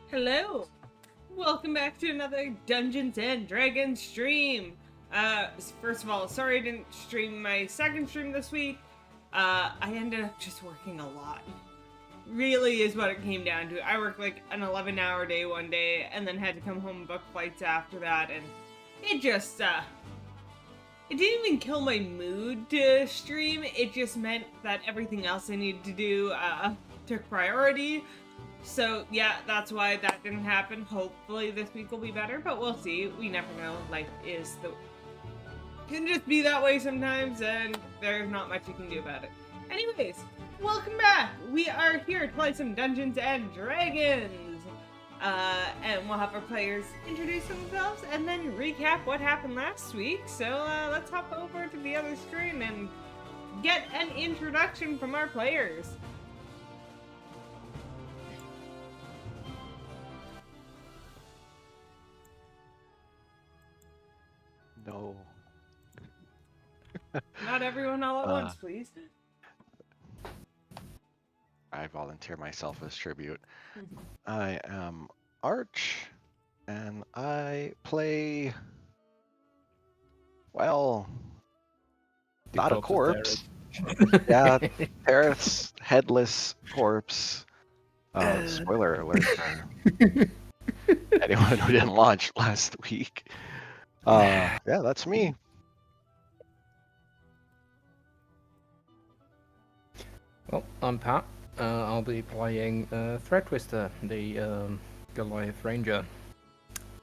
Hello! Welcome back to another Dungeons and Dragons stream! First of all, sorry I didn't stream my second stream this week. I ended up just working a lot. Really is what it came down to. I worked like an 11-hour day one day, and then had to come home and book flights after that, and it just, it didn't even kill my mood to stream, it just meant that everything else I needed to do, took priority. So, yeah, that's why that didn't happen. Hopefully this week will be better, but we'll see. We never know. Life can just be that way sometimes, and there's not much you can do about it. Anyways, welcome back! We are here to play some Dungeons and Dragons! And we'll have our players introduce themselves and then recap what happened last week. So, let's hop over to the other screen and get an introduction from our players. No. Not everyone all at once, please. I volunteer myself as tribute. I am Arch, and I play, well, not a corpse. Yeah, Aerith's headless corpse. Spoiler alert for anyone who didn't launch last week. Yeah, that's me. Well, I'm Pat. I'll be playing Thread Twister, the Goliath Ranger.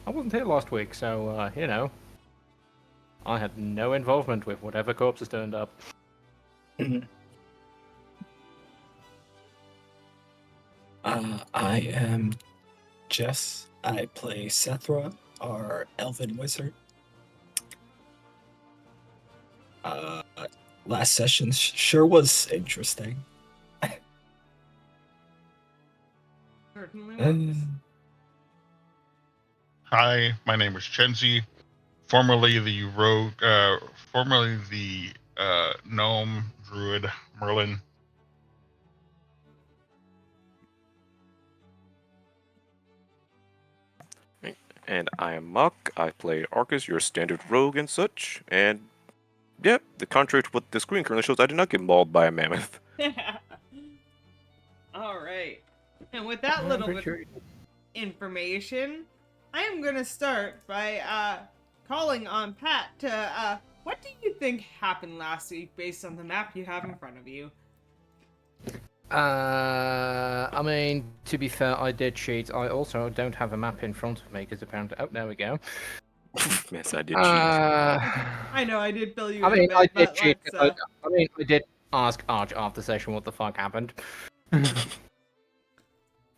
I wasn't here last week, so, you know, I had no involvement with whatever corpses turned up. I am Jess. I play Sethra, our elven wizard. Last session sure was interesting. Certainly was. Hi, my name is Chenzi, formerly the rogue, formerly the gnome druid Merlin. And I am Muck. I play Arcus, your standard rogue and such. And yeah, the contrary to what the screen currently shows, I did not get mauled by a mammoth. Alright. And with that little bit of information, I am going to start by calling on Pat to, what do you think happened last week based on the map you have in front of you? I mean, to be fair, I did cheat. I also don't have a map in front of me, because apparently... Oh, there we go. Yes, I did cheat. I know, I did fill you I in mean, a bit, I did but cheat. let's, I did ask Arch after session what the fuck happened.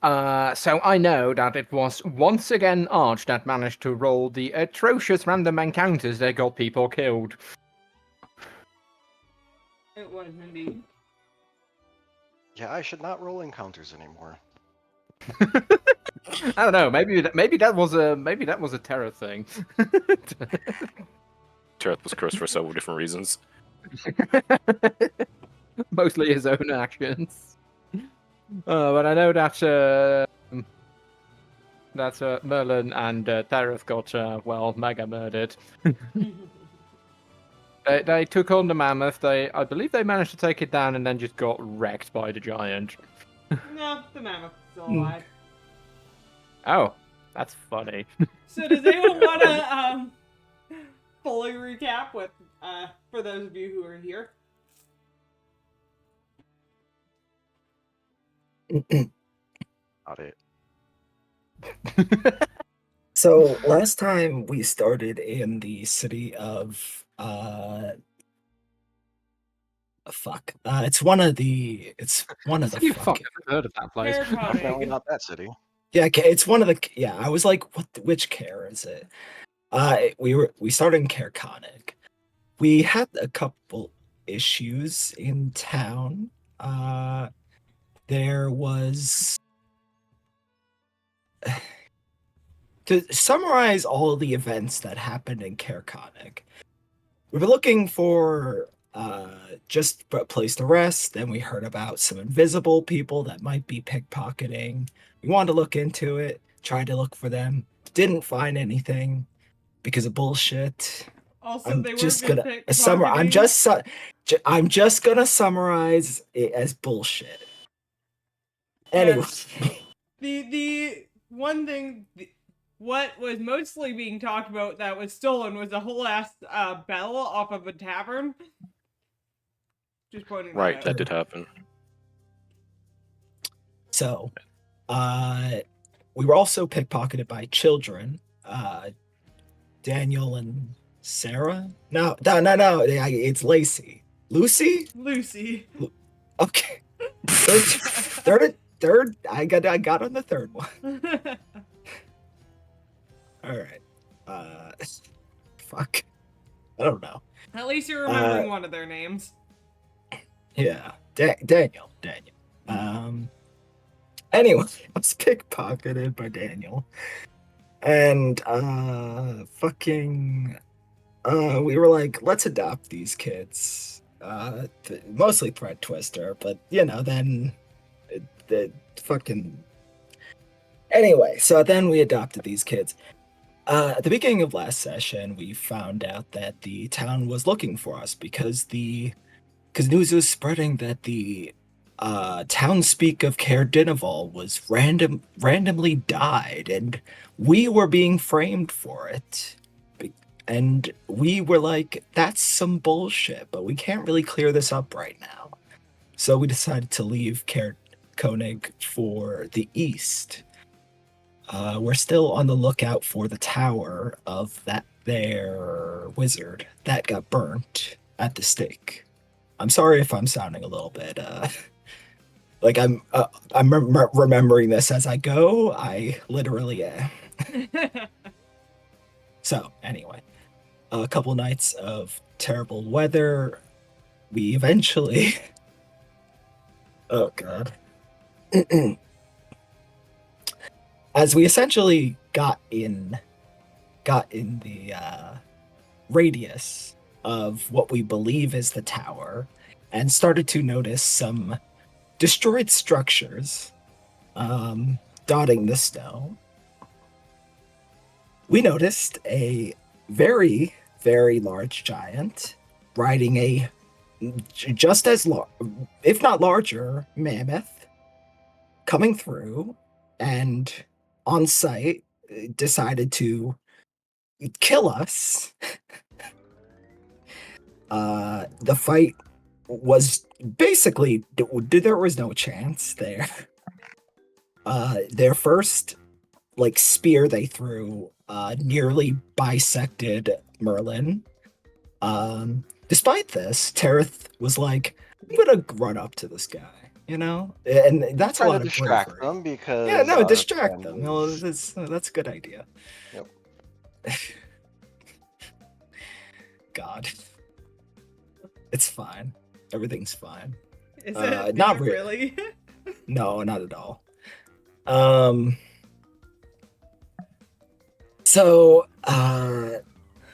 So I know that it was once again Arch that managed to roll the atrocious random encounters that got people killed. It was indeed. Yeah, I should not roll encounters anymore. I don't know. Maybe that was a terror thing. Terreth was cursed for several different reasons. Mostly his own actions. But I know that Merlin and Terreth got mega murdered. They took on the mammoth. I believe they managed to take it down and then just got wrecked by the giant. No, the mammoth's still alive. Oh, that's funny. So does anyone want to fully recap with for those of you who are here? Not it. So last time we started in the city of fuck. It's one of the You fucking heard of that place? Apparently not that city. Yeah, it's one of the I was like, which care is it? We started in Caerconic. We had a couple issues in town. There was, to summarize all of the events that happened in Caerconic, we were looking for just a place to rest. Then we heard about some invisible people that might be pickpocketing. We wanted to look into it. tried to look for them, didn't find anything because of bullshit. Also, I'm they were just gonna pickpocketing. I'm just gonna summarize it as bullshit. Anyway, The one thing, what was mostly being talked about that was stolen was a whole ass bell off of a tavern. Just pointing that Right, out. that did happen. so we were also pickpocketed by children, Daniel and Sarah. No, it's Lacey. Lucy? Lucy. Okay. Third. I got on the third one. All right. Fuck. I don't know. At least you're remembering one of their names. Yeah, Daniel. Anyway, I was pickpocketed by Daniel, and we were like, let's adopt these kids. Mostly Thread Twister, but then the fucking. Anyway, so then we adopted these kids. At the beginning of last session, we found out that the town was looking for us because news was spreading that the townspeak of Caer Dineval was randomly died, and we were being framed for it. And we were like, that's some bullshit, but we can't really clear this up right now. So we decided to leave Caer Koenig for the east. We're still on the lookout for the tower of that there wizard that got burnt at the stake. I'm sorry if I'm sounding a little bit like I'm remembering this as I go. I literally am. So anyway, a couple nights of terrible weather. We eventually. Oh god. As we essentially got in the radius of what we believe is the tower, and started to notice some destroyed structures dotting the snow, we noticed a very, very large giant riding a just as large, if not larger, mammoth coming through, and on sight decided to kill us. The fight was basically, there was no chance there. Their first spear they threw nearly bisected Merlin. Despite this, Tereth was like, I'm gonna run up to this guy, and that's a Trying lot to of distract bravery. them because Yeah, no, our distract them. families- That's a good idea. Yep. God. It's fine. Everything's fine. Is it not really? No, not at all. So,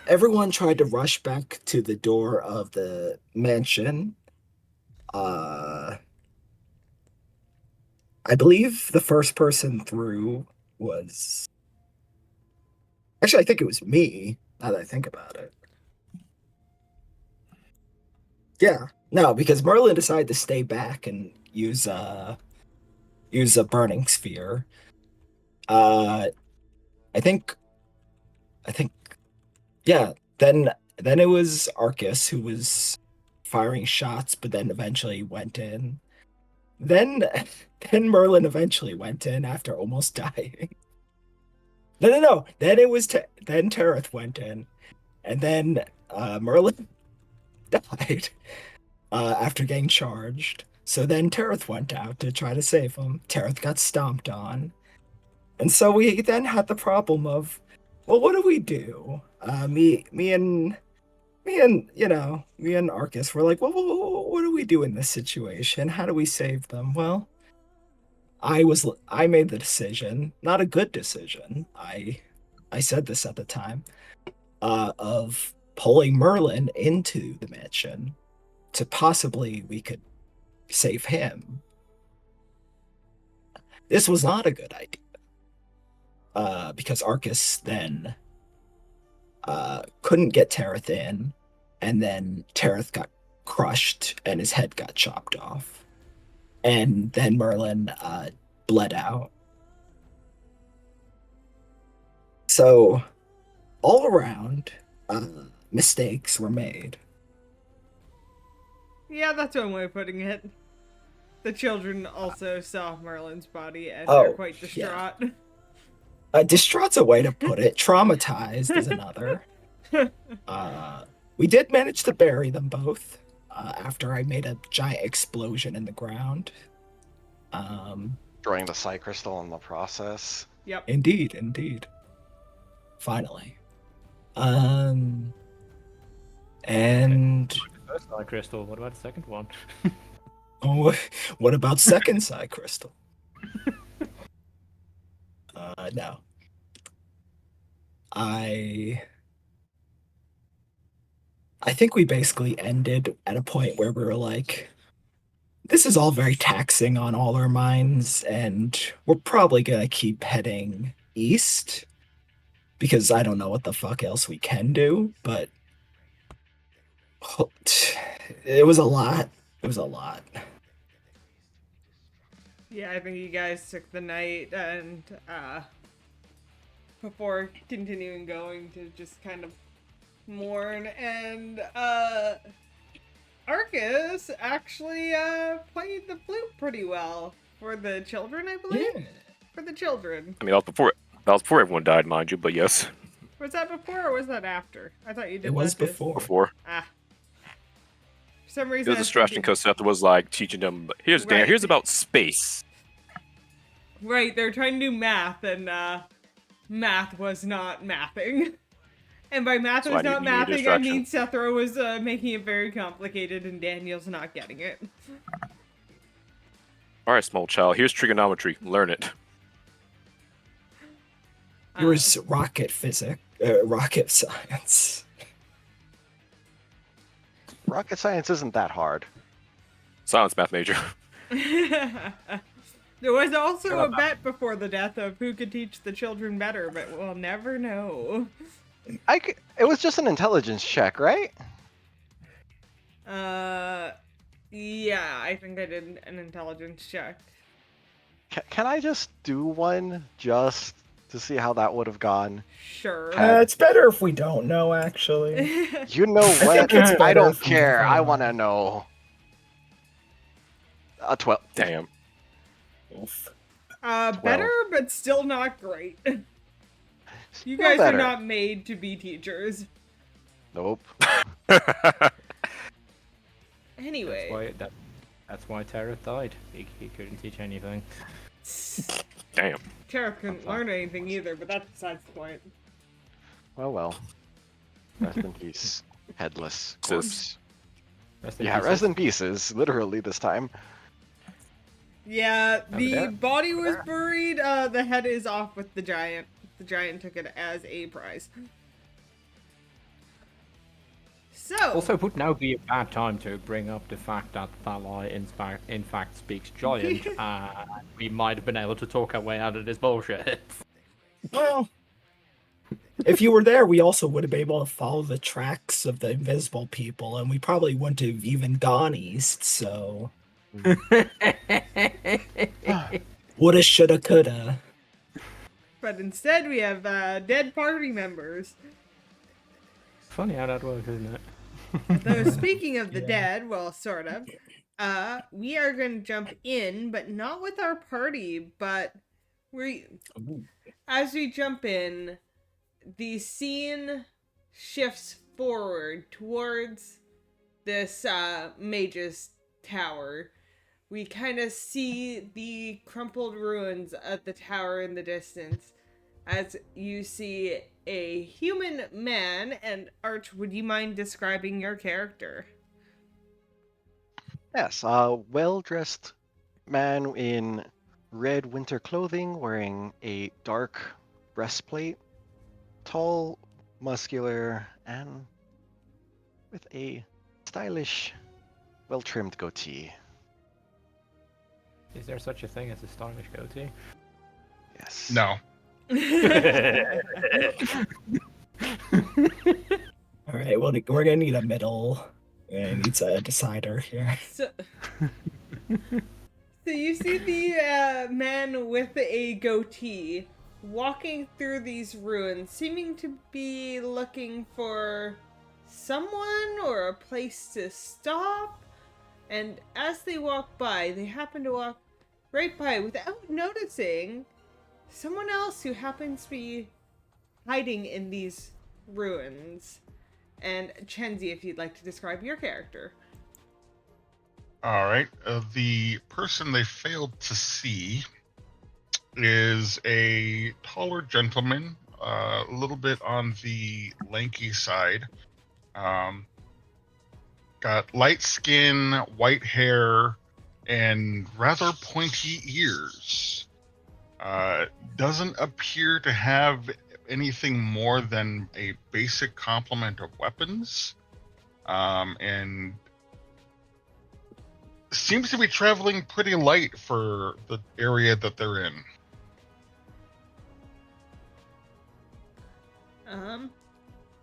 everyone tried to rush back to the door of the mansion. I believe the first person through was... Actually, I think it was me, now that I think about it. Yeah, no, because Merlin decided to stay back and use a burning sphere. I think, yeah. Then it was Arcus who was firing shots, but then eventually went in. Then Merlin eventually went in after almost dying. No. Then it was then Tereth went in, and then Merlin died after getting charged. So then Tereth went out to try to save him. Tereth got stomped on. And so we then had the problem of, well, what do we do? Me and Arcus were like, well, what do we do in this situation? How do we save them? Well, I made the decision, not a good decision. I said this at the time, of pulling Merlin into the mansion to possibly we could save him. This was not a good idea. because Arcus then couldn't get Tereth in, and then Tereth got crushed and his head got chopped off. And then Merlin bled out. So, all around, mistakes were made. Yeah, that's one way of putting it. The children also saw Merlin's body and Oh, are quite distraught. Distraught's a way to put it. Traumatized is another. We did manage to bury them both after I made a giant explosion in the ground. Destroying the psi crystal in the process. Yep. Indeed. Finally. And First eye crystal. What about the second one? oh, what about second psi crystal? No. I think we basically ended at a point where we were like, this is all very taxing on all our minds, and we're probably gonna keep heading east because I don't know what the fuck else we can do, but it was a lot. It was a lot. Yeah, I think you guys took the night and before continuing going to just kind of mourn, and Arcus actually played the flute pretty well for the children, I believe. Yeah. For the children. I mean, that was before everyone died, mind you, but yes, Was that before or was that after? I thought you did It was that too. before. before. Ah. For some It reason was I a distraction thinking- because Seth was like teaching them, here's Right. here's about space. Right, they're trying to do math, and math was not mathing. And by math So was I not need a mathing, I distraction. mean Sethro was making it very complicated, and Daniel's not getting it. Alright, small child, here's trigonometry. Learn it. Here's rocket science. Rocket science isn't that hard. Science math major. There was also a bet before the death of who could teach the children better, but we'll never know. It was just an intelligence check, right? Yeah, I think I did an intelligence check. Can I just do one just to see how that would have gone? Sure. It's better if we don't know, actually. You know think what? it's I better don't if we care. never I know. want to know. A 12. Damn. Oof. Better, but still not great. You Still guys better. are not made to be teachers. Nope. Anyway. That's why Tereth died. He couldn't teach anything. Damn. Tara couldn't learn anything either, but that's besides the point. Well. Rest in peace. Headless corpse. Rest in Yeah, peace. rest in pieces. Literally this time. Yeah, Over the there. body was buried, the head is off with the giant. The giant took it as a prize. So, Also, would now be a bad time to bring up the fact that Thalai in fact speaks giant, and we might have been able to talk our way out of this bullshit. Well, if you were there, we also would have been able to follow the tracks of the invisible people, and we probably wouldn't have even gone east, so... Woulda, shoulda, coulda. but instead we have dead party members. Funny how that works, isn't it? Though speaking of the dead, well, sort of, we are going to jump in, but not with our party, but as we jump in, the scene shifts forward towards this mage's tower. We kind of see the crumpled ruins of the tower in the distance as you see a human man. And Arch, would you mind describing your character? Yes, a well-dressed man in red winter clothing wearing a dark breastplate. Tall, muscular, and with a stylish, well-trimmed goatee. Is there such a thing as a stylish goatee? Yes. No. All right, well, we're gonna need a middle. It needs a decider here. So, so you see the man with a goatee walking through these ruins, seeming to be looking for someone or a place to stop. And as they walk by, they happen to walk right by without noticing someone else who happens to be hiding in these ruins. And Chenzi, if you'd like to describe your character. All right. The person they failed to see is a taller gentleman, a little bit on the lanky side. Got light skin, white hair, and rather pointy ears. Doesn't appear to have anything more than a basic complement of weapons. And seems to be traveling pretty light for the area that they're in.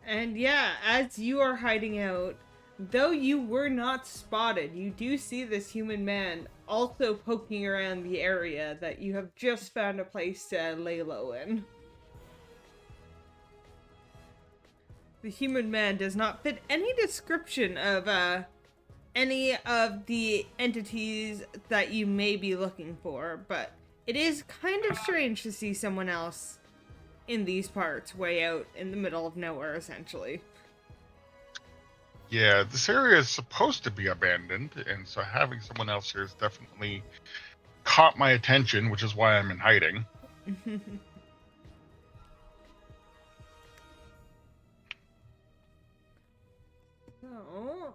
And yeah, as you are hiding out, though you were not spotted, you do see this human man also poking around the area that you have just found a place to lay low in. The human man does not fit any description of any of the entities that you may be looking for, but it is kind of strange to see someone else in these parts, way out in the middle of nowhere, essentially. Yeah, this area is supposed to be abandoned, and so having someone else here has definitely caught my attention, which is why I'm in hiding. So,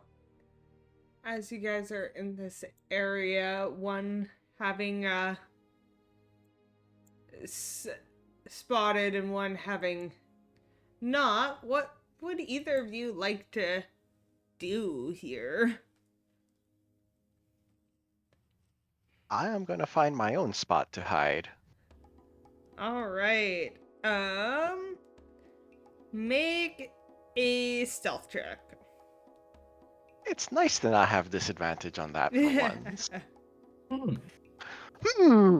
as you guys are in this area, one having spotted and one having not, what would either of you like to do here? I am gonna find my own spot to hide. All right. Make a stealth check. It's nice to not have disadvantage on that for once.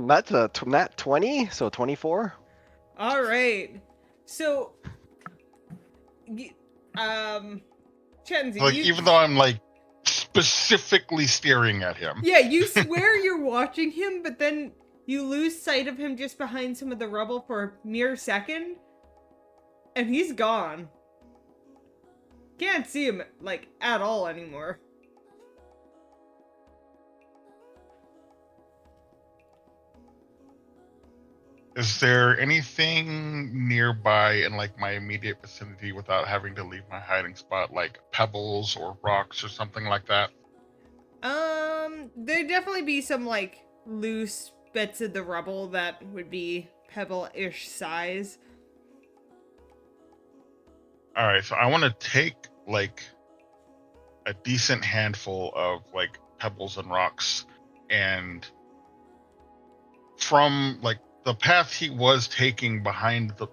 That's a nat 20, so 24. All right. So, Chenzi, Like, even though I'm like specifically staring at him. yeah, you swear you're watching him, but then you lose sight of him just behind some of the rubble for a mere second, and he's gone. Can't see him, like, at all anymore. Is there anything nearby in like my immediate vicinity without having to leave my hiding spot, like pebbles or rocks or something like that? There'd definitely be some, like, loose bits of the rubble that would be pebble-ish size. All right, so I want to take like a decent handful of like pebbles and rocks, and from like the path he was taking behind the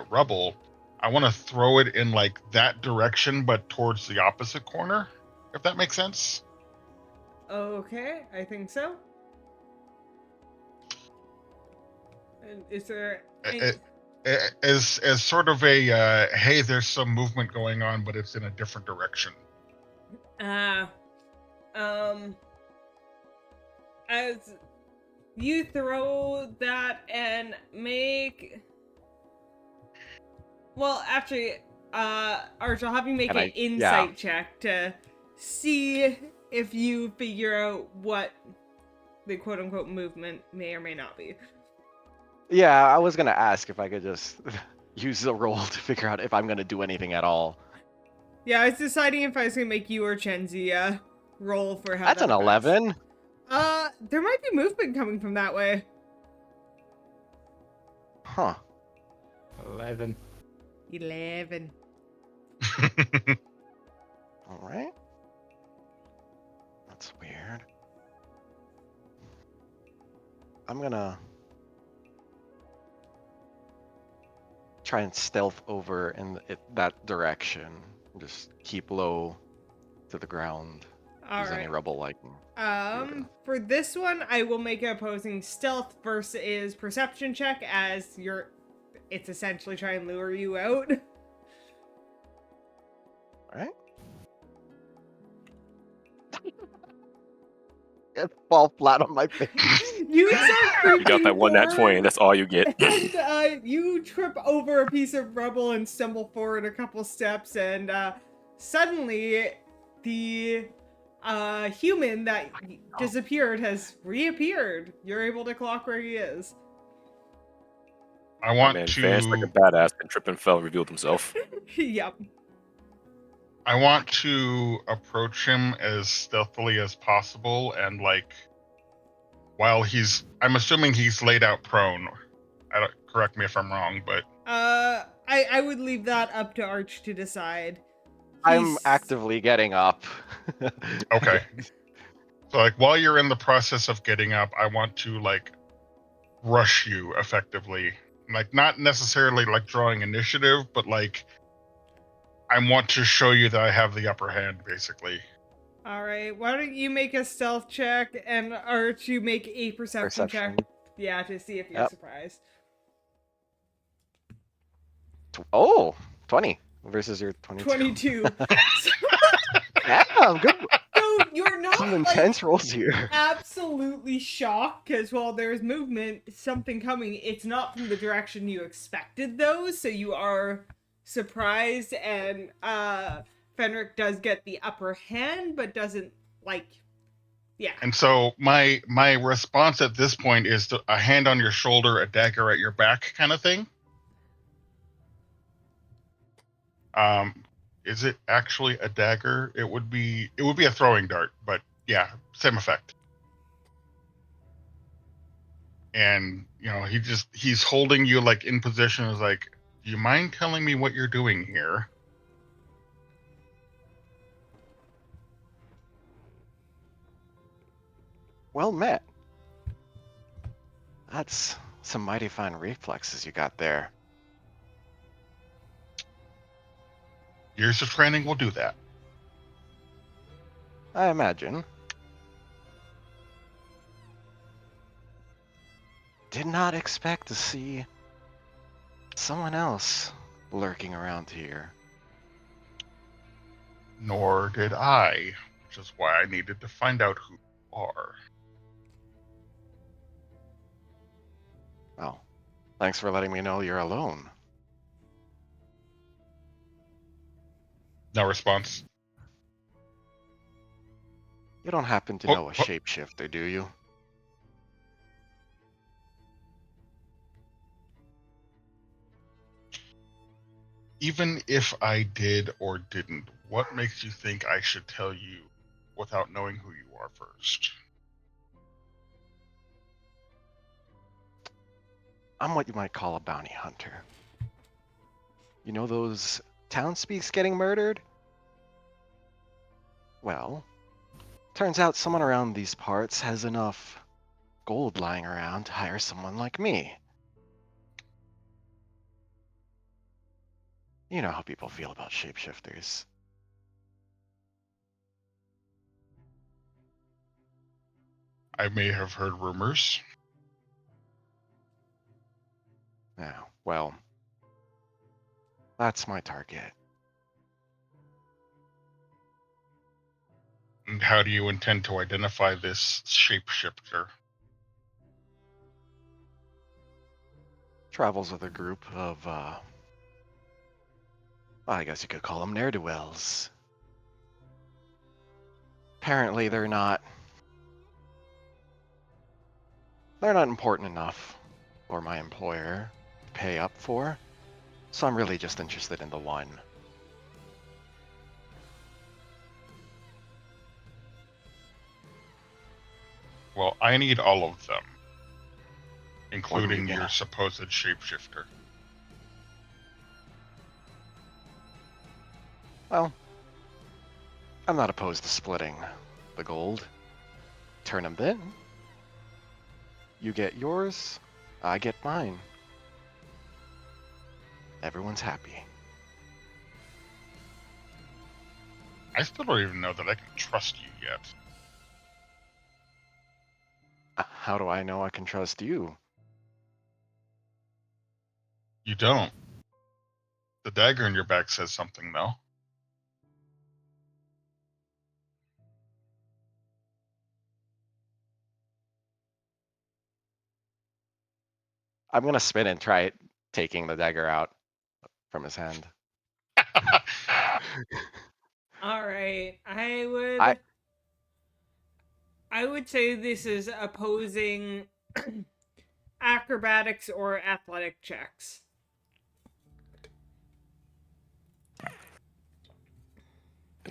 rubble, I want to throw it in like that direction, but towards the opposite corner, if that makes sense. Okay, I think so. And is there As sort of a hey, there's some movement going on, but it's in a different direction. As you throw that and make, well, actually, Arch, I'll have you make And an I- insight yeah. check to see if you figure out what the quote-unquote movement may or may not be. Yeah, I was gonna ask if I could just use the roll to figure out if I'm gonna do anything at all. Yeah, I was deciding if I was gonna make you or Chenzi roll for how That's that an affects. 11. There might be movement coming from that way. Huh. 11. 11. All right. That's weird. I'm gonna try and stealth over in that direction. Just keep low to the ground. All Use any right. rubble like. For this one, I will make an opposing stealth versus perception check as it's essentially trying to lure you out. All right. Fall flat on my face. You start creeping You got that one nat 20, forward, that's all you get. and you trip over a piece of rubble and stumble forward a couple steps, and suddenly the human that disappeared has reappeared. You're able to clock where he is. I want Man, to. vanished like a badass and tripped and fell and revealed himself. Yep. I want to approach him as stealthily as possible, and like, while I'm assuming he's laid out prone. Correct me if I'm wrong, but I would leave that up to Arch to decide. I'm He's- actively getting up. okay. So like, while you're in the process of getting up, I want to like rush you effectively. Like, not necessarily like drawing initiative, but like, I want to show you that I have the upper hand, basically. All right. Why don't you make a stealth check, and Arch, you make a perception check. Yeah, to see if you're Yep. surprised. Oh, 20 versus your 22. 22. Damn, good. So you're not Some like, intense rolls here. absolutely shocked because while there's movement, something coming, it's not from the direction you expected though, so you are surprised, and Fenric does get the upper hand, but doesn't like yeah. And so my response at this point is a hand on your shoulder, a dagger at your back, kind of thing. Is it actually a dagger? It would be a throwing dart, but yeah, same effect. And he's holding you like in position, is like, do you mind telling me what you're doing here? Well met. That's some mighty fine reflexes you got there. Years of training will do that. I imagine. Did not expect to see someone else lurking around here. Nor did I, which is why I needed to find out who you are. Well, thanks for letting me know you're alone. No response. You don't happen to know a shapeshifter, do you? Even if I did or didn't, what makes you think I should tell you without knowing who you are first? I'm what you might call a bounty hunter. You know those townspeaks getting murdered? Well, turns out someone around these parts has enough gold lying around to hire someone like me. You know how people feel about shapeshifters. I may have heard rumors. Yeah, well, that's my target. And how do you intend to identify this shapeshifter? Travels with a group of, I guess you could call them ne'er-do-wells. Apparently they're not important enough for my employer to pay up for, so I'm really just interested in the one. Well, I need all of them, including gonna- your supposed shapeshifter. Well, I'm not opposed to splitting the gold. Turn them in. You get yours, I get mine. everyone's happy. I still don't even know that I can trust you yet. How do I know I can trust you? You don't. The dagger in your back says something, though. I'm gonna spin and try it, taking the dagger out from his hand. All right. I I would say this is opposing acrobatics or athletic checks.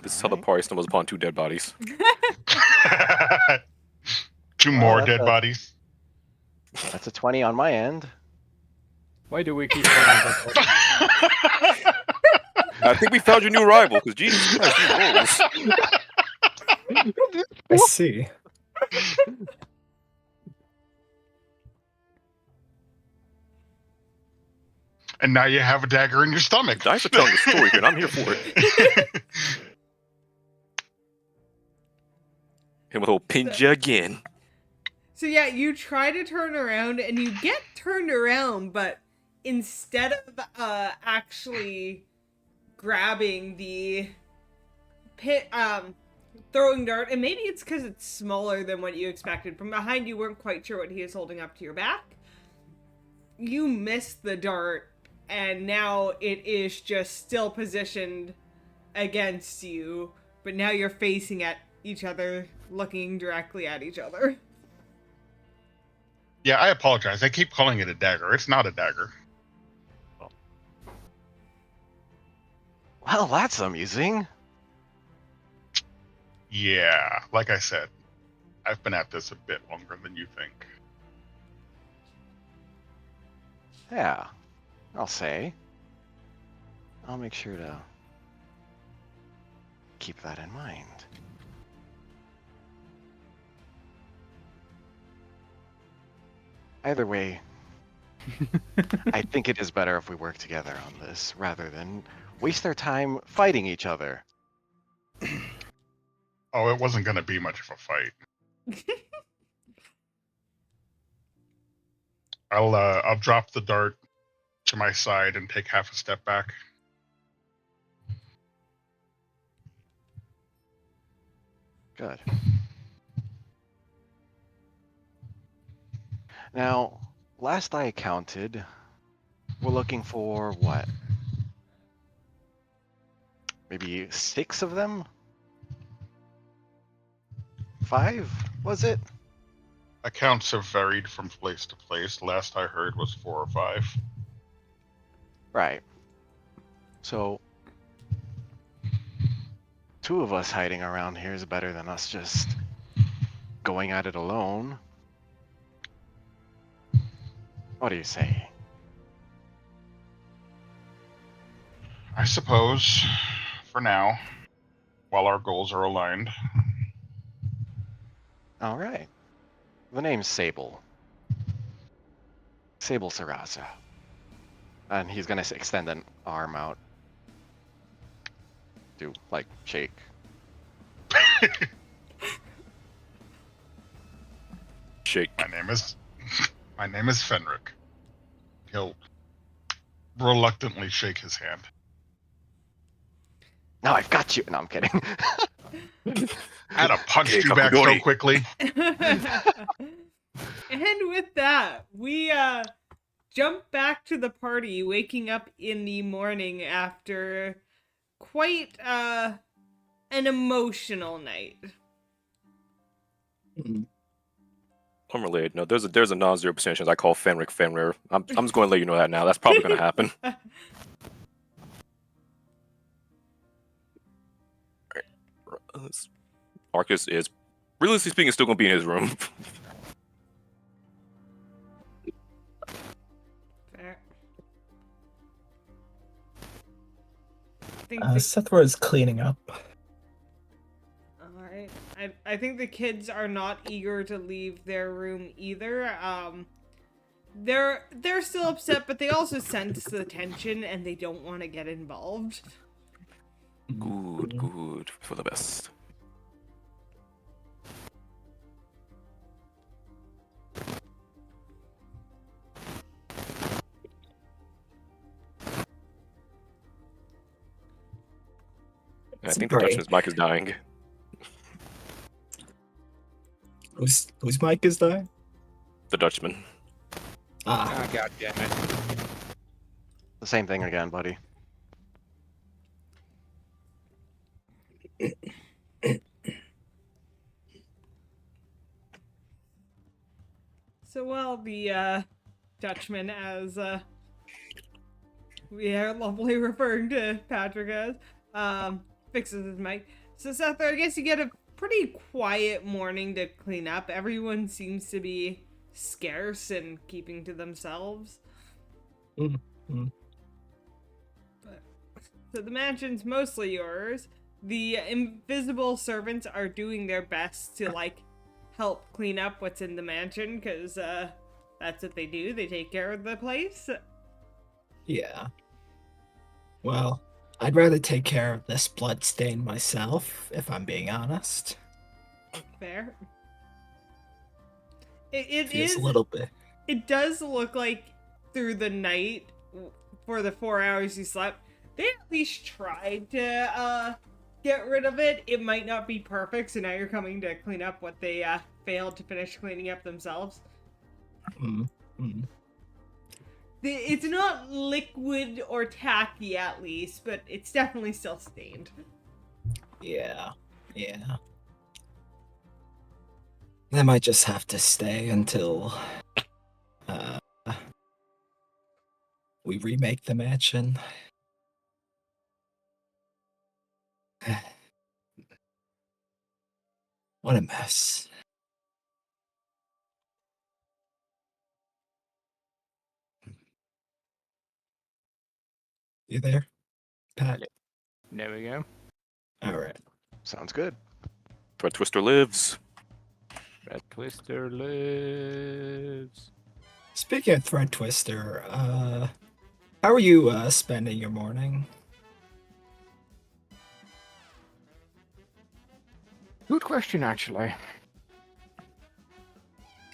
This is how the Alright. party stumbles upon 2 dead bodies. Two Well, more that's dead bodies. That's a 20 on my end. Why do we keep finding dead bodies? I think we found your new rival, because Jesus Christ, these rolls. I see. And now you have a dagger in your stomach. The dice are telling the story here, and I'm here for it. Him with a whole pinja again. So yeah, you try to turn around and you get turned around, but instead of actually grabbing the throwing dart, and maybe it's because it's smaller than what you expected. From behind, you weren't quite sure what he is holding up to your back. You missed the dart, and now it is just still positioned against you, but now you're facing at each other, looking directly at each other. Yeah, I apologize. I keep calling it a dagger. It's not a dagger. Well, that's amusing. Yeah, like I said, I've been at this a bit longer than you think. Yeah, I'll say. I'll make sure to keep that in mind. Either way, I think it is better if we work together on this rather than waste our time fighting each other. Oh, it wasn't going to be much of a fight. I'll drop the dart to my side and take half a step back. Good. Now, last I counted, we're looking for what? Maybe 6 of them? 5, was it? Accounts have varied from place to place. Last I heard was 4 or 5. Right. So, 2 of us hiding around here is better than us just going at it alone. What do you say? I suppose, for now, while our goals are aligned. All right. The name's Sable. Sable Sarasa. And he's gonna extend an arm out. Do, like, shake. Shake. My name is Fenric. He'll reluctantly shake his hand. No, I've got you. No, I'm kidding. I'd have punched Okay, you back so Kakudori. quickly. And with that, we jump back to the party, waking up in the morning after quite an emotional night. Unrelated. No, there's a non-zero percent chance I call Fenric Fenrir. I'm just going to let you know that now. That's probably going to happen. Arcus is, realistically speaking, still going to be in his room. Fair. I think Sethra is cleaning up. Alright. I think the kids are not eager to leave their room either. they're still upset, but they also sense the tension and they don't want to get involved. Good, good. For the best. I think the Sorry. Dutchman's mic is dying. Whose mic is dying? The Dutchman. Ah, God damn it. The same thing again, buddy. So while the Dutchman, as we are lovely referring to Patrick as, fixes his mic. So Seth, I guess you get a pretty quiet morning to clean up. Everyone seems to be scarce and keeping to themselves. mm. But, so the mansion's mostly yours. The invisible servants are doing their best to, like, help clean up what's in the mansion, because that's what they do. They take care of the place. Yeah. Well, I'd rather take care of this bloodstain myself, if I'm being honest. Fair. It Feels is a little bit. It does look like through the night, for the 4 hours you slept, they at least tried to get rid of it. It might not be perfect, so now you're coming to clean up what they failed to finish cleaning up themselves. Mm. It's not liquid or tacky, at least, but it's definitely still stained. Yeah. I might just have to stay until we remake the mansion. What a mess. You there, Pat? There we go. All right. Sounds good. Thread Twister lives. Red Twister lives. Speaking of Thread Twister, how are you spending your morning? Good question, actually.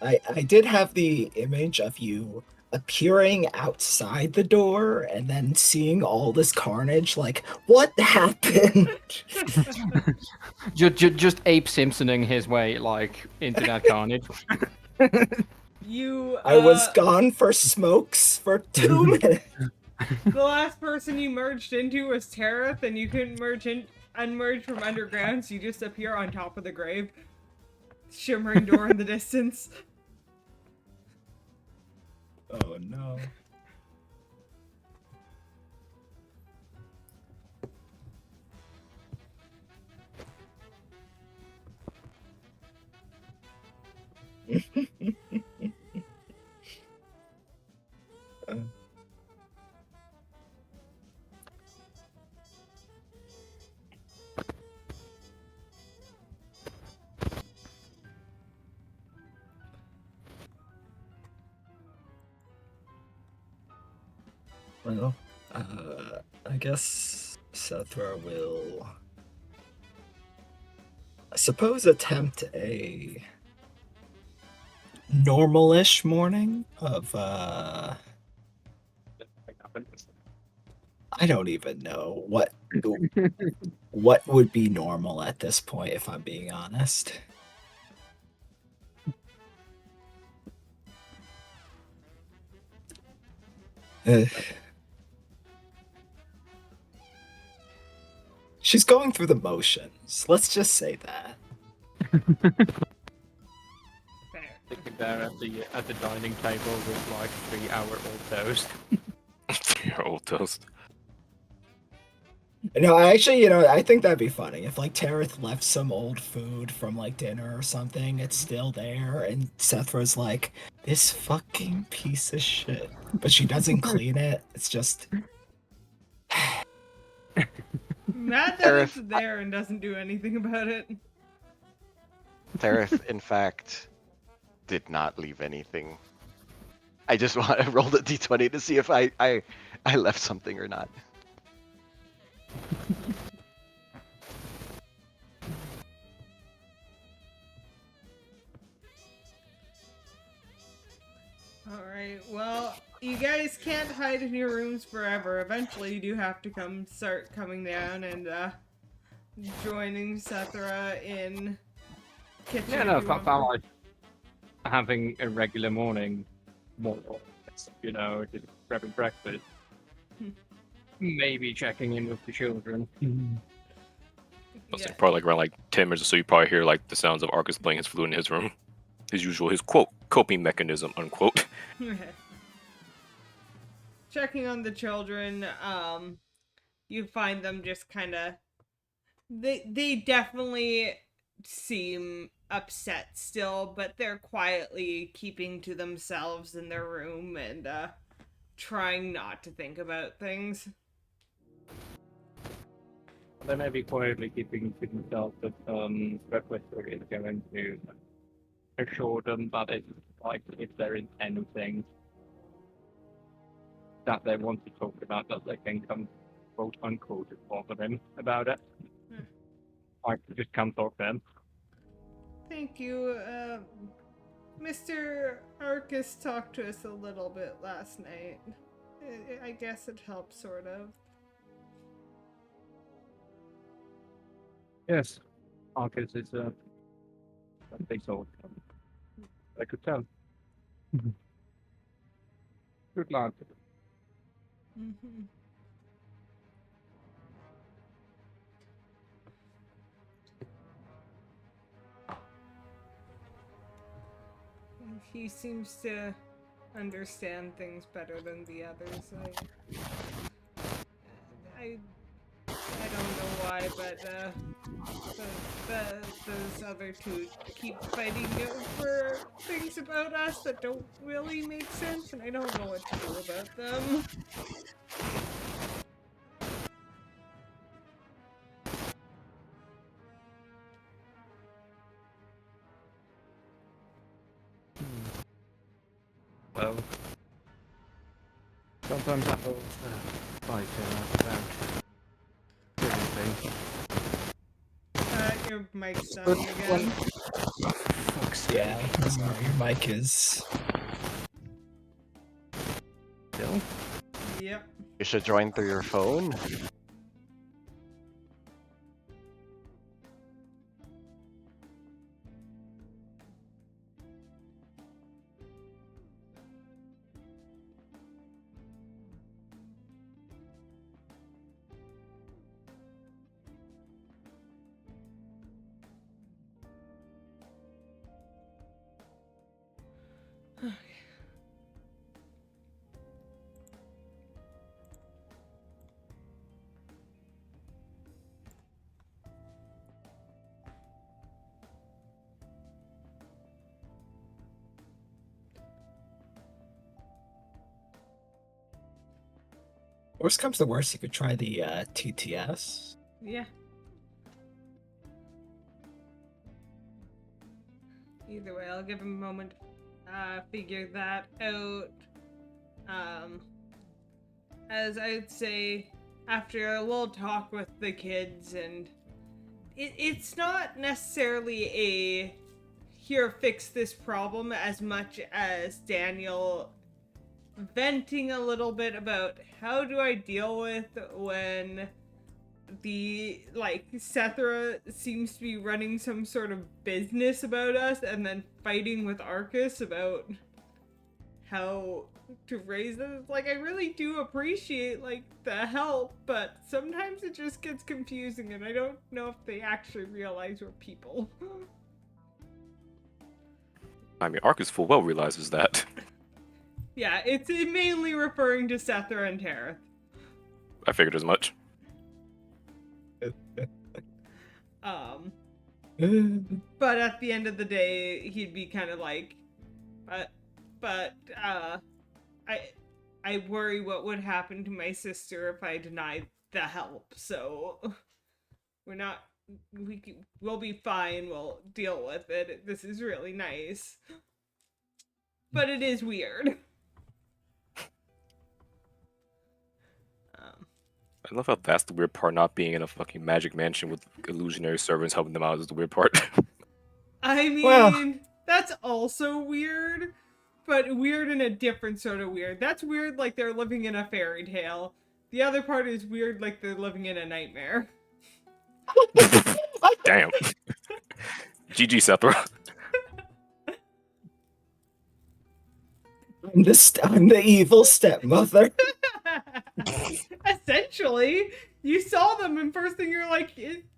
I did have the image of you appearing outside the door and then seeing all this carnage. Like, what happened? Just Ape Simpsoning his way, like, into that carnage. I was gone for smokes for 2 minutes. The last person you merged into was Tareth, and you couldn't unmerge from underground, so you just appear on top of the grave. Shimmering door in the distance. Oh no. Well, I guess Sethra will, I suppose, attempt a normal-ish morning of, I don't even know what would be normal at this point, if I'm being honest. She's going through the motions. Let's just say that. Fair. Sitting there at the dining table with like 3-hour-old toast. 3-year-old toast. No, I actually, I think that'd be funny if like Tareth left some old food from like dinner or something. It's still there, and Sethra's like, "This fucking piece of shit," but she doesn't clean it. It's just. Matt that it's there and doesn't do anything about it. Tareth, in fact, did not leave anything I just rolled a d20 to see if I left something or not. Alright, well, you guys can't hide in your rooms forever. Eventually you do have to start coming down and joining Sethra in kitchen. Yeah, if no, you it's want not to. like having a regular morning, more or less, just grabbing breakfast. Maybe checking in with the children. I'll say Yeah. probably like around like 10 minutes or so, you probably hear like the sounds of Arcus playing his flute in his room. His usual, his quote, coping mechanism, unquote. Checking on the children, you find them just kind of they definitely seem upset still, but they're quietly keeping to themselves in their room and trying not to think about things. They may be quietly keeping to themselves, but Redwhisper is going to assure them that it's like if there is anything that they want to talk about, that they can come, quote unquote, bother them about it. Like, just come talk to them. Thank you. Mr. Arcus talked to us a little bit last night. I guess it helps, sort of. Yes, Arcus is a big soul. I could tell. Good lad. Mm-hmm. He seems to understand things better than the others. I don't know why, but those other two keep fighting over things about us that don't really make sense, and I don't know what to do about them. Well, sometimes I will fight about everything. Your mic's sounding again. Fuck's sake. Yeah, sorry, your mic is. Still? Yep. You should join through your phone. Worst comes to worst, you could try the TTS. Yeah. Either way, I'll give him a moment to figure that out. As I'd say, after a little talk with the kids, and it's not necessarily a here, fix this problem as much as Daniel venting a little bit about how do I deal with when Sethra seems to be running some sort of business about us and then fighting with Arcus about how to raise us. I really do appreciate, the help, but sometimes it just gets confusing and I don't know if they actually realize we're people. I mean, Arcus full well realizes that. Yeah, it's mainly referring to Sethra and Tareth. I figured as much. But at the end of the day, he'd be kind of I worry what would happen to my sister if I denied the help. So we'll be fine. We'll deal with it. This is really nice, but it is weird. I love how that's the weird part. Not being in a fucking magic mansion with illusionary servants helping them out is the weird part. I mean, Well- that's also weird, but weird in a different sort of weird. That's weird like they're living in a fairy tale. The other part is weird like they're living in a nightmare. Damn. GG, Sethra. I'm the evil stepmother. Essentially, you saw them and first thing you're like,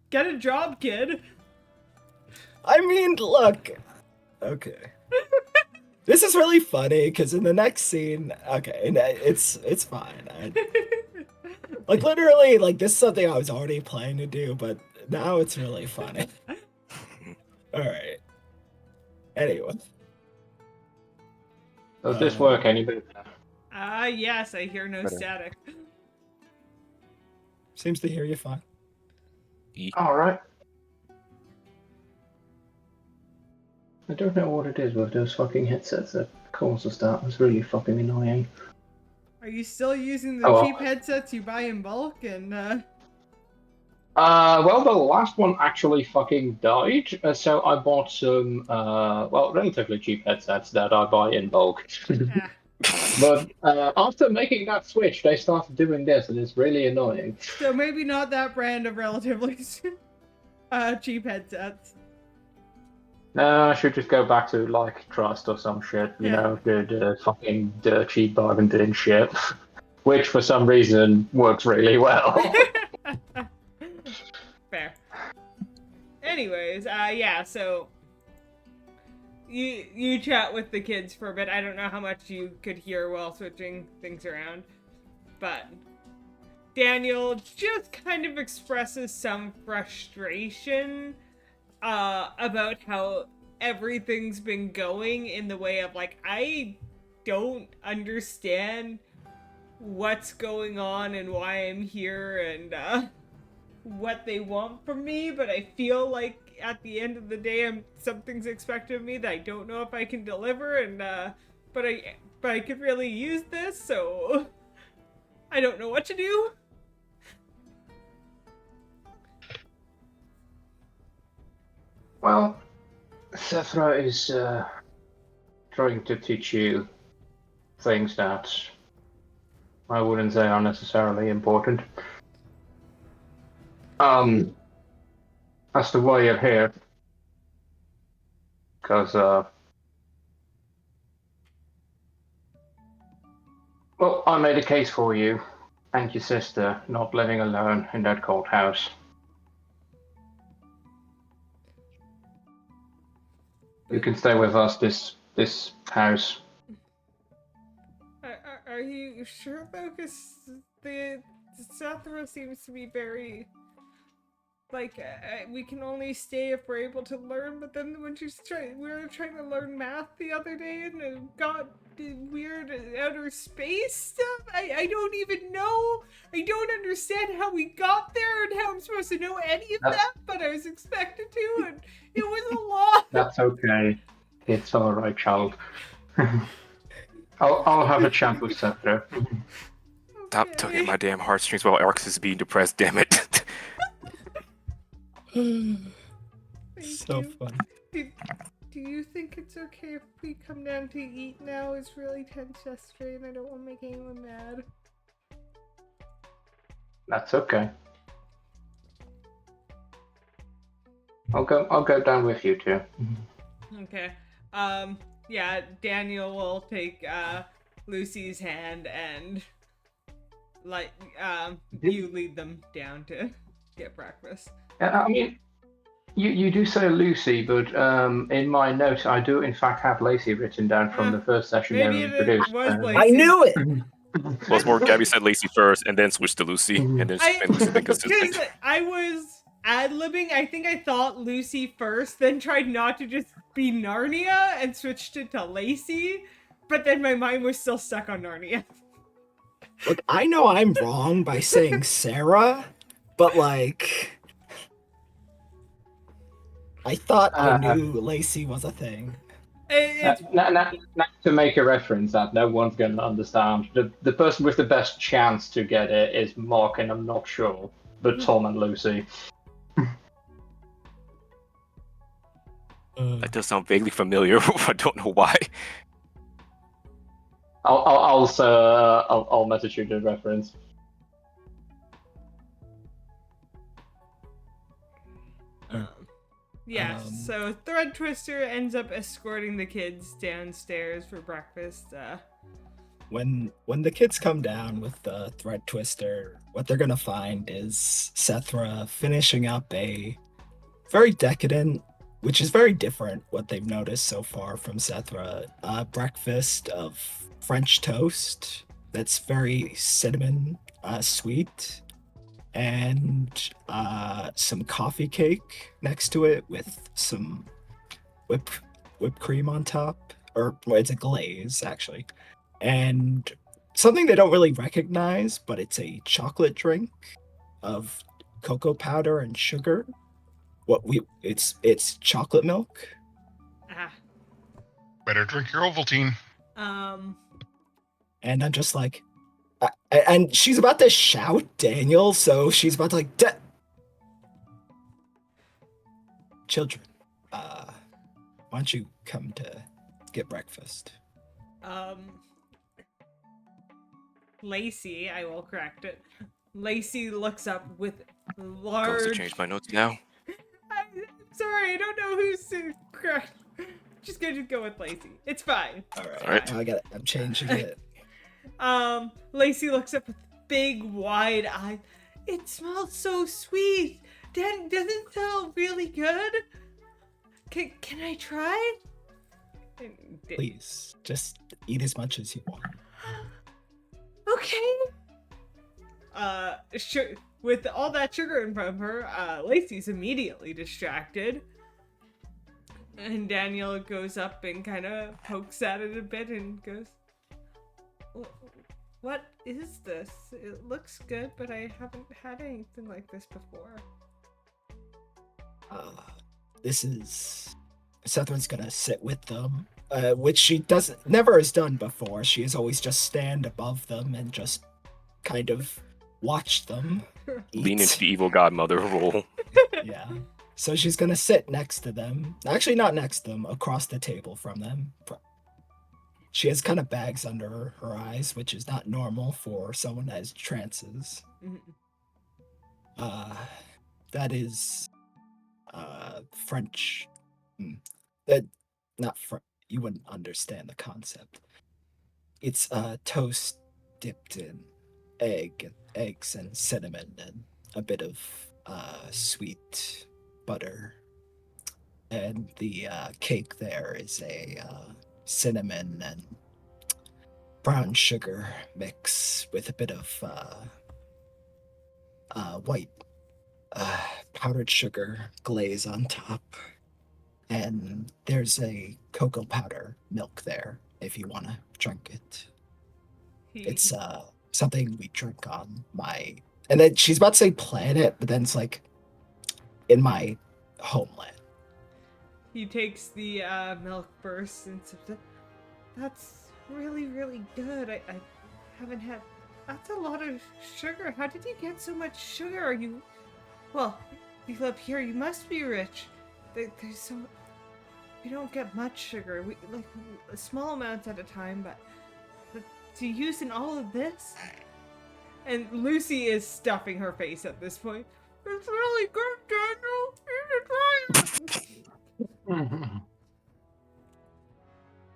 get a job, kid. I mean, look. Okay. This is really funny because in the next scene, okay, and it's fine. Like literally, like this is something I was already planning to do, but now it's really funny. All right. Anyway, Does this work any better? Yes, I hear no Better. static. seems to hear you fine. All right. I don't know what it is with those fucking headsets that causes that. It's really fucking annoying. Are you still using the Oh, well. cheap headsets you buy in bulk? And Well, the last one actually fucking died, so I bought some, relatively cheap headsets that I buy in bulk. ah, But after making that switch, they started doing this, and it's really annoying. so maybe not that brand of relatively cheap headsets. No, I should just go back to, like, Trust or some shit, you Yeah. know, the fucking cheap bargain bin shit. Which, for some reason, works really well. Fair. Anyways, yeah, so you chat with the kids for a bit. I don't know how much you could hear while switching things around, but Daniel just kind of expresses some frustration about how everything's been going in the way of like, I don't understand what's going on and why I'm here and what they want from me, but I feel like at the end of the day something's expected of me that I don't know if I can deliver, and but I could really use this, so I don't know what to do. Well, Sethra is trying to teach you things that I wouldn't say are necessarily important. As to why you're here, because well, I made a case for you and your sister not living alone in that cold house. You can stay with us this house. Are you sure though? Because the Sathra seems to be very like we can only stay if we're able to learn. But then when we were trying to learn math the other day and it got weird outer space stuff. I don't even know. I don't understand how we got there and how I'm supposed to know any of that. But I was expected to, and it was a lot. That's okay. It's all right, child. I'll have a chat with Sethra. Stop tugging my damn heartstrings while Arx is being depressed, damn it. Thank So you. fun. Do you think it's okay if we come down to eat now? It's really tense yesterday and I don't want to make anyone mad. That's okay. I'll go down with you two. Okay. Yeah, Daniel will take Lucy's hand and you lead them down to get breakfast. I mean, you do say Lucy, but in my notes I do in fact have Lacey written down from the first session they were Maybe it introduced. was Lacey. I knew it. What's more, Gabby said Lacey first and then switched to Lucy, and then and Lucy's been consistent. Because I was ad-libbing, I think I thought Lucy first, then tried not to just be Narnia and switched it to Lacey, but then my mind was still stuck on Narnia. Look, I know I'm wrong by saying Sarah, but like, I thought I knew Lacey was a thing. It's Not to make a reference that no one's going to understand. The person with the best chance to get it is Mark, and I'm not sure, but Tom and Lucy. That does sound vaguely familiar. I don't know why. I'll message you the reference. Yeah, Um, so Thread Twister ends up escorting the kids downstairs for breakfast. when the kids come down with the thread twister, what they're gonna find is Sethra finishing up a very decadent, which is very different what they've noticed so far from Sethra, breakfast of French toast that's very cinnamon sweet, and some coffee cake next to it with some whipped cream on top, or well, it's a glaze actually, and something they don't really recognize, but it's a chocolate drink of cocoa powder and sugar. It's chocolate milk. Ah. Better drink your Ovaltine. And I'm just like, and she's about to shout Daniel, so she's about to like, children, why don't you come to get breakfast? Lacey, I will correct it. Lacey looks up with Goes large. to change my notes now. I'm sorry, I don't know who's to correct. Just gonna go with Lacey. It's fine. All right, All right. I'm changing it. Lacey looks up with big, wide eyes. It smells so sweet. Dan, doesn't it smell really good? Can I try? Please, just eat as much as you want. Okay. With all that sugar in front of her, Lacey's immediately distracted. And Daniel goes up and kind of pokes at it a bit and goes, "What is this? It looks good, but I haven't had anything like this before." This is Sethra's gonna sit with them, which she never has done before. She has always just stand above them and just kind of watch them Lean eat. into the evil godmother role. Yeah. So she's gonna sit next to them. Actually, not next to them, across the table from them. She has kind of bags under her eyes, which is not normal for someone that has trances. That is French. That not French. You wouldn't understand the concept. It's toast dipped in eggs and cinnamon and a bit of sweet butter. And the cake there is a cinnamon and brown sugar mix with a bit of white powdered sugar glaze on top. And there's a cocoa powder milk there if you want to drink it. It's something we drink on my... And then she's about to say planet, but then it's like in my homeland. He takes the milk burst and sips it. That's really, really good. I haven't had... That's a lot of sugar. How did you get so much sugar? Are you... Well, you live here, you must be rich. There's so... We don't get much sugar. We like small amounts at a time, but to use in all of this? And Lucy is stuffing her face at this point. It's really good, Daniel. You should try it.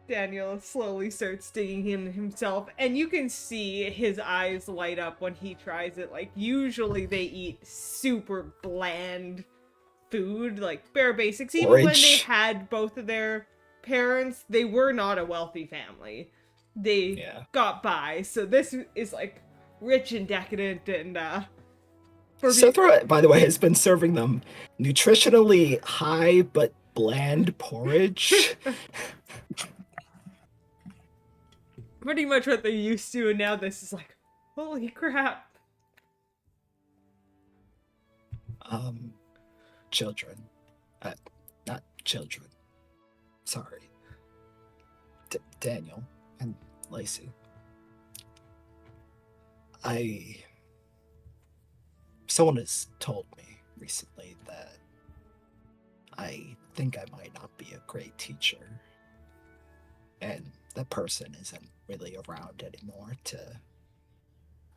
Daniel slowly starts digging in himself, and you can see his eyes light up when he tries it. Like, usually they eat super bland food, like bare basics. Even when they had both of their parents, they were not a wealthy family. They got by. So this is like rich and decadent, and Sethra, by the way, has been serving them nutritionally high but bland porridge. Pretty much what they used to, and now this is like, holy crap. Children. Not children. Sorry. Daniel and Lacey, someone has told me recently that I think I might not be a great teacher, and that person isn't really around anymore to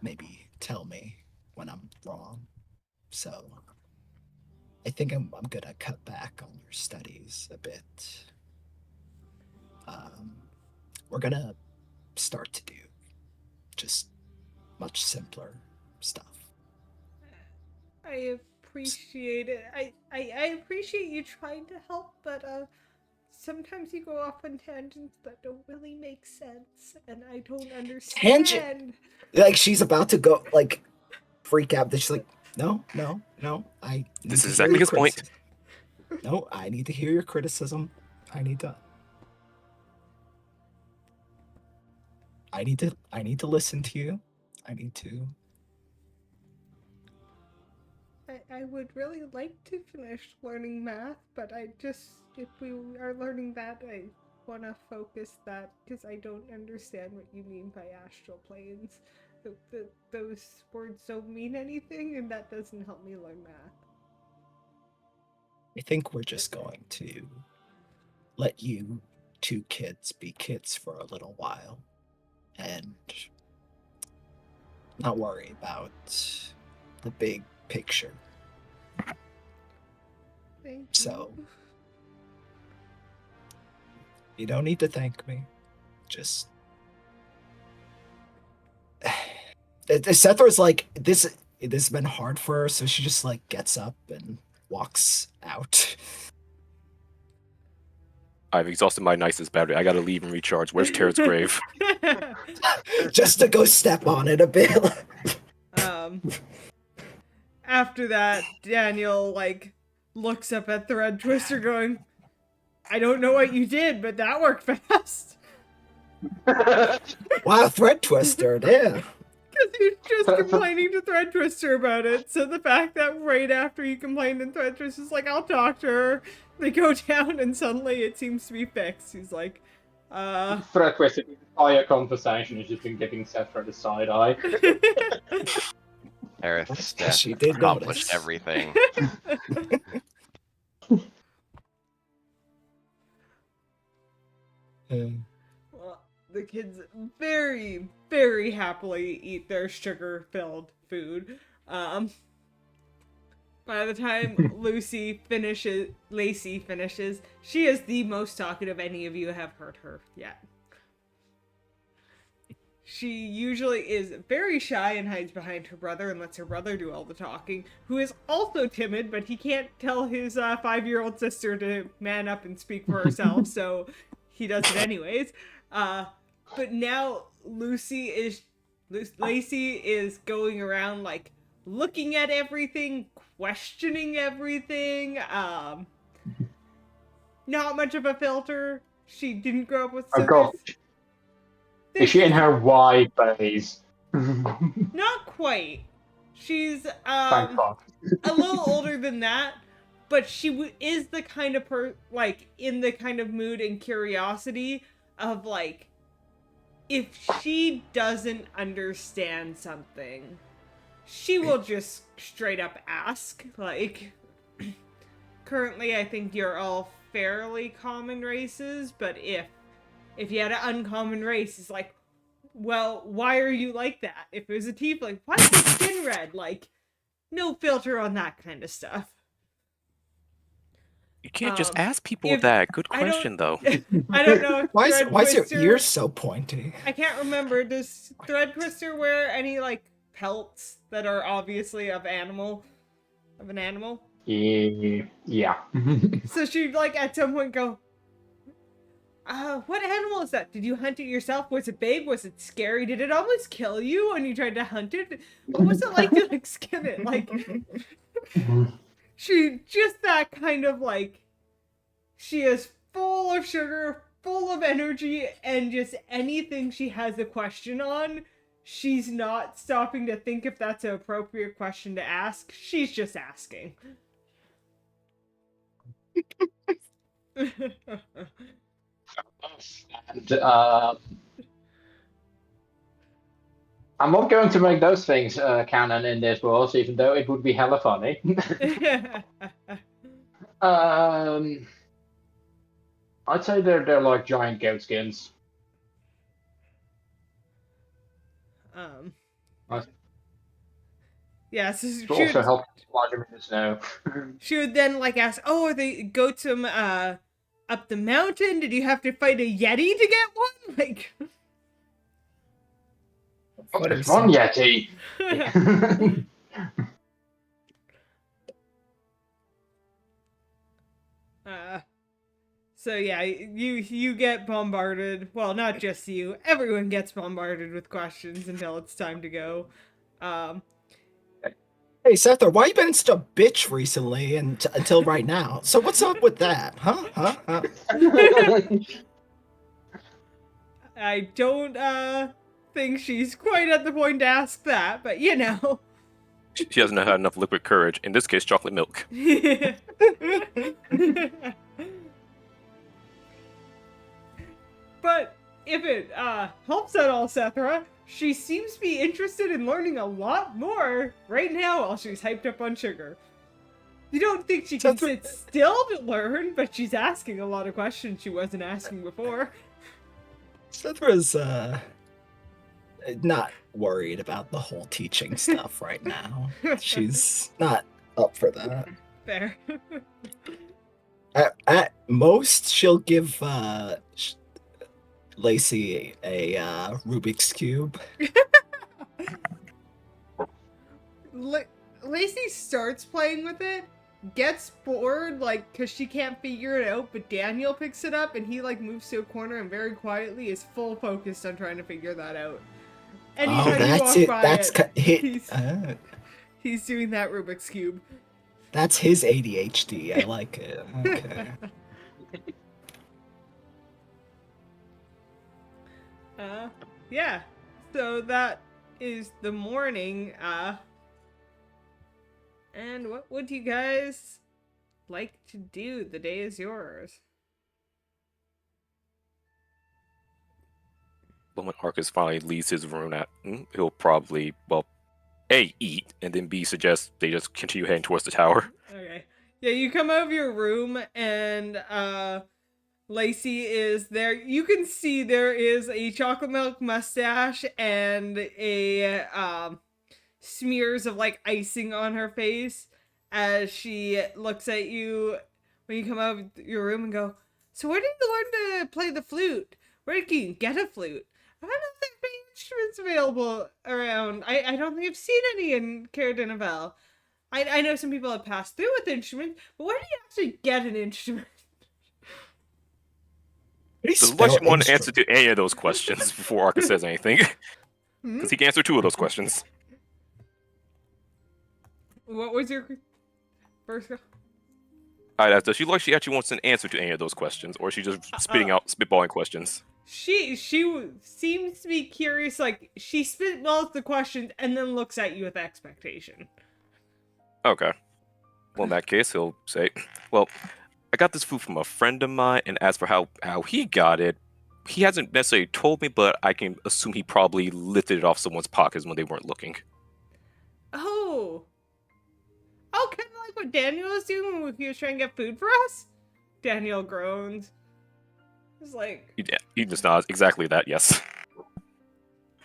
maybe tell me when I'm wrong. So I think I'm gonna cut back on your studies a bit. We're gonna start to do just much simpler stuff. I appreciate it. I appreciate you trying to help, but sometimes you go off on tangents that don't really make sense, and I don't understand. Tangent? Like she's about to go like freak out. Then she's like, no. I need This to is hear exactly your his point. criticism. No, I need to hear your criticism. I need to listen to you. I would really like to finish learning math, but if we are learning that, I want to focus that because I don't understand what you mean by astral planes. Those words don't mean anything, and that doesn't help me learn math. I think we're just going to let you two kids be kids for a little while and not worry about the big picture. Thank you. So you don't need to thank me. Just Sethra's like, this has been hard for her, so she just like gets up and walks out. I've exhausted my nicest battery. I gotta leave and recharge. Where's Tara's grave? Just to go step on it a bit. After that, Daniel like looks up at the Red Twister going, I don't know what you did, but that worked fast. Wow, Thread Twister, yeah. Because he's just complaining to Thread Twister about it. So the fact that right after he complained and Thread Twister's like, I'll talk to her. They go down and suddenly it seems to be fixed. He's like, Threat Twister, the entire conversation has just been giving Sethra the side eye. Aerith's Yeah, death she did accomplished notice. everything. Well, the kids very, very happily eat their sugar-filled food. By the time Lacey finishes, she is the most talkative any of you have heard her yet. She usually is very shy and hides behind her brother and lets her brother do all the talking, who is also timid, but he can't tell his 5-year-old sister to man up and speak for herself, so he does it anyways. But now Lacey is going around like looking at everything, questioning everything. Not much of a filter. She didn't grow up with Oh sisters. god. Is she in her wide phase? Not quite. She's Thank fuck. a little older than that, but she is the kind of like in the kind of mood and curiosity of like if she doesn't understand something, she will just straight up ask. Like currently I think you're all fairly common races, but if you had an uncommon race, it's like, well, why are you like that? If it was a tiefling, why is your skin red? Like, no filter on that kind of stuff. You can't just ask people if- that. Good I don't- question, though. I don't know if Why is your Twister- ears so pointy? I can't remember. Does Thread Twister wear any, like, pelts that are obviously of an animal? Yeah. So she'd, like, at some point go, what animal is that? Did you hunt it yourself? Was it big? Was it scary? Did it almost kill you when you tried to hunt it? What was it like to, like, skin it? Like, she just that kind of, like, she is full of sugar, full of energy, and just anything she has a question on, she's not stopping to think if that's an appropriate question to ask. She's just asking. And I'm not going to make those things canon in this world, even though it would be hella funny. I'd say they're like giant goat skins. um, I yeah, so should also help lodge them in the snow. she would then like ask, "Oh, are they goats from up the mountain? Did you have to fight a yeti to get one?" Like, Oh, there's one yeti. So yeah, you get bombarded. Well, not just you. Everyone gets bombarded with questions until it's time to go. Hey, Sether, why you been such a bitch recently and until right now? So what's up with that? Huh? I don't think she's quite at the point to ask that, but you know. She hasn't had enough liquid courage. In this case, chocolate milk. But if it helps at all, Sethra, she seems to be interested in learning a lot more right now while she's hyped up on sugar. You don't think she can sit still to learn, but she's asking a lot of questions she wasn't asking before. Sethra's not worried about the whole teaching stuff right now. She's not up for that. Fair. At most, she'll give Lacey a Rubik's Cube. Lacey starts playing with it, gets bored, like, because she can't figure it out, but Daniel picks it up, and he, like, moves to a corner and very quietly is full focused on trying to figure that out. Anytime that's you it. walk by He's doing that Rubik's Cube. That's his ADHD. I like it. Okay. Yeah. So that is the morning. And what would you guys like to do? The day is yours. When Arcus finally leaves his room, he'll probably, well, A, eat, and then B, suggest they just continue heading towards the tower. Okay. Yeah, you come out of your room and Lacey is there. You can see there is a chocolate milk mustache and a smears of like icing on her face as she looks at you when you come out of your room and go, "So where did you learn to play the flute? Where did you get a flute? I don't know if there's any instruments available around. I don't think I've seen any in Caradinavel. I know some people have passed through with instruments, but where do you actually get an instrument?" Unless you want to answer to any of those questions before Arcus says anything. Because he can answer 2 of those questions. What was your first go? Does she actually wants an answer to any of those questions, or is she just spitballing questions? She seems to be curious, like, she spitballs the questions and then looks at you with expectation. Okay. Well, in that case, he'll say, "Well, I got this food from a friend of mine, and as for how he got it, he hasn't necessarily told me, but I can assume he probably lifted it off someone's pockets when they weren't looking." Oh, kind of like what Daniel was doing when he was trying to get food for us? Daniel groans. It's like... He just nods. Exactly that, yes.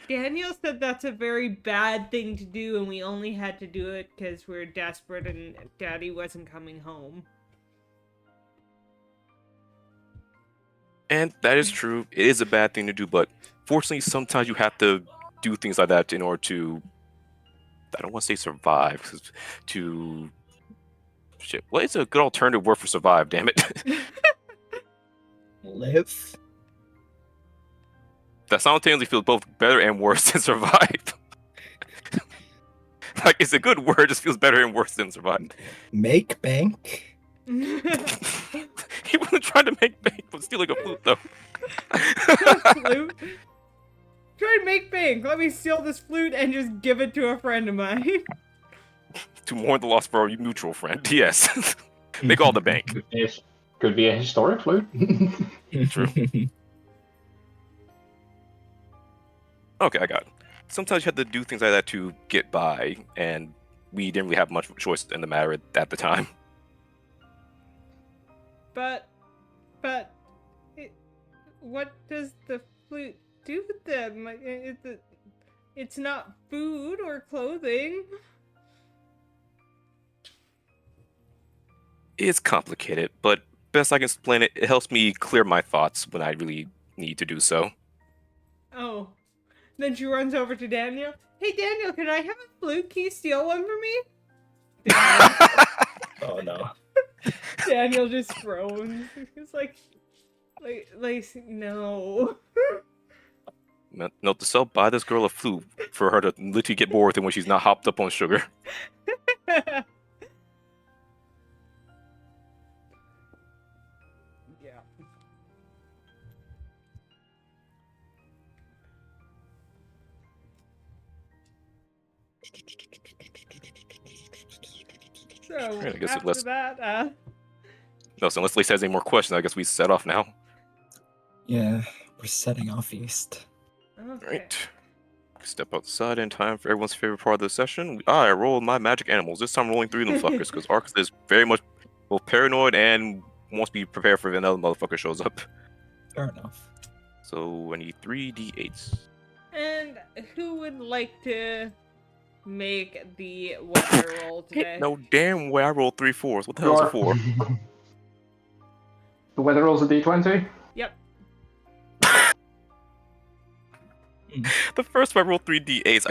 Daniel said that's a very bad thing to do, and we only had to do it because we're desperate and Daddy wasn't coming home. And that is true. It is a bad thing to do, but fortunately, sometimes you have to do things like that in order to... I don't want to say survive, to... Shit, what is a good alternative word for survive, damn it? Live? That simultaneously feels both better and worse than survive. Like, it's a good word, just feels better and worse than survive. Make bank? He wasn't trying to make bank, but stealing a flute, though. Flute? Try and make bank. Let me steal this flute and just give it to a friend of mine. To mourn the loss for a mutual friend, yes. Make all the bank. Could be a historic flute. True. Okay, I got it. Sometimes you have to do things like that to get by, and we didn't really have much choice in the matter at the time. But, it, what does the flute do with them? It's not food or clothing. It's complicated, but best I can explain it, it helps me clear my thoughts when I really need to do so. Oh. Then she runs over to Daniel. Hey, Daniel, can I have a flute? Can you steal one for me? Daniel, Oh no. Daniel just groans. He's like, no. Note to self, buy this girl a flute for her to literally get bored with it when she's not hopped up on sugar. Yeah. So I guess after let's- that, No, so unless Lisa has any more questions, I guess we set off now. Yeah, we're setting off east. okay. Right. Step outside in time for everyone's favorite part of the session. I roll my magic animals. This time rolling 3 of them fuckers, because Arcus is very much both paranoid and wants to be prepared for if another motherfucker shows up. Fair enough. So I need 3d8s. And who would like to make the weather roll today? No damn way I rolled 3 4s. What the hell is a 4? The weather rolls a d20. Yep. The first time I rolled 3d8s,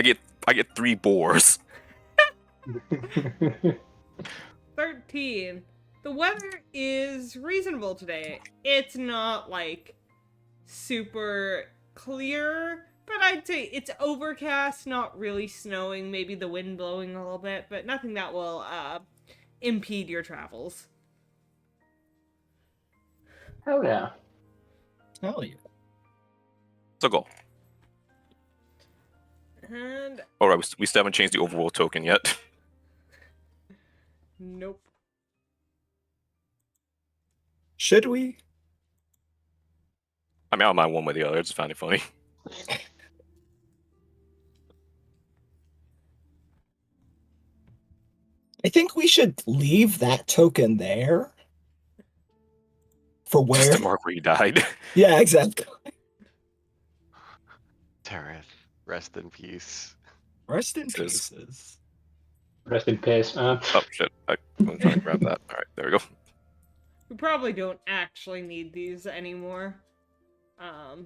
I get 3 boars. 13. The weather is reasonable today. It's not like super clear, but I'd say it's overcast, not really snowing, maybe the wind blowing a little bit, but nothing that will impede your travels. Hell yeah. Hell yeah. So go. And Alright, we still haven't changed the overall token yet. nope. Should we? I mean, I don't mind one way or the other. I just find it funny. I think we should leave that token there. For Just where? to mark where he died. Yeah, exactly. Tereth, rest in peace. Rest in Says- pieces. Rest in peace. Oh shit! I'm trying to grab that. All right, there we go. We probably don't actually need these anymore. You Now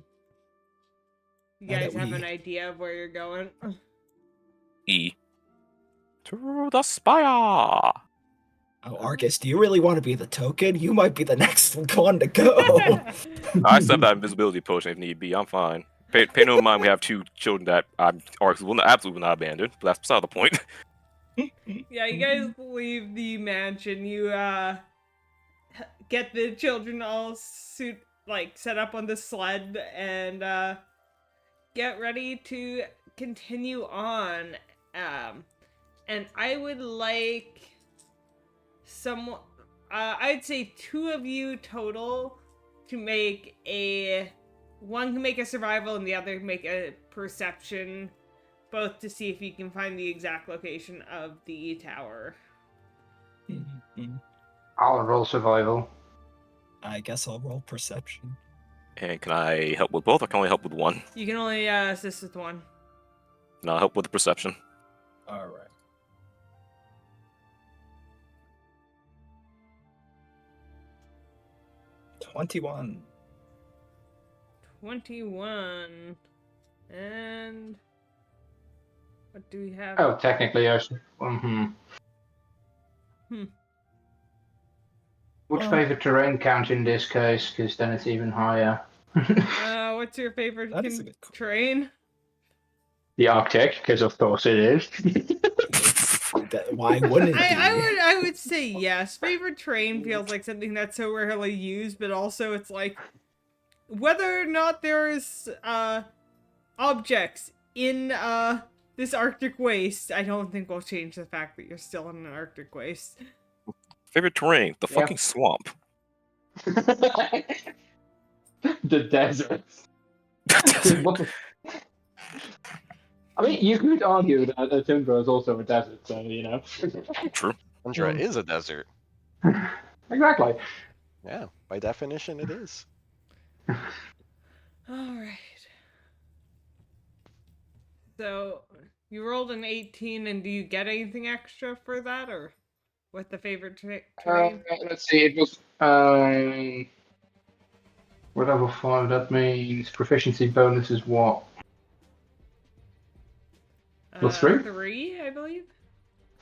that guys have we- an idea of where you're going? E. To the spire. Oh, Arcus, do you really want to be the token? You might be the next one to go. I still have that invisibility potion if need be. I'm fine. Pay no mind. We have 2 children that absolutely will not abandon. But that's beside the point. Yeah, you guys leave the mansion. You get the children all set up on the sled and get ready to continue on. And I would like I'd say 2 of you total to make one can make a survival and the other can make a perception, both to see if you can find the exact location of the tower. I'll roll survival. I guess I'll roll perception. And can I help with both? I can only help with one. You can only assist with one. And I'll help with the perception. All right. $21. 21. And what do we have? Oh, technically, I should. Would Well- favorite terrain count in this case? Because then it's even higher. What's your favorite That is a good call. terrain? The Arctic, because of course it is. Why wouldn't it be? I would say yes. Favorite terrain feels like something that's so rarely used, but also it's like whether or not there's objects in this Arctic waste, I don't think will change the fact that you're still in an Arctic waste. Favorite terrain? The Yeah. fucking swamp. The desert. What the... I mean, you could argue that a tundra is also a desert, so you know. True. Tundra is a desert. Exactly. Yeah, by definition, it is. All right. So you rolled an 18, and do you get anything extra for that, or with the favorite terrain? Let's see. It was we're level 5. That means proficiency bonus is what? Plus 3? 3, I believe.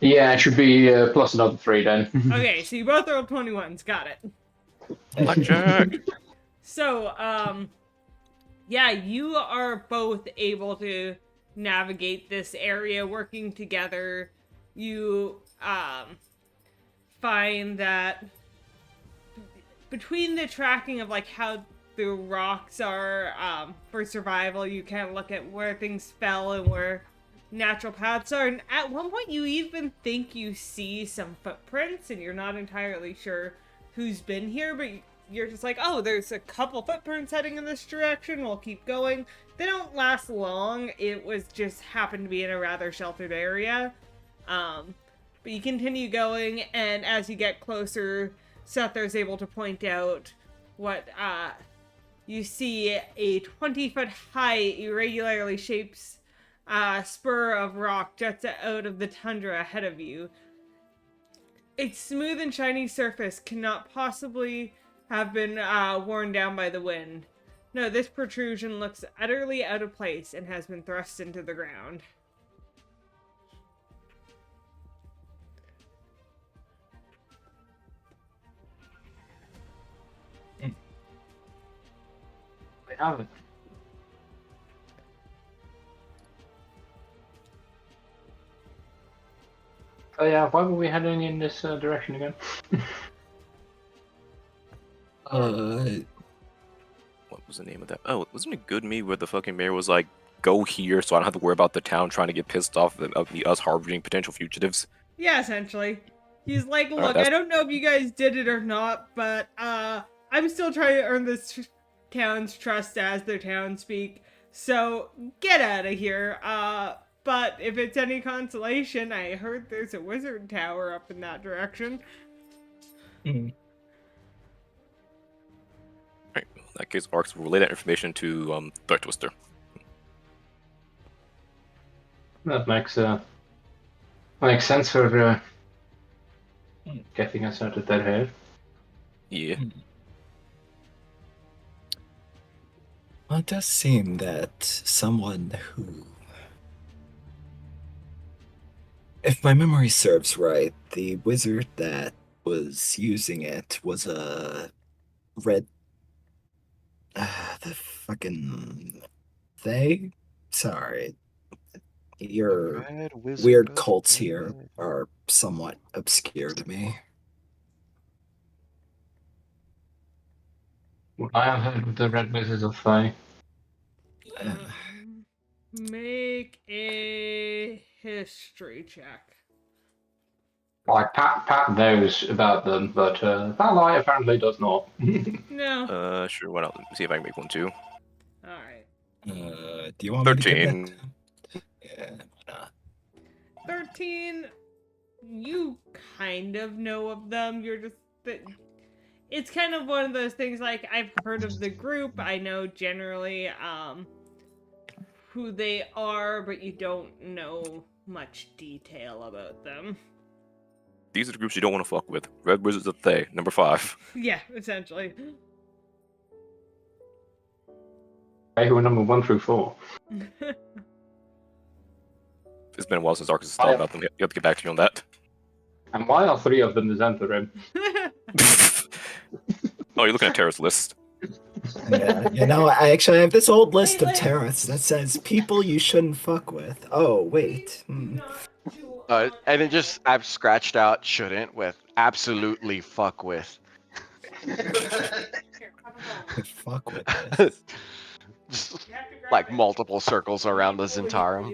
Yeah, it should be plus another 3 then. Okay, so you both rolled 21s. Got it. Blackjack. So, yeah, you are both able to navigate this area working together. You, find that between the tracking of, like, how the rocks are, for survival, you can look at where things fell and where natural paths are. And at one point, you even think you see some footprints, and you're not entirely sure who's been here, but you're just like, oh, there's a couple footprints heading in this direction. We'll keep going. They don't last long. It was just happened to be in a rather sheltered area. But you continue going, and as you get closer, Sether's able to point out what you see a 20-foot high, irregularly shaped spur of rock juts out of the tundra ahead of you. Its smooth and shiny surface cannot possibly have been worn down by the wind. No, this protrusion looks utterly out of place and has been thrust into the ground. They haven't. Oh yeah, why were we heading in this direction again? What was the name of that? Oh, wasn't it Good Me where the fucking mayor was like, go here so I don't have to worry about the town trying to get pissed off of us harboring potential fugitives? Yeah, essentially. He's like, Alright, look, I don't know if you guys did it or not, but I'm still trying to earn this town's trust as their townspeak. So get out of here. But if it's any consolation, I heard there's a wizard tower up in that direction. Right. In that case, Arx will relay that information to Threat Twister. That makes sense for getting us out of their hair. Yeah. Well, it does seem that someone who, if my memory serves right, the wizard that was using it was a red. The fucking. They? Sorry. Your Red wizard weird of cults here red. are somewhat obscure to me. I have heard of the Red Wizards of Fae. Make a history check. Like Pat knows about them, but Valai apparently does not. No. Sure, why not? Let me see if I can make one too. Alright. Do you want me to 13. give that? Yeah, why not? 13, you kind of know of them. You're just it's kind of one of those things like I've heard of the group. I know generally who they are, but you don't know much detail about them. These are the groups you don't want to fuck with. Red Wizards of Thay, number 5. Yeah, essentially. They who are number 1 through 4. It's been a while since Arx has thought about them. You have to get back to me on that. And why are 3 of them the Xantharim? Oh, you're looking at Terra's list. Yeah, I actually have this old list of terrorists that says people you shouldn't fuck with. Oh, wait. And then just I've scratched out shouldn't with absolutely fuck with. Fuck with this. Just like multiple circles around the Zentarum.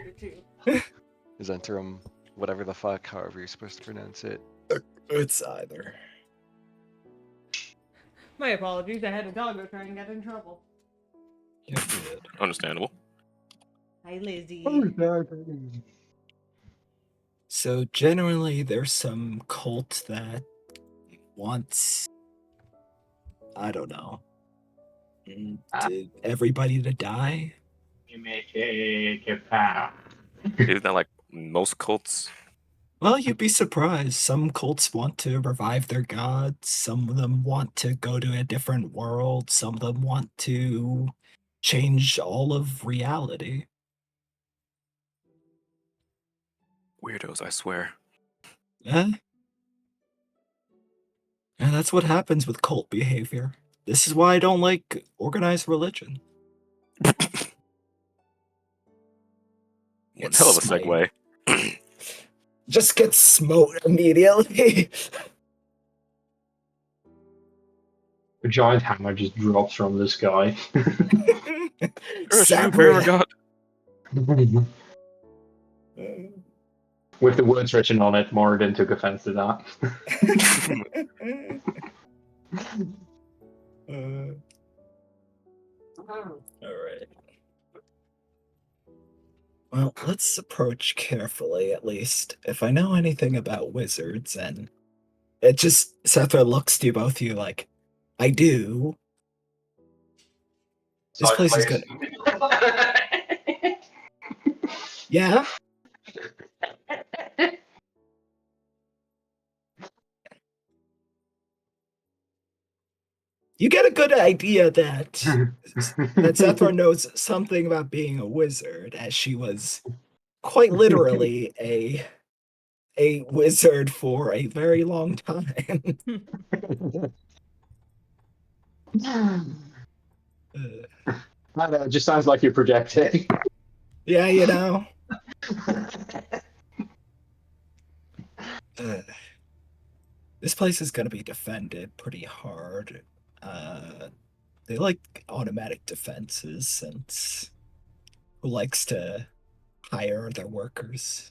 Zentarum, whatever the fuck, however you're supposed to pronounce it. It's either. My apologies, I had a dog go try and get in trouble. You're good. Understandable. Hi, Lizzie. So generally, there's some cult that wants, I don't know, everybody to die. You make a pound. Isn't that like most cults? Well, you'd be surprised. Some cults want to revive their gods. Some of them want to go to a different world. Some of them want to change all of reality. Weirdos, I swear. Yeah. And that's what happens with cult behavior. This is why I don't like organized religion. One hell of a Smite. segue. Just get smote immediately. A giant hammer just drops from the sky. Curse you, Sabria. God. With the words written on it, Moradin took offense to that. Alright. Well, let's approach carefully, at least. If I know anything about wizards, and it just, Sethra looks to both of you like, I do. This place is good. Yeah? You get a good idea that Sethra knows something about being a wizard, as she was quite literally a wizard for a very long time. I know, it just sounds like you're projecting. Yeah, you know. This place is going to be defended pretty hard. They like automatic defenses, since who likes to hire their workers?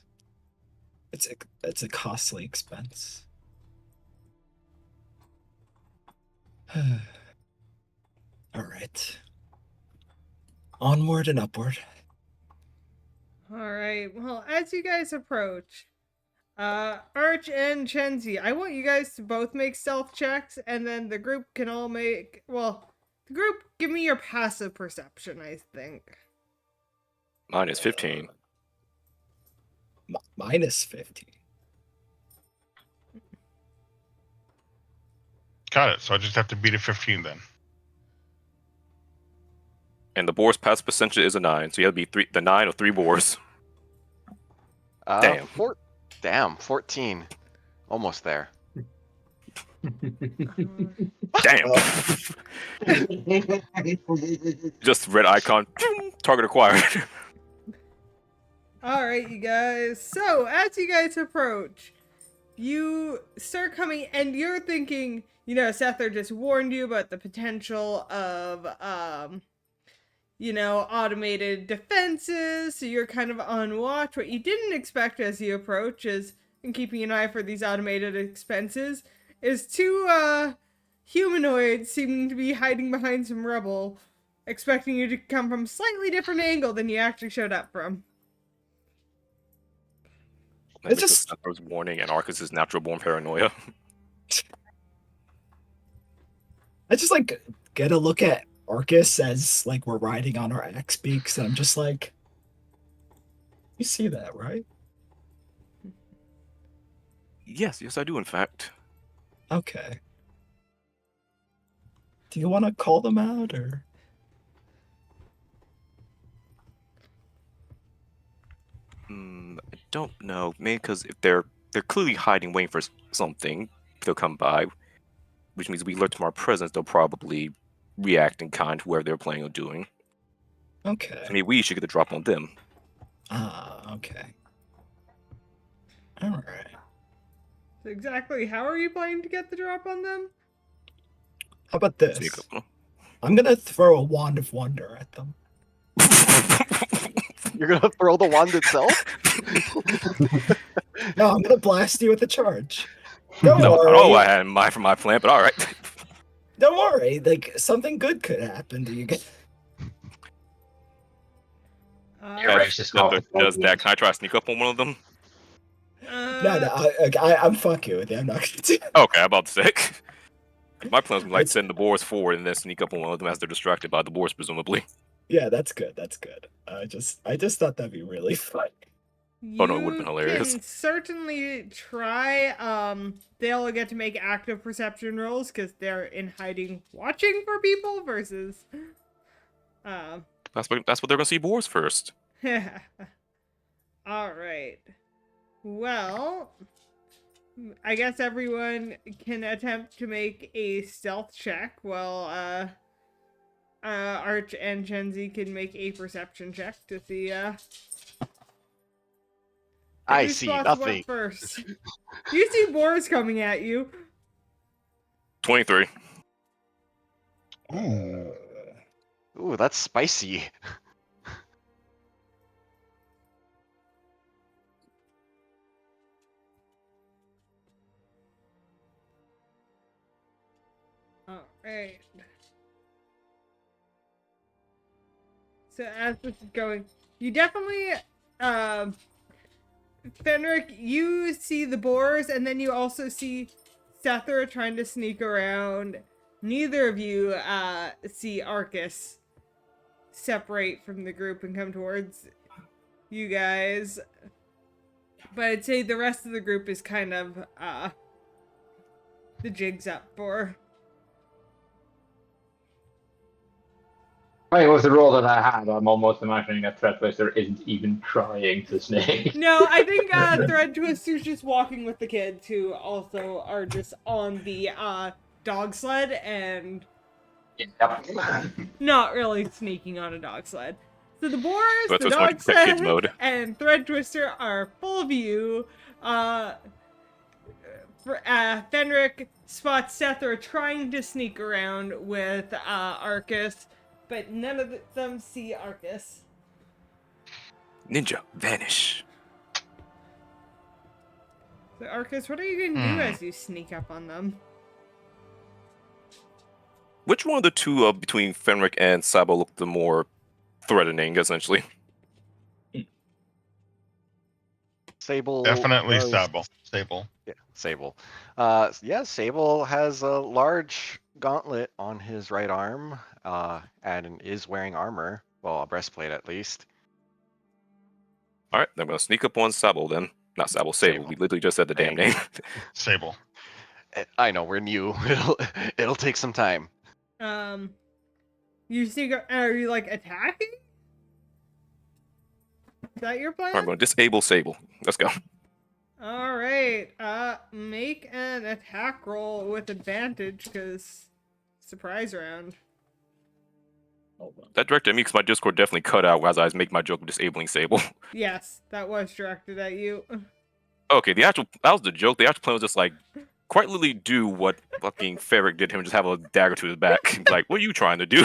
It's a costly expense. All right. Onward and upward. Alright, well, as you guys approach, Arch and Chenzi, I want you guys to both make stealth checks, and then the group can all make, well, the group, give me your passive perception, I think. Mine is 15. Minus 50. Got it. So I just have to beat a 15 then. And the boar's passive percentage is a 9, so you have to be the 9 of 3 boars. Damn. 14. Almost there. Damn. Just red icon. Target acquired. Alright, you guys. So, as you guys approach, you start coming, and you're thinking, you know, Sether just warned you about the potential of, you know, automated defenses, so you're kind of on watch. What you didn't expect as you approach is, and keeping an eye for these automated expenses, is two, humanoids seeming to be hiding behind some rubble, expecting you to come from a slightly different angle than you actually showed up from. It's just Sether's warning and Arcus's natural born paranoia. I just like get a look at Arcus as like we're riding on our axe beaks, and I'm just like, you see that, right? Yes, I do, in fact. Okay. Do you want to call them out, or? I don't know. Maybe because if they're clearly hiding, waiting for something, they'll come by, which means we alert them our presence. They'll probably react in kind to whatever they're planning on doing. Okay. I mean, we should get the drop on them. Ah, okay. All right. So exactly how are you planning to get the drop on them? How about this? Sneak up. I'm gonna throw a wand of wonder at them. You're gonna throw the wand itself? No, I'm gonna blast you with a charge. Don't No, worry. oh, I had in mind for my plan, but all right. Don't worry. Like something good could happen to you. Yeah, racist Does that? Can I try to sneak up on one of them? No, I'm fucking with you. I'm not gonna do that. Okay, I'm about to say. My plan was like That's- send the boars forward and then sneak up on one of them as they're distracted by the boars, presumably. Yeah, that's good. That's good. I just thought that'd be really fun. Oh, no, it would've been hilarious. You can certainly try. They'll get to make active perception rolls because they're in hiding, watching for people. Versus, That's what they're gonna see boars first. all right. Well, I guess everyone can attempt to make a stealth check. While Arch and Genzi can make a perception check to see. I Who see spots what nothing. first? You see boars coming at you. 23. Ooh. Ooh, that's spicy. Alright. So as this is going, you definitely, Fenric, you see the boars, and then you also see Sethra trying to sneak around. Neither of you, see Arcus separate from the group and come towards you guys. But I'd say the rest of the group is kind of, the jig's up for. I mean, with the role that I had, I'm almost imagining that Threat Twister isn't even trying to snake. No, I think Thread Twister's just walking with the kids who also are just on the dog sled and Yep. not really sneaking on a dog sled. So the boars, That's the what's dog like pet kids sled, mode. and Thread Twister are full of you. Fenric spots Sethra trying to sneak around with Arcus, but none of them see Arcus. Ninja, vanish. So Arcus, what are you going to do as you sneak up on them? Which one of the two between Fenric and Sabo looked the more threatening, essentially? Sable. Definitely does- Sable. Yeah, Sable. Yeah, Sable has a large gauntlet on his right arm, and is wearing armor. Well, a breastplate at least. Alright, I'm gonna sneak up on Sabo then. Not Sabo, Sabo. Sable. We literally just said the damn Damn. name. Sable. I know we're new. It'll take some time. You see, are you like attacking? Is that your plan? I'm gonna disable Sable. Let's go. All right. Make an attack roll with advantage because surprise round. That directed at me because my Discord definitely cut out as I was making my joke of disabling Sable. Yes, that was directed at you. Okay, that was the joke. The actual plan was just like quite literally do what fucking Ferric did to him, just have a dagger to his back. Like, what are you trying to do?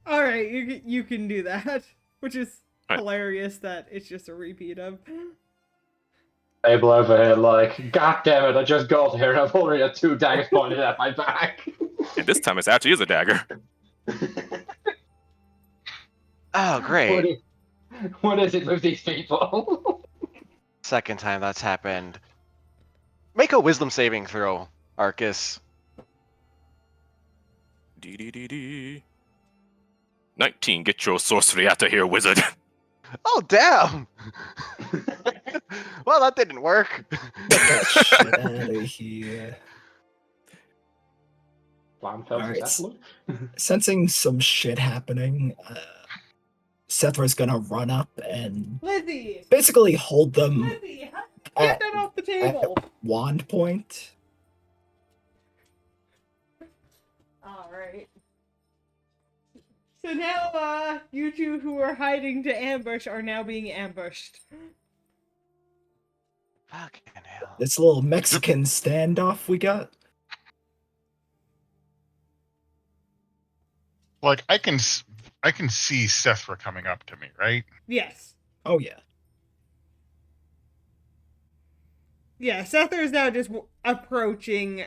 All right, you can do that, which is Right. hilarious that it's just a repeat of. Sable over here, like, God damn it! I just got here and I've already had 2 daggers pointed at my back. And this time it actually is a dagger. Oh, great. What is it with these people? Second time that's happened. Make a wisdom saving throw, Arcus. D. 19. Get your sorcery out of here, wizard. Oh, damn! Well, that didn't work. Get that shit out of here. Alright. Sensing some shit happening, Sethra's gonna run up and Lizzie, basically hold them Lizzie, get at that off the table. wand point. All right. So now, you two who are hiding to ambush are now being ambushed. Fucking hell. This little Mexican standoff we got. Like I can see Sethra coming up to me, right? Yes. Oh yeah. Yeah, Sether is now just approaching,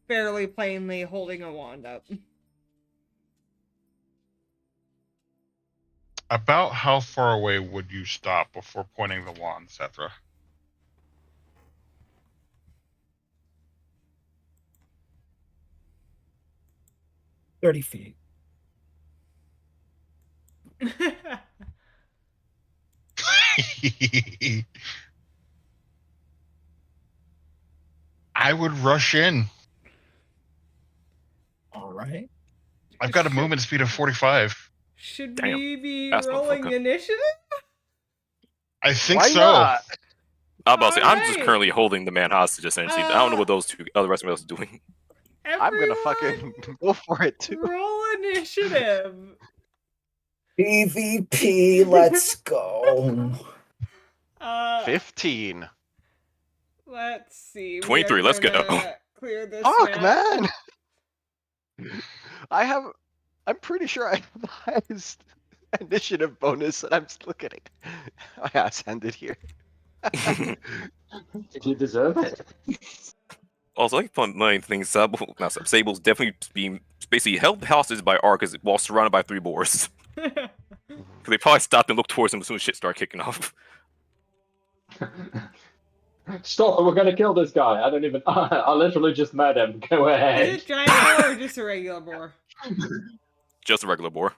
fairly plainly holding a wand up. About how far away would you stop before pointing the wand, Sethra? "30 feet." I would rush in. All right. I've got a movement speed of 45. Should Damn, we be fast rolling motherfucker. initiative? I think Why so. not? I'm about to say, I'm just Alright. currently holding the man hostage, essentially. I don't know what those two, the rest of us are doing. I'm gonna fucking Everyone, go for it too. roll initiative. PvP, let's go. 15. Let's see. 23, let's go. Clear this Fuck, map. man. I'm pretty sure I have the highest initiative bonus, and I'm still getting my ass handed here. Did you deserve it? Also, I like fun knowing things. Sable's definitely being basically held hostage by Arcus while surrounded by 3 boars. Because they probably stopped and looked towards him as soon as shit started kicking off. Stop! We're gonna kill this guy. I don't even. I literally just met him. Go Is ahead. it giant boar or just a regular boar? Just a regular boar.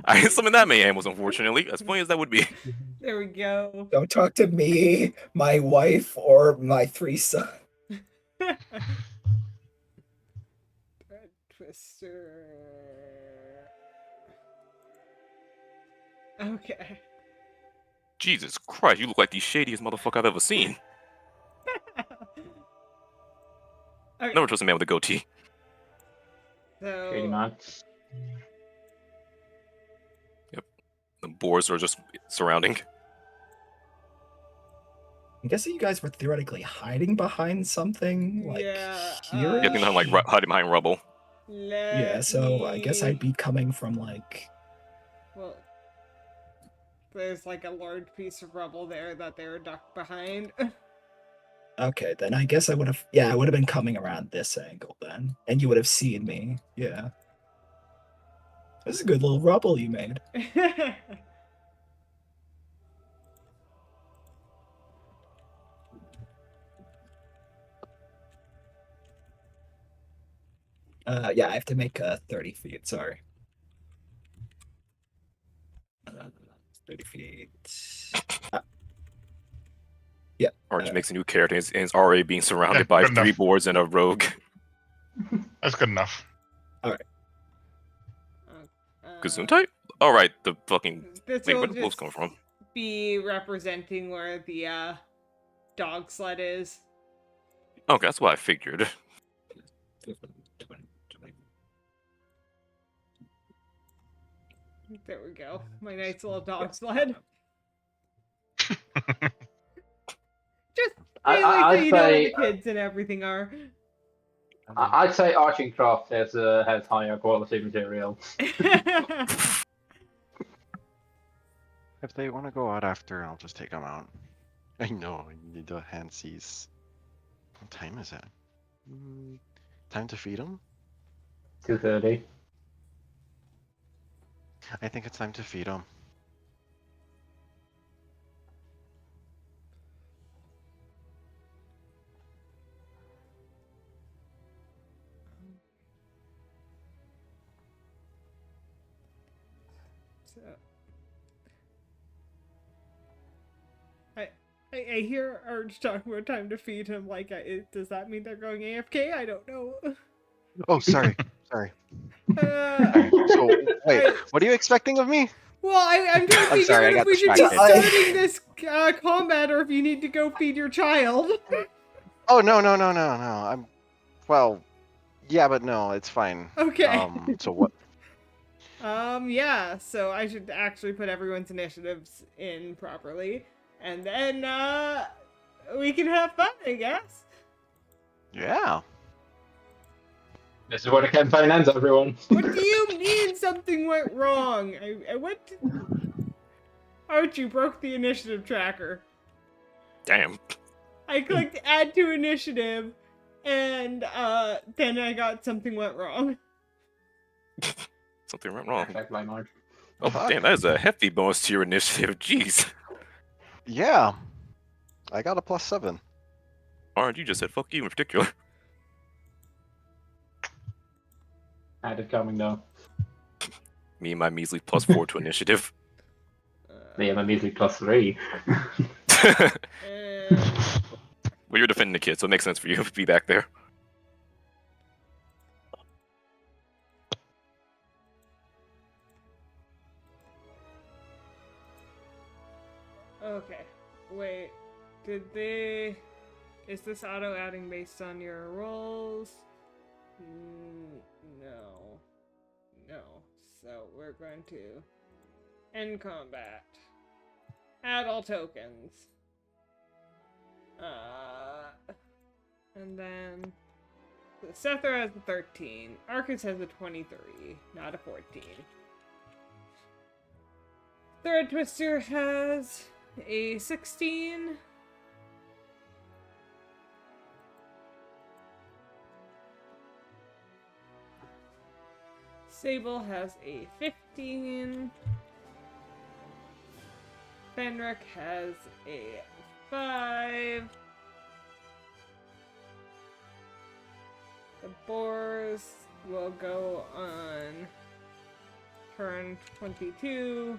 I didn't summon that many animals, unfortunately. As funny as that would be. There we go. Don't talk to me, my wife, or my 3 sons. Thread Twister. Okay. Jesus Christ, you look like the shadiest motherfucker I've ever seen. Okay, Never trust a man with a goatee. Shady so man. The boars are just surrounding. I'm guessing you guys were theoretically hiding behind something, like Yeah, here. Getting behind, like, hiding behind rubble. Yeah, so I guess I'd be coming from like. Well, there's like a large piece of rubble there that they were ducked behind. Okay, then I guess I would have. Yeah, I would have been coming around this angle then, and you would have seen me. Yeah. This is a good little rubble you made. Yeah, I have to make 30 feet. Sorry. 30 feet. Yeah. Or just makes a new character and it's already being surrounded Yeah, by good 3 enough. boars and a rogue. That's good enough. Gesundheit? Alright, the fucking. This Wait, will where did wolves just come from? be representing where the dog sled is. Okay, that's what I figured. There we go. My nice little dog sled. Just really so I'd you know where say the kids and everything are. I'd say Arching Craft has higher quality material. If they want to go out after, I'll just take them out. I know, I need the hand seize. What time is it? Time to feed them? 2:30. I think it's time to feed them. So, I hear Arch talking about time to feed him. Like, does that mean they're going AFK? I don't know. Oh, sorry. Sorry. Uh, So, wait, what are you expecting of me? well, I'm trying to I'm figure sorry, I out if got we should be distracted. starting this combat or if you need to go feed your child. Oh, no. Well, yeah, but no, it's fine. Okay. So what? Yeah, so I should actually put everyone's initiatives in properly. And then, we can have fun, I guess. Yeah. This is where the campaign ends, everyone. What do you mean something went wrong? I went to... Archie broke the initiative tracker. Damn. I clicked add to initiative, and, then I got something went wrong. Something went wrong. Hashtag blame Marge. Oh, Fuck. damn, that is a hefty bonus to your initiative. Jeez. Yeah. I got a +7. Orange, you just said fuck you in particular. Had it coming though. Me and my measly +4 to initiative. Me and my measly +3. And Well, you're defending the kid, so it makes sense for you to be back there. okay, wait. Did they? Is this auto adding based on your rolls? No. No. So we're going to end combat. Add all tokens. And then Sether has a 13. Arcus has a 23, not a 14. Thread Twister has a 16. Sable has a 15. Fenric has a 5. The boars will go on turn 22.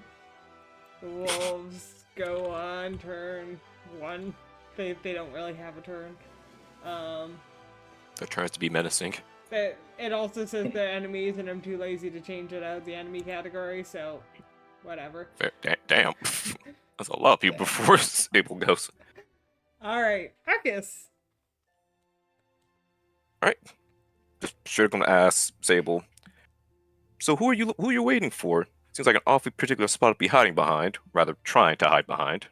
The wolves go on turn 1. They don't really have a turn. That tries to be menacing. It also says the enemies, and I'm too lazy to change it out of the enemy category, so whatever. Damn. That's a lot of people before Sable goes. Alright, Arcus. Alright. Just straight gonna ask Sable. So who are you waiting for? Seems like an awfully particular spot to be hiding behind. Rather, trying to hide behind.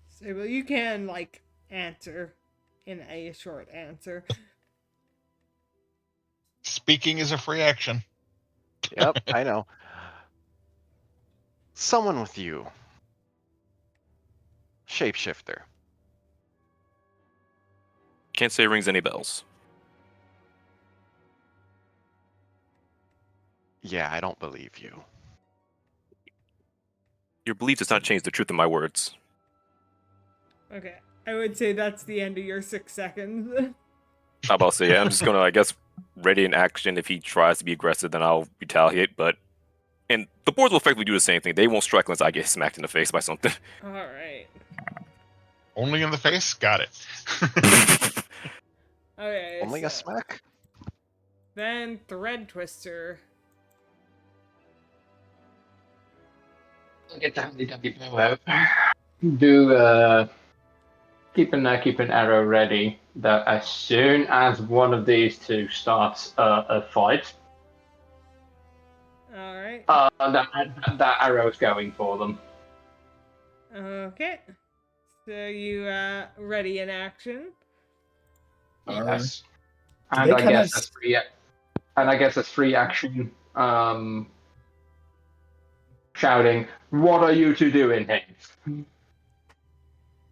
Sable, you can, answer in a short answer. Speaking is a free action. Yep, I know. Someone with you. Shapeshifter. Can't say it rings any bells. Yeah, I don't believe you. Your belief does not change the truth of my words. Okay, I would say that's the end of your 6 seconds. I'm about to say, yeah, I'm just gonna, I guess, ready in action. If he tries to be aggressive, then I'll retaliate, and the boards will effectively do the same thing. They won't strike unless I get smacked in the face by something. Alright. Only in the face? Got it. Okay, Only a so smack? then Thread Twister. Get the handy bow out. Do keep an arrow ready that as soon as one of these two starts a fight, Alright. that arrow's going for them. Okay. So you ready in action. Yes. do And they I kinda guess that's free. And I guess that's free action. Shouting, "What are you two doing here?"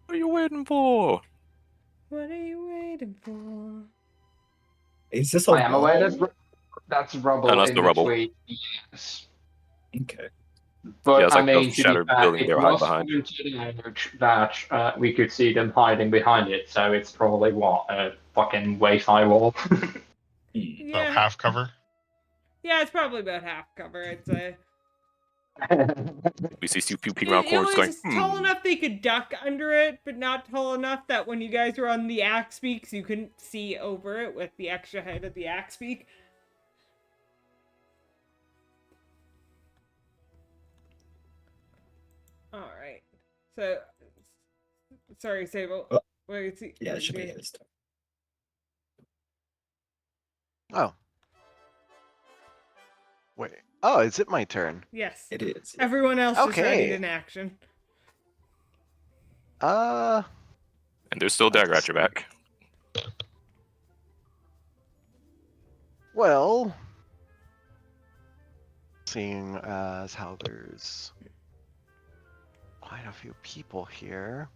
What are you waiting for? What are you waiting for? Is this a I am aware wall? that's rubble that's in the rubble. between. Yes. Okay. But Yeah, it's I like the mean, to be shattered fair, building it they were hiding was behind. pointed out that we could see them hiding behind it, so it's probably a fucking waist high wall. About Yeah. half cover. Yeah, it's probably about half cover, I'd say. We see two people peeking around It corners going, was tall enough they could duck under it, but not tall enough that when you guys were on the axe beaks, you couldn't see over it with the extra height of the axe beak. Alright. So, sorry, Sable. Wait, see. Yeah, it should be his turn. Oh. Wait. Oh, is it my turn? Yes. It is. Everyone else just ready Okay. in action. and there's still a dagger at your back. Well, seeing as how there's quite a few people here.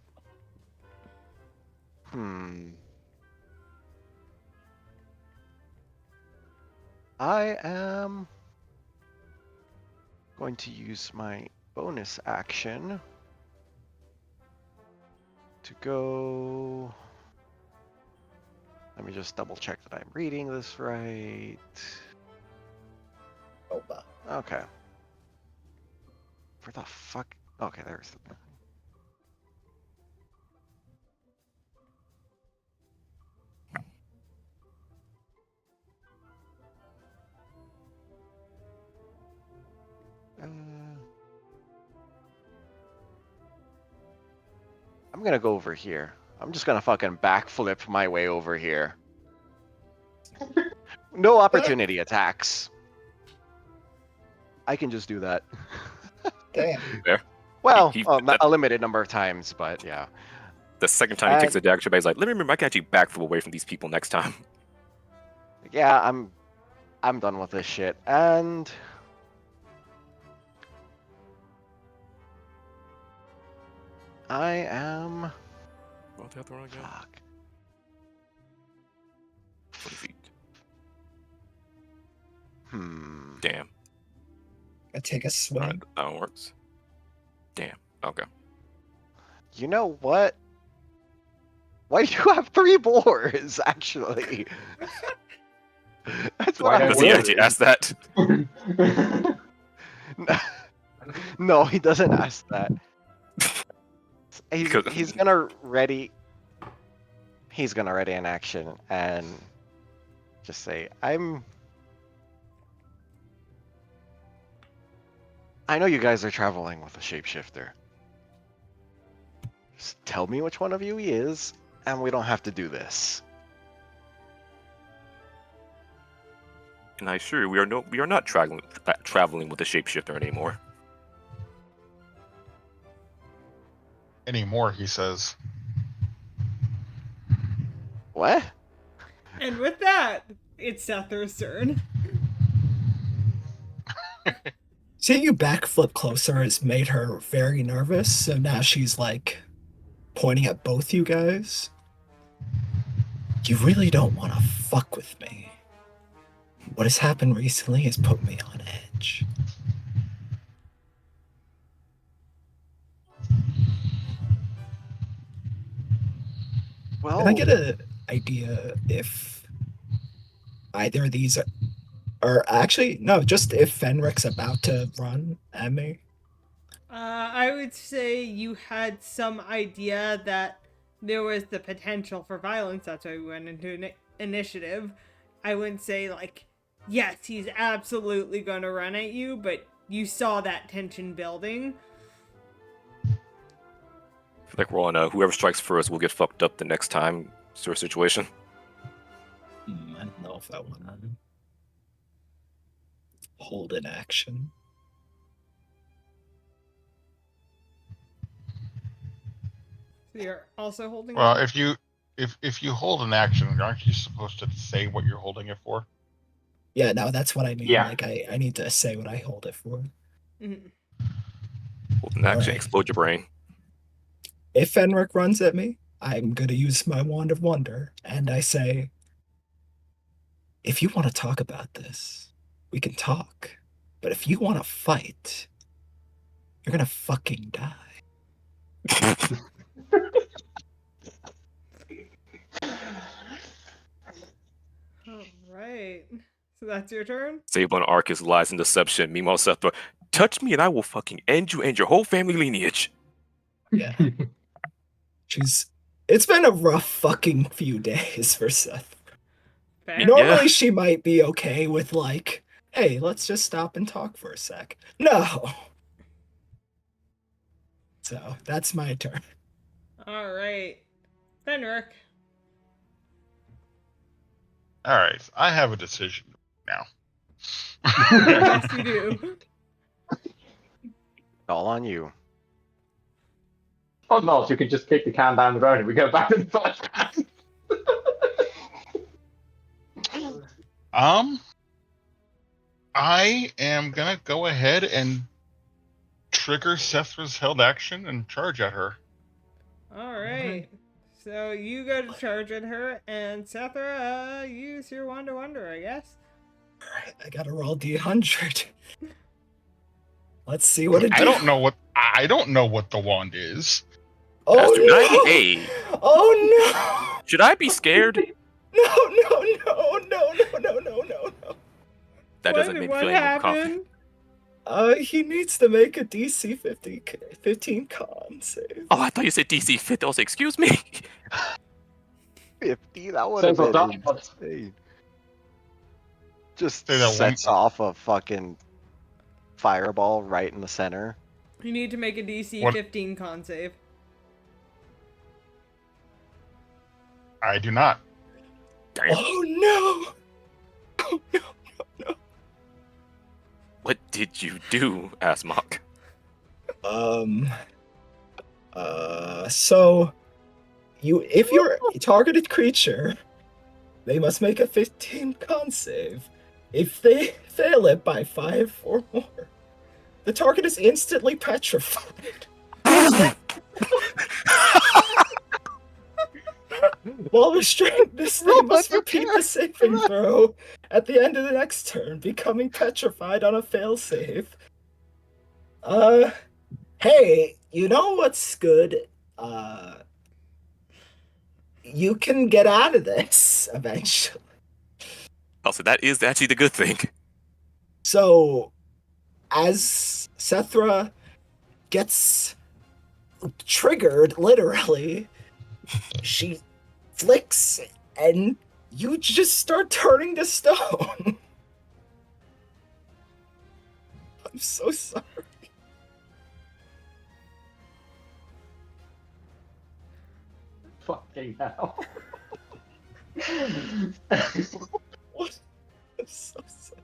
I am going to use my bonus action to go. Let me just double check that I'm reading this right. Oba. Okay. Where the fuck? Okay, there's the. I'm gonna go over here. I'm just gonna fucking backflip my way over here. No opportunity attacks. I can just do that. Damn. Well, That- a limited number of times, but yeah. The second time he takes a dagger, he's like, let me remember, I can actually backflip away from these people next time. Yeah, I'm done with this shit. And I am. What the hell wrong again? Fuck. 20 feet. Hmm. Damn. I take a swing. Alright, that one works. Damn. Okay. You know what? Why do you have 3 boars, actually? That's Why what I'm Does he don't actually ask that? No, he doesn't ask that. Because- He's gonna ready. He's gonna ready an action and just say, I know you guys are traveling with a shapeshifter. Just tell me which one of you he is, and we don't have to do this. And I assure you, we are not traveling with a shapeshifter anymore. Anymore, he says. What? And with that, it's Seth's turn. Seeing you backflip closer has made her very nervous, so now she's like pointing at both you guys. You really don't want to fuck with me. What has happened recently has put me on edge. Well, Can I get an idea if either of these are actually no, just if Fenric's about to run at me? I would say you had some idea that there was the potential for violence. That's why we went into initiative. I wouldn't say, like, yes, he's absolutely going to run at you, but you saw that tension building. Like we're on whoever strikes first will get fucked up the next time sort of situation. I don't know if I want to hold an action. So you're also holding Well, it? if you hold an action, aren't you supposed to say what you're holding it for? Yeah, no, that's what I mean. Yeah. Like, I need to say what I hold it for. Mhm. Hold an action, Alright. explode your brain. If Fenric runs at me, I'm going to use my Wand of Wonder, and I say, if you want to talk about this, we can talk. But if you want to fight, you're going to fucking die. Alright. So that's your turn? Sable and Arcus lies and deception. Meanwhile, Seth, touch me and I will fucking end you and your whole family lineage. Yeah. It's been a rough fucking few days for Seth. Fair. Normally she might be okay with like, hey, let's just stop and talk for a sec. No. So that's my turn. Alright. Fenric. All right, I have a decision now. Yes, you do. all on you. Oh no, so you can just kick the can down the road and we go back to the podcast. I am gonna go ahead and trigger Sethra's held action and charge at her. Alright. So you go to charge at her, and Sethra, use your Wand of Wonder, I guess. Alright, I gotta roll D100. Let's see what it I do. don't know what the wand is. Oh Pastor, no! hey. Oh Should I be scared? no! No! That doesn't make me feel any more confident. He needs to make a DC 15 con save. Oh, I thought you said DC 50. I was like, excuse me. 50? That would have Single been die. insane. Just Say that one- sets off a fucking fireball right in the center. You need to make a DC What- 15 con save. I do not. Damn. Oh no! Oh no! What did you do, Asmok? So if you're a targeted creature, they must make a 15 con save. If they fail it by 5 or more, the target is instantly petrified. While restrained, they must repeat the saving throw at the end of the next turn, becoming petrified on a fail save. Hey, you know what's good? You can get out of this eventually. Also, that is actually the good thing. So, as Sethra gets triggered, literally, she flicks and you just start turning to stone. I'm so sorry. Fucking hell. What? I'm so sorry.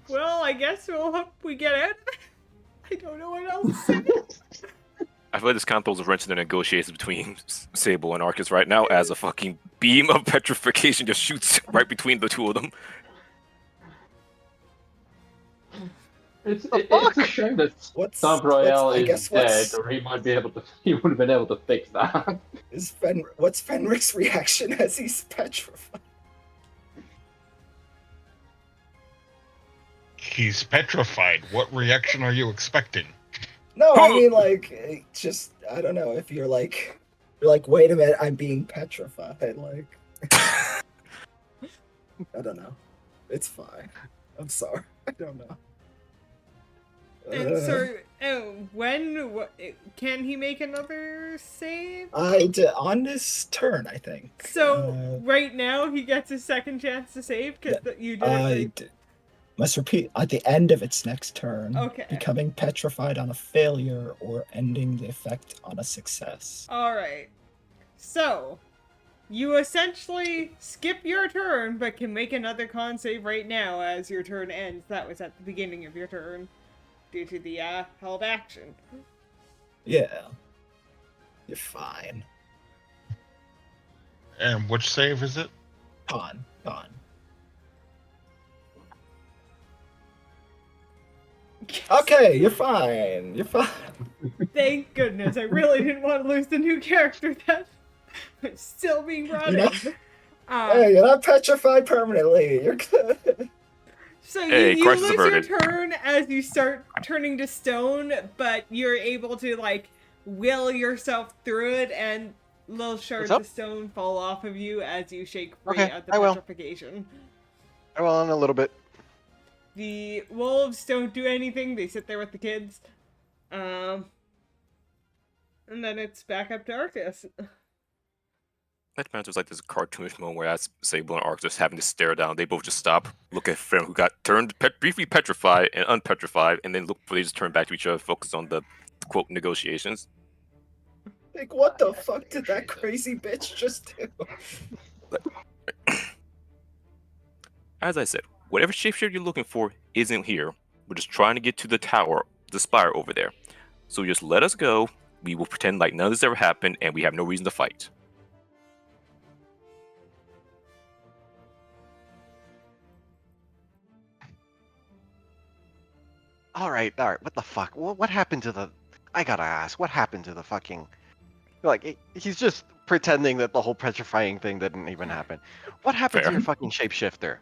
Well, I guess we'll hope we get out of it. I don't know what else to say. I feel like this kind of throws a wrench in the negotiations between Sable and Arcus right now, as a fucking beam of petrification just shoots right between the two of them. It's a shame that Royale is dead, or he would have been able to fix that. What's Fenric's reaction as he's petrified? He's petrified. What reaction are you expecting? No, I mean just I don't know if you're like wait a minute, I'm being petrified. Like I don't know. It's fine. I'm sorry. I don't know. And so, can he make another save? On this turn, I think. So right now he gets a second chance to save because you did. Must repeat at the end of its next turn. Okay. Becoming petrified on a failure or ending the effect on a success. All right. So you essentially skip your turn, but can make another con save right now as your turn ends. That was at the beginning of your turn, due to the held action. Yeah. You're fine. And which save is it? Con. Okay, you're fine. You're fine. Thank goodness. I really didn't want to lose the new character that was still being brought in. Hey, you're not petrified permanently. You're good. So Hey, you crisis lose your averted. turn as you start turning to stone, but you're able to will yourself through it, and little shards up? of stone fall off of you as you shake free Okay, of the I will. petrification. I will in a little bit. The wolves don't do anything; they sit there with the kids. And then it's back up to Arcus. That reminds me of like this cartoonish moment where as Sable and Arcus just having to stare down. They both just stop, look at Finn, who got turned briefly petrified and unpetrified, and then they just turn back to each other, focus on the quote negotiations. Like, what the fuck did that crazy bitch just do? As I said, whatever shapeshift you're looking for isn't here. We're just trying to get to the tower, the spire over there. So just let us go. We will pretend like none of this ever happened, and we have no reason to fight. All right. What the fuck? What happened to the I gotta ask, what happened to the fucking... Like, he's just pretending that the whole petrifying thing didn't even happen. What happened to Fair. your fucking shapeshifter?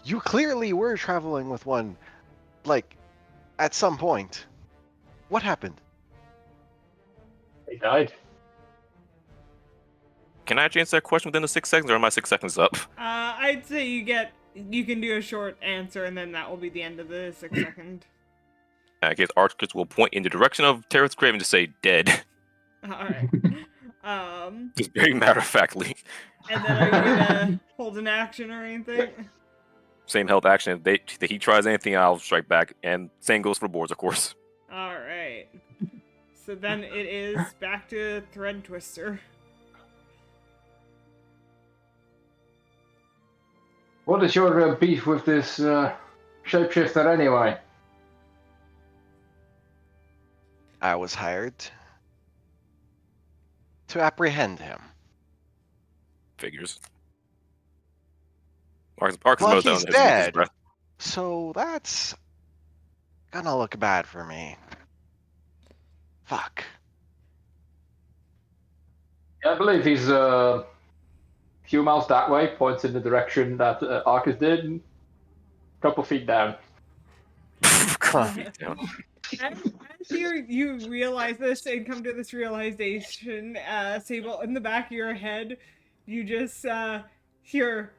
You clearly were traveling with one, like, at some point. What happened? He died. Can I answer that question within the 6 seconds, or am I 6 seconds up? I'd say you can do a short answer, and then that will be the end of the 6 second. I guess Arcus will point in the direction of Terrace Grave and just say dead. Alright. Just very matter-of-factly. And then are you gonna hold an action or anything? Same health action. If he tries anything, I'll strike back. And same goes for boards, of course. Alright. So then it is back to Thread Twister. What is your beef with this shapeshifter anyway? I was hired to apprehend him. Figures. Arcus Well, knows that he's one doesn't make his dead. breath. So that's gonna look bad for me. Fuck. I believe he's a few miles that way, points in the direction that Arcus did. A couple feet down. Coffee down. As you realize this and come to this realization, Sable, in the back of your head, you just hear,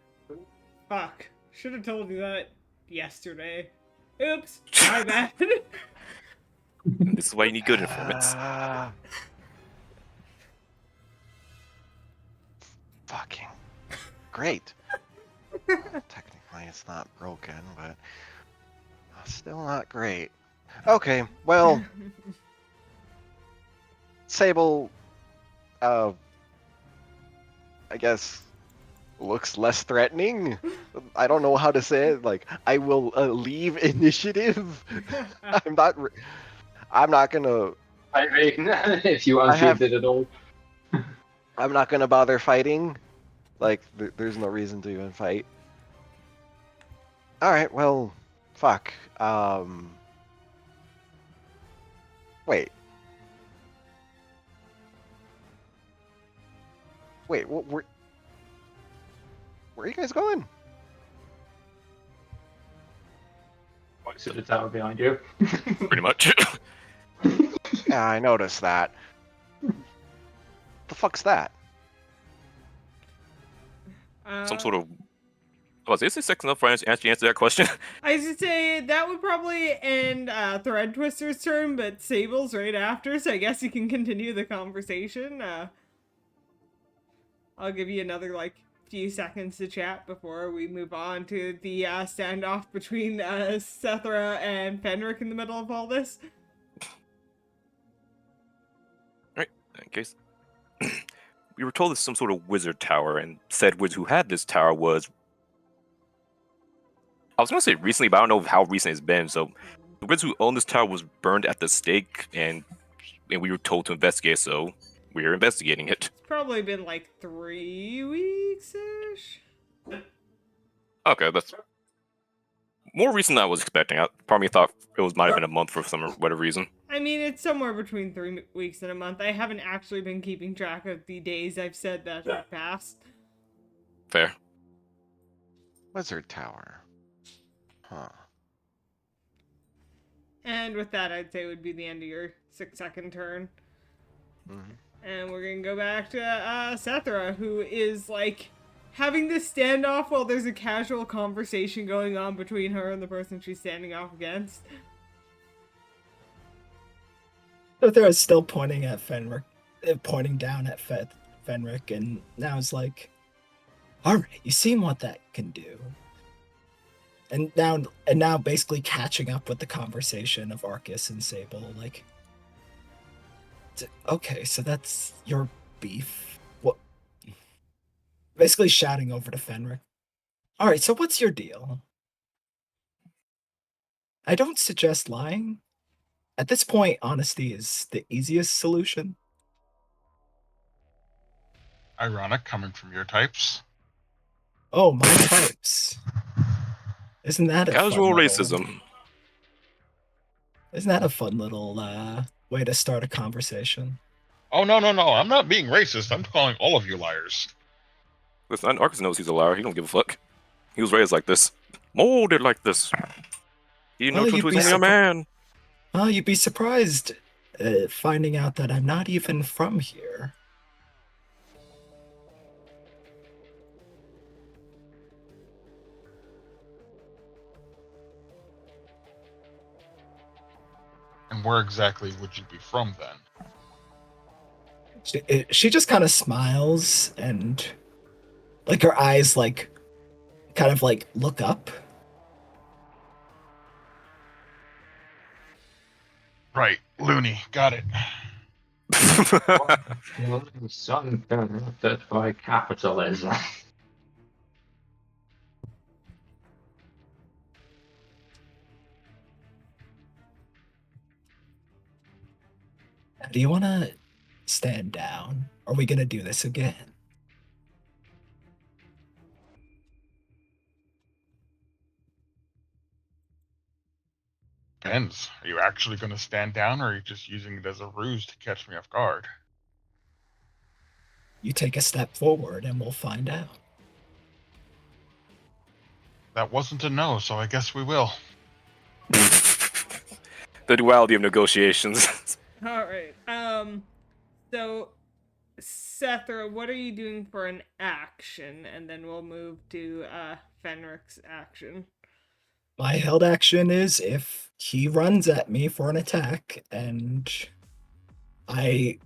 fuck, should have told you that yesterday. Oops, my bad. And this is why you need good informants. Fucking great. Technically, it's not broken, but still not great. Okay, well, Sable, I guess, looks less threatening. I don't know how to say it. Like, I will leave initiative. I'm not gonna. I mean, if you I have- unshielded it all. I'm not gonna bother fighting. Like, there's no reason to even fight. All right, well, fuck. Wait. Wait, where are you guys going? Points to the tower behind you. Pretty much. Yeah, I noticed that. The fuck's that? Some sort of. Oh, is this 6 seconds enough for answer that question? I should say that would probably end Thread Twister's turn, but Sable's right after, so I guess you can continue the conversation. I'll give you another few seconds to chat before we move on to the standoff between Sethra and Fenric in the middle of all this. Right. In case. We were told it's some sort of wizard tower, and said wizard who had this tower was. I was gonna say recently, but I don't know how recent it's been. So, the wizard who owned this tower was burned at the stake, and we were told to investigate. So, we're investigating it. It's probably been 3 weeks-ish. Okay, that's more recent than I was expecting. I probably thought it might have been a month for some whatever reason. I mean, it's somewhere between 3 weeks and a month. I haven't actually been keeping track of the days I've said that have passed. Fair. Wizard Tower. Huh. And with that, I'd say would be the end of your 6-second turn. Mm-hmm. And we're gonna go back to Sethra, who is having this standoff while there's a casual conversation going on between her and the person she's standing off against. Sethra is still pointing at Fenric, pointing down at Fenric, and now is like, "Alright, you seen what that can do." And now basically catching up with the conversation of Arcus and Sable, okay, so that's your beef. What? Basically shouting over to Fenric. Alright, so what's your deal? I don't suggest lying. At this point, honesty is the easiest solution. Ironic coming from your types. Oh, my types. Isn't that a Casual fun little- racism. Isn't that a fun little way to start a conversation? Oh, no, no, no. I'm not being racist. I'm calling all of you liars. Listen, Arcus knows he's a liar. He don't give a fuck. He was raised like this, molded like this. He didn't know Well, until he's only a man. Well, you'd be surprised finding out that I'm not even from here. And where exactly would you be from then? She just kind of smiles and like her eyes like kind of like look up. Right, loony. Got it. Son corrupted by capitalism. Do you want to stand down? Are we gonna do this again? Depends. Are you actually going to stand down, or are you just using it as a ruse to catch me off guard? You take a step forward and we'll find out. That wasn't a no, so I guess we will. The duality of negotiations. All right. So, Sethra, what are you doing for an action? And then we'll move to Fenric's action. My held action is if he runs at me for an attack, and I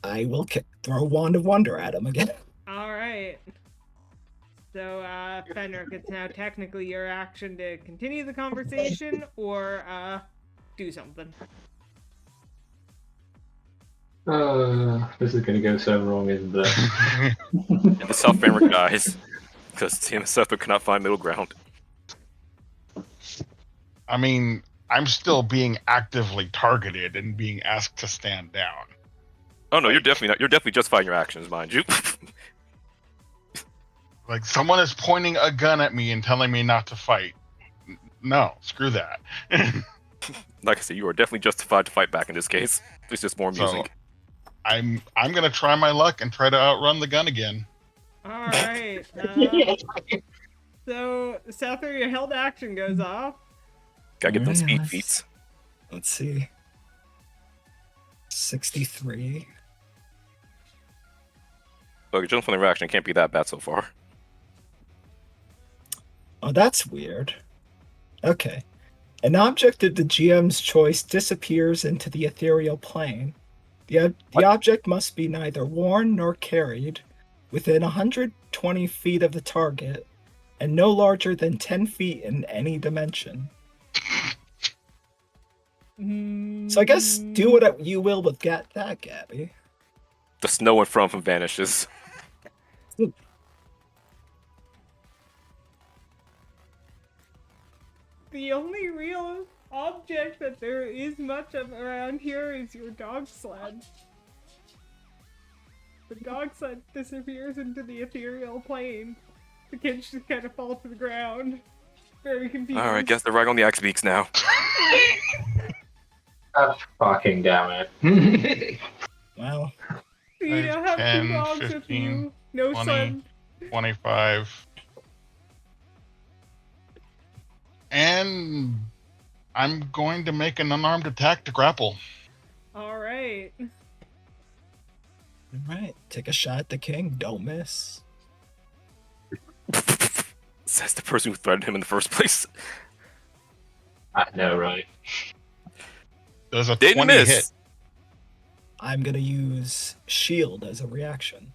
will throw Wand of Wonder at him again. All right. So, Fenric, it's now technically your action to continue the conversation or do something. This is gonna go so wrong, isn't it? And the South Fenric dies because Team Sethra cannot find middle ground. I mean, I'm still being actively targeted and being asked to stand down. Oh no, you're definitely not. You're definitely justifying your actions, mind you. Like, someone is pointing a gun at me and telling me not to fight. No, screw that. Like I said, you are definitely justified to fight back in this case. It's just more So, amusing. I'm gonna try my luck and try to outrun the gun again. All right. So, Sethra, your held action goes off. Gotta get them Alright, speed let's- feats. Let's see. 63. Look, jump from the reaction can't be that bad so far. Oh, that's weird. Okay. An object of the GM's choice disappears into the ethereal plane. The object must be neither worn nor carried within 120 feet of the target and no larger than 10 feet in any dimension. So I guess do what you will with that, Gabby. The snow in front of him vanishes. The only real object that there is much of around here is your dog sled. The dog sled disappears into the ethereal plane. The kids just kind of fall to the ground. Very confused. Alright, guess they're right on the axe beaks now. God fucking damn it. Well, You now have 10, two dogs with 15, you. No 20. son. 25. And I'm going to make an unarmed attack to grapple. Alright. alright. Take a shot at the king. Don't miss. Says the person who threatened him in the first place. I know, right? There's a Didn't 20 miss. hit. I'm gonna use shield as a reaction.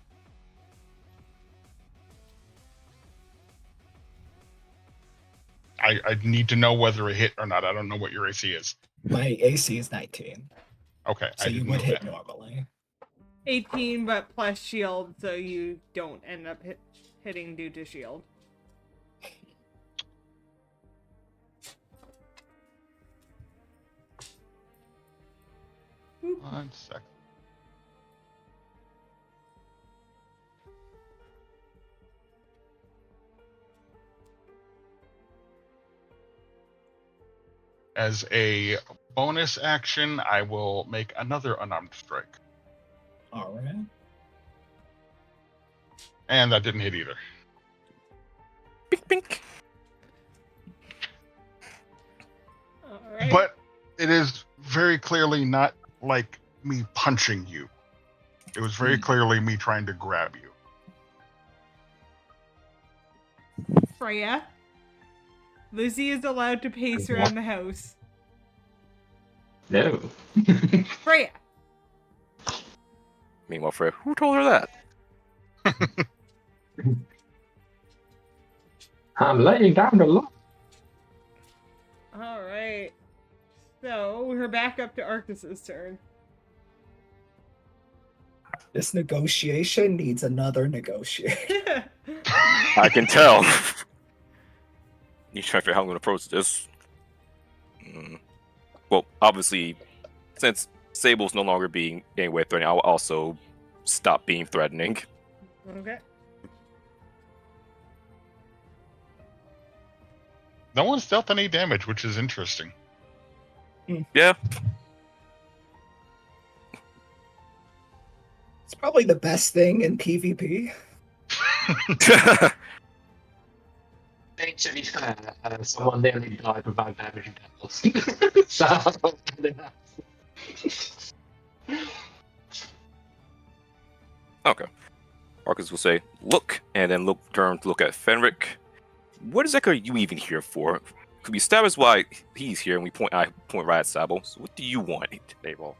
I need to know whether it hit or not. I don't know what your AC is. My AC is 19, Okay, so I you didn't would know hit that. normally. 18, but plus shield, so you don't end up hitting due to shield. Oop. 1 sec. As a bonus action, I will make another unarmed strike. All right. And that didn't hit either. Bink, bink. All right. But it is very clearly not like me punching you. It was very clearly me trying to grab you. Freya, Lizzie is allowed to pace around the house. No. Freya. Meanwhile, Freya, who told her that? I'm laying down the law. All right. So we're back up to Arcus's turn. This negotiation needs another negotiation. I can tell. You trying to figure out how I'm going to approach this. Well, obviously, since Sable's no longer being any way threatening, I'll also stop being threatening. Okay. No one's dealt any damage, which is interesting. Yeah. It's probably the best thing in PvP. He's gonna someone nearly died without damaging devils. So Okay. Arcus will say, look, and then turn to look at Fenric. What exactly are you even here for? Could we establish why he's here, and I point right at Sable. So what do you want? Sable.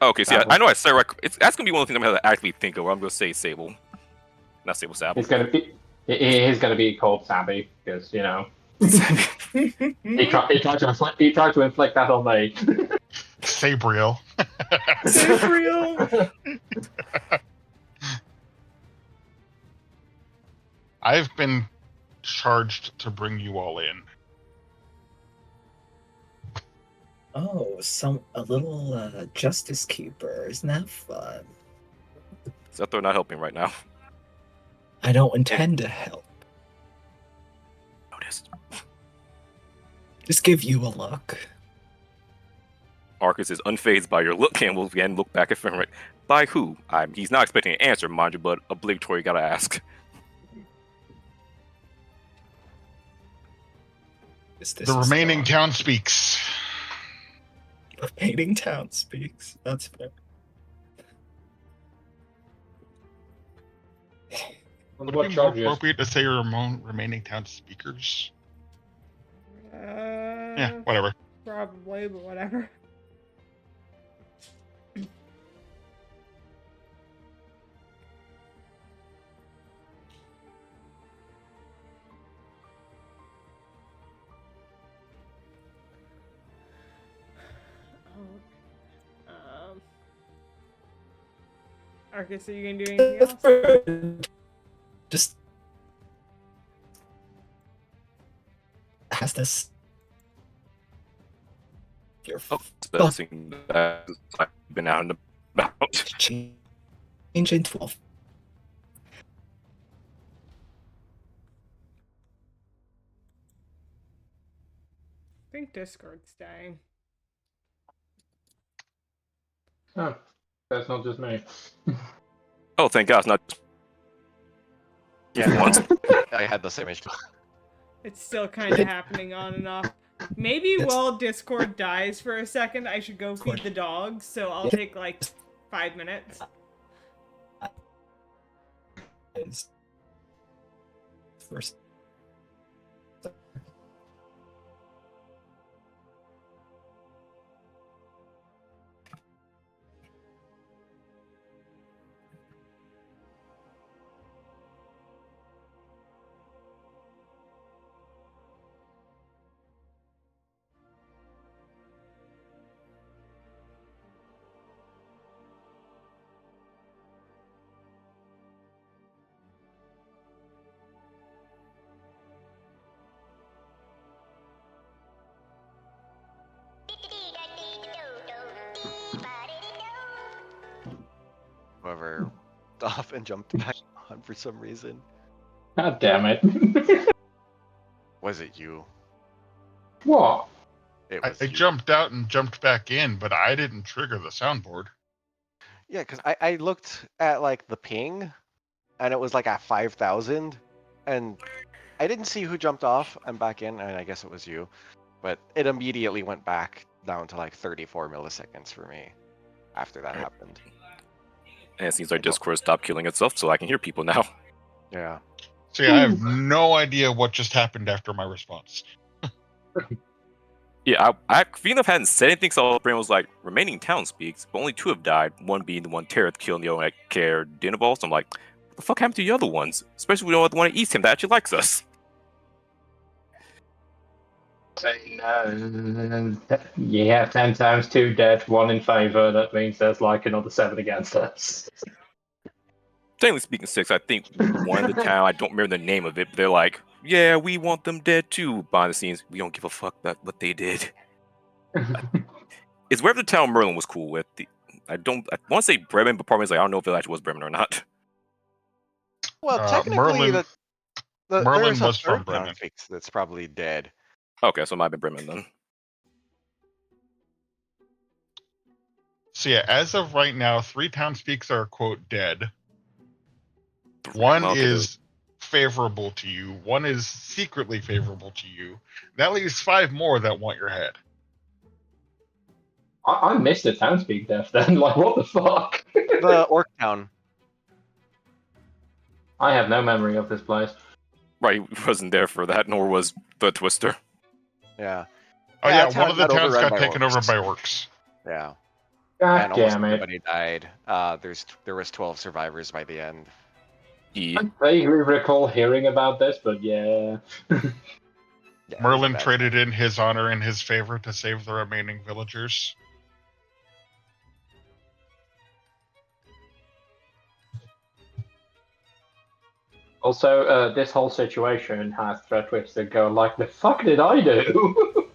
Okay, so yeah, Sable. I know I said right. That's gonna be one of the things I'm gonna have to actually think of. I'm gonna say Sable, not Sable. Sable. he's gonna be called Sabby because you know he tried to inflict that on me. Sabriel. Sabriel. I've been charged to bring you all in. Oh, a little Justice Keeper. Isn't that fun? Except they're not helping right now. I don't intend to help. Notice. Just give you a look. Arcus is unfazed by your look and will again look back at Fenric. By who? He's not expecting an answer, mind you, but obligatory gotta ask. The remaining town speaks. The remaining town speaks. That's fair. Would it be more appropriate to say remaining town speakers? Yeah, whatever. Probably, but whatever. Arcus, are you gonna do anything else? Just has this. Your Discussing that I've been out and about. change into a I think Discord's dying. Oh, that's not just me. Oh, thank God, it's not. Yeah, Once. I had the same issue. It's still kind of happening on and off. Maybe while Discord dies for a second, I should go feed the dogs, so I'll take like 5 minutes. First. Whoever off and jumped back on for some reason. God damn it. Was it you? What? it I was you. jumped out and jumped back in, but I didn't trigger the soundboard. Yeah, because I looked at like the ping, and it was like at 5,000, and I didn't see who jumped off and back in, and I guess it was you, but it immediately went back down to like 34 milliseconds for me after that happened. And it seems like Discord stopped killing itself, so I can hear people now. Yeah. See, I have no idea what just happened after my response. Yeah, I Phoenix hadn't said anything, so Brain was like, remaining town speaks, but only 2 have died, one being the one Tareth killed and the other one at Care Dinaball, so I'm like, what the fuck happened to the other ones? Especially we don't have the one at East Him that actually likes us. Yeah, 10 times 2 dead, 1 in favor. That means there's like another 7 against us. Technically speaking, 6, I think one in the town, I don't remember the name of it, but they're like, yeah, we want them dead too. Behind the scenes, we don't give a fuck about what they did. It's wherever the town Merlin was cool with. I want to say Bremen, but part of me is like, I don't know if it actually was Bremen or not. Well, technically, Merlin there's a was from third town Bremen. fix that's probably dead. Okay, so it might have been Bremen then. So yeah, as of right now, 3 townspeaks are quote dead. 1 Okay, is favorable to you. 1 is secretly favorable to you. That leaves 5 more that want your head. I missed the townspeak death then. Like, what the fuck? The Orc Town. I have no memory of this place. Right, he wasn't there for that, nor was the Twister. Yeah. Oh Yeah, yeah, that one town of the got towns overrun got by taken orcs. over by orcs. Yeah. God And almost damn it. everybody died. There was 12 survivors by the end. Yeah. I vaguely recall hearing about this, but yeah. Yeah, it was a Merlin bad traded time. in his honor in his favor to save the remaining villagers. Also, this whole situation has Threat Twister go like, the fuck did I do?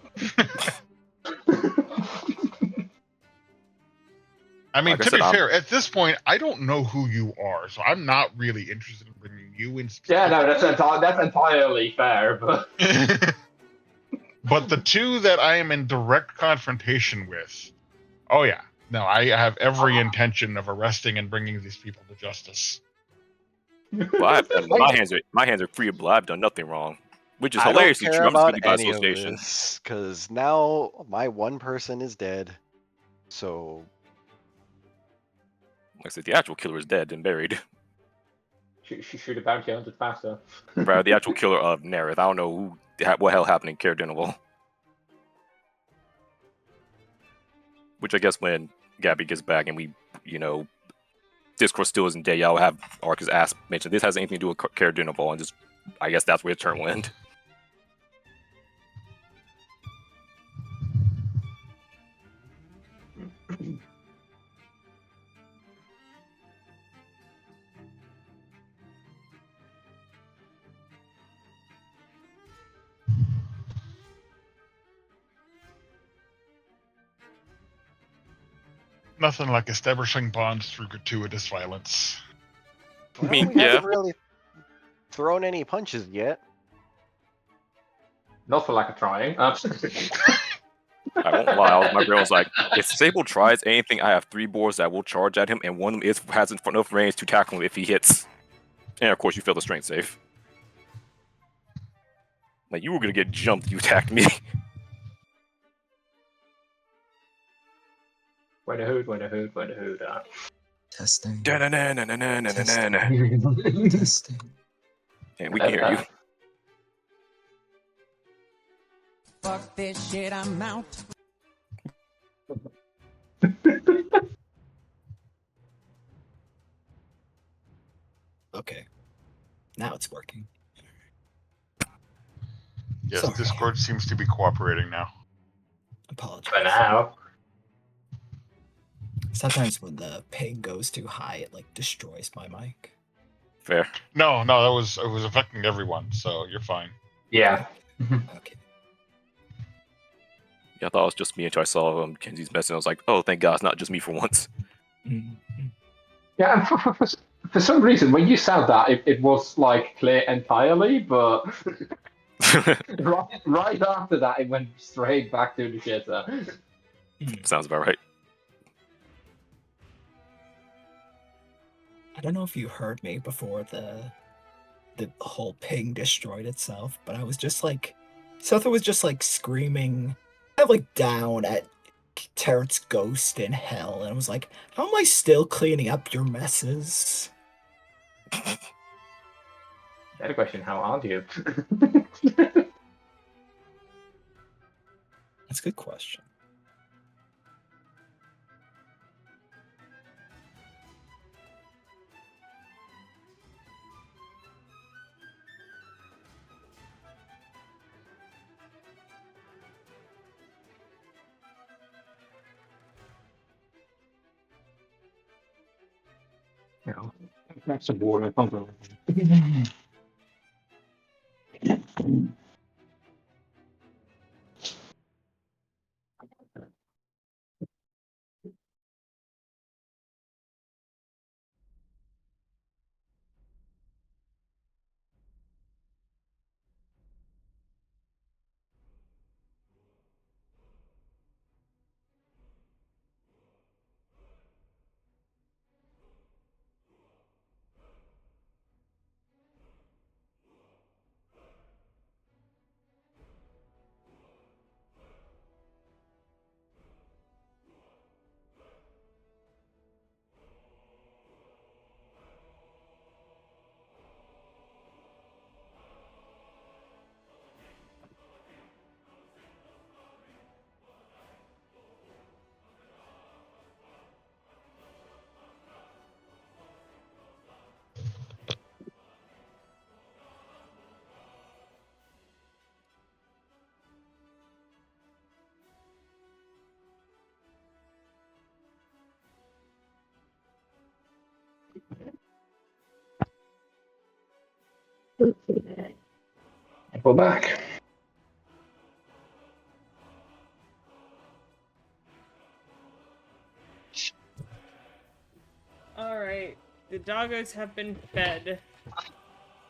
I mean, Like I to said, be I'm- fair, at this point, I don't know who you are, so I'm not really interested in bringing you in. Yeah, no, that's entirely fair, but But the 2 that I am in direct confrontation with, oh yeah, no, I have every intention of arresting and bringing these people to justice. well, my hands are free of blood. I've done nothing wrong, which is I don't hilariously care true. I'm just about guilty by any of association. this, because now my one person is dead. So, Like I said, the actual killer is dead and buried. shoot a bounty hunter faster. Right, the actual killer of Nerith. I don't know what hell happened in Care Dinnerwall. Which I guess when Gabby gets back and we, Discord still isn't dead, y'all have Arcus ask mention this has anything to do with Care Dinnerwall, and just I guess that's where the turn will end. Nothing like establishing bonds through gratuitous violence. well, mean, we haven't yeah. really thrown any punches yet. Not for lack of trying. I won't lie, my brain was like, if Sable tries anything, I have 3 boars that will charge at him, and one of them has enough range to tackle him if he hits. And of course, you fail the strength save. Like, you were gonna get jumped, you attacked me. Wait a hoot. Testing. Da-na-na-na-na-na-na-na. Testing. And we can hear you. Fuck this shit, I'm out. Okay. Now it's working. Yes, Sorry. Discord seems to be cooperating now. Apologize. For now. Sometimes when the ping goes too high, it like destroys my mic. Fair. No, it was affecting everyone, so you're fine. Yeah. Okay. Yeah, I thought it was just me until I saw Kenzie's message. And I was like, oh, thank God, it's not just me for once. Mm. Yeah, and for some reason, when you said that, it was like clear entirely, but Right after that, it went straight back to the shitter. Sounds about right. I don't know if you heard me before the whole ping destroyed itself, but I was just like, Sotha was just like screaming, kind of like down at Tarot's ghost in hell, and I was like, how am I still cleaning up your messes? Better question, how are you? That's a good question. That's a boring control. We're back. Alright, the doggos have been fed.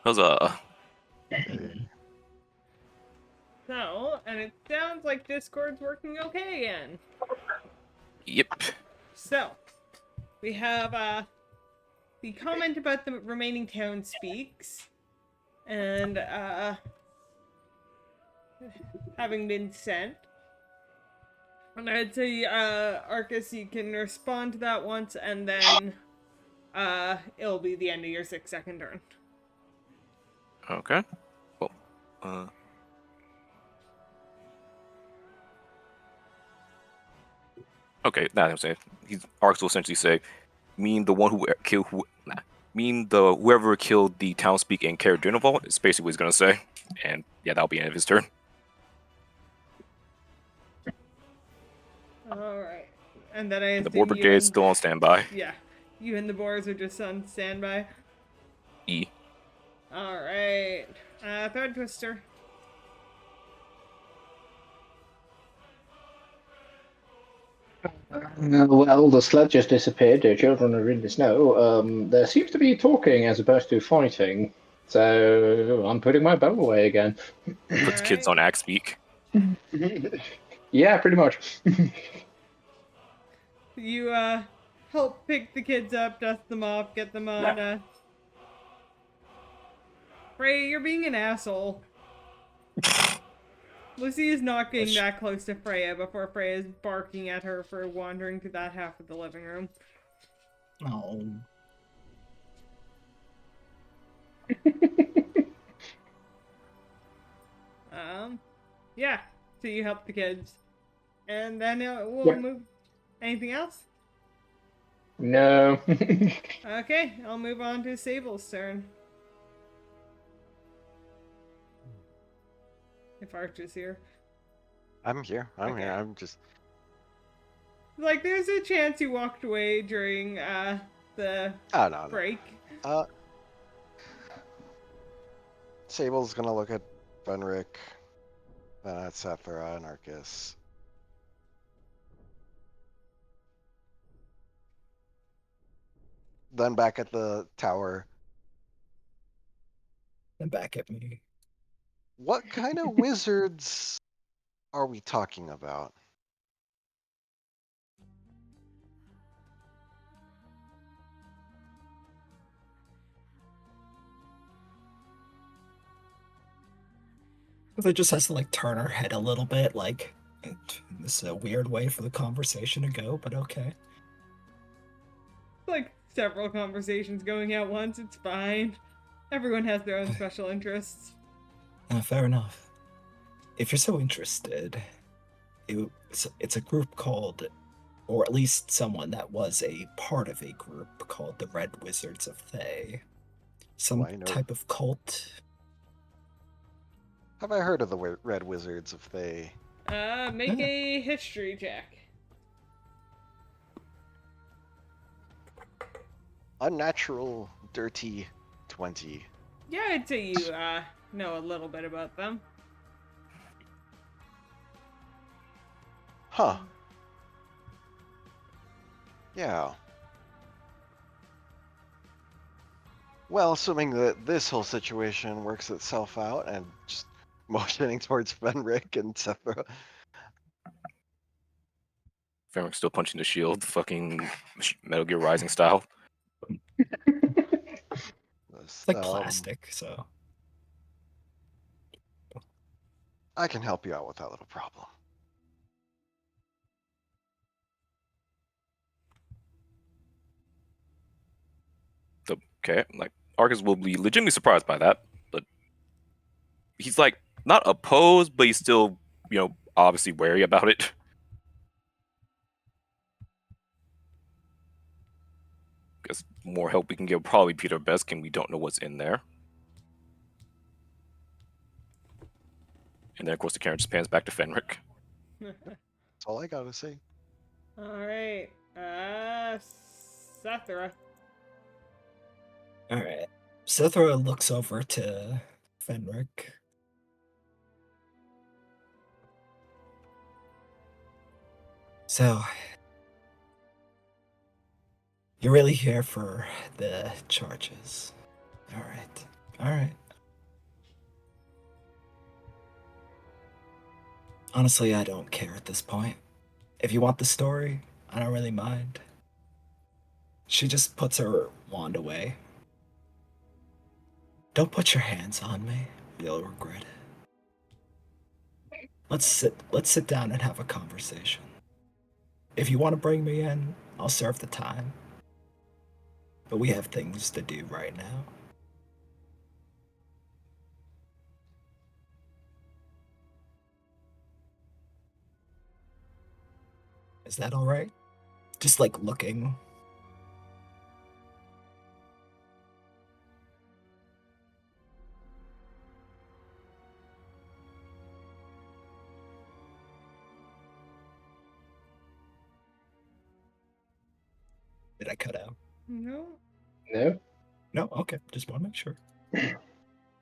Huzzah. So, and it sounds like Discord's working okay again. Yep. So, we have the comment about the remaining town speaks, and having been sent. And I'd say, Arcus, you can respond to that once, and then it'll be the end of your 6-second turn. Okay. Well, okay, that's what I'm saying. Arx will essentially say, mean the one who killed whoever killed the townspeak and carried dinner vault is basically what he's gonna say. And yeah, that'll be the end of his turn. Alright. And then I assume The board you brigade's and... still on standby. Yeah. You and the boars are just on standby. E. Alright. Thread Twister. Well, the sled just disappeared. The children are in the snow. There seems to be talking as opposed to fighting. So I'm putting my bow away again. Puts kids on axe speak. Yeah, pretty much. You help pick the kids up, dust them off, get them on Freya, you're being an asshole. Lucy is not getting that close to Freya before Freya is barking at her for wandering to that half of the living room. Oh. Yeah. So you help the kids. And then we'll move. Anything else? No. Okay, I'll move on to Sable's turn. If Archer's here. I'm here. I'm here. Okay. I'm just. Like, there's a chance you walked away during the Oh no. break. Sable's gonna look at Fenric, then at Sephira and Arcus. Then back at the tower. And back at me. What kind of wizards are we talking about? They just has to like turn her head a little bit, like this is a weird way for the conversation to go, but okay. Like several conversations going at once, it's fine. Everyone has their own special interests. Fair enough. If you're so interested, it's a group called, or at least someone that was a part of a group called the Red Wizards of Thay. Some I know. type of cult. Have I heard of the Red Wizards of Thay? Make a history check. Unnatural, dirty 20. Yeah, I'd say you know a little bit about them. Huh. Yeah. Well, assuming that this whole situation works itself out and just motioning towards Fenric and Sethra. Fenric's still punching the shield, fucking Metal Gear Rising style. It's like plastic, so. I can help you out with that little problem. Okay, like Arcus will be legitimately surprised by that, but he's like not opposed, but he's still, obviously wary about it. Guess more help we can give probably be our best, we don't know what's in there. And then of course the camera just pans back to Fenric. That's all I gotta say. Alright. Sethra. Alright. Sethra looks over to Fenric. So, you're really here for the charges. Alright. Alright. Honestly, I don't care at this point. If you want the story, I don't really mind. She just puts her wand away. Don't put your hands on me. You'll regret it. Let's sit down and have a conversation. If you want to bring me in, I'll serve the time. But we have things to do right now. Is that all right? Just like looking. Did I cut out? No. No? No? Okay. Just want to make sure.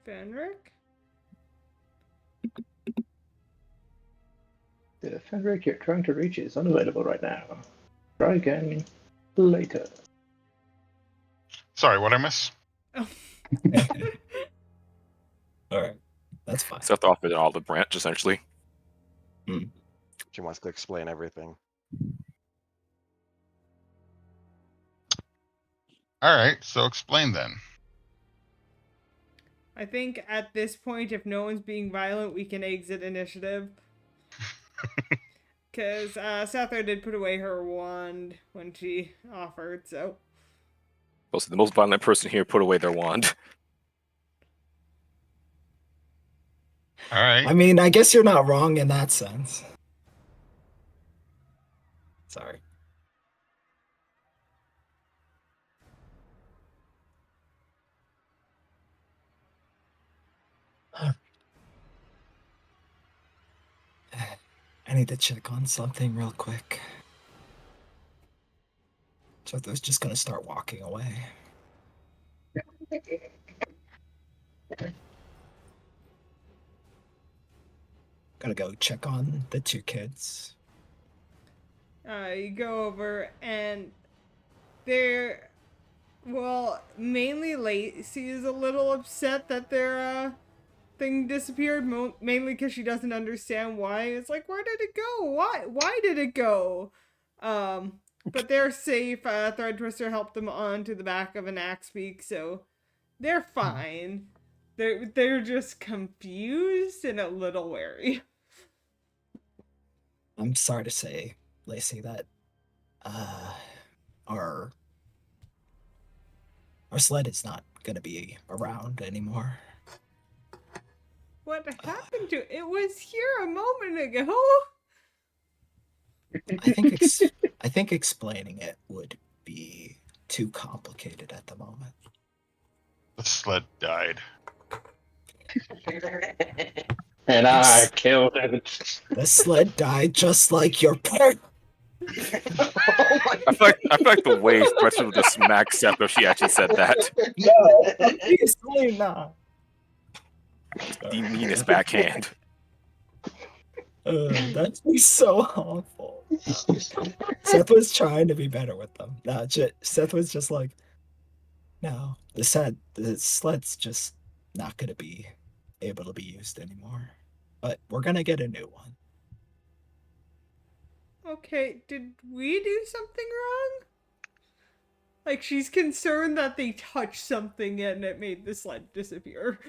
Fenric? The Fenric you're trying to reach is unavailable right now. Try again later. Sorry, what I miss? Oh. Alright. That's fine. Seth offered an olive branch, essentially. She wants to explain everything. All right, so explain then. I think at this point, if no one's being violent, we can exit initiative. Because Sethra did put away her wand when she offered, so. Also, the most violent person here put away their wand. All right. I mean, I guess you're not wrong in that sense. Sorry. I need to check on something real quick. So I was just gonna start walking away. Gotta go check on the two kids. You go over and they're, well, mainly Lacey is a little upset that they're thing disappeared, mainly because she doesn't understand why. It's like, where did it go? Why did it go? But they're safe. Thread Twister helped them onto the back of an axe beak, so they're fine. They're just confused and a little wary. I'm sorry to say, Lacey, that our sled is not gonna be around anymore. What happened to it? It was here a moment ago. I think explaining it would be too complicated at the moment. The sled died. And I killed it. The sled died just like your pet. I feel like the way Threadtwister would just smack Seth if she actually said that. No, obviously not. The meanest backhand. That'd be so awful. Seth was trying to be better with them. No, Seth was just like, no, the sled's just not gonna be able to be used anymore. But we're gonna get a new one. Okay, did we do something wrong? Like, she's concerned that they touched something and it made the sled disappear.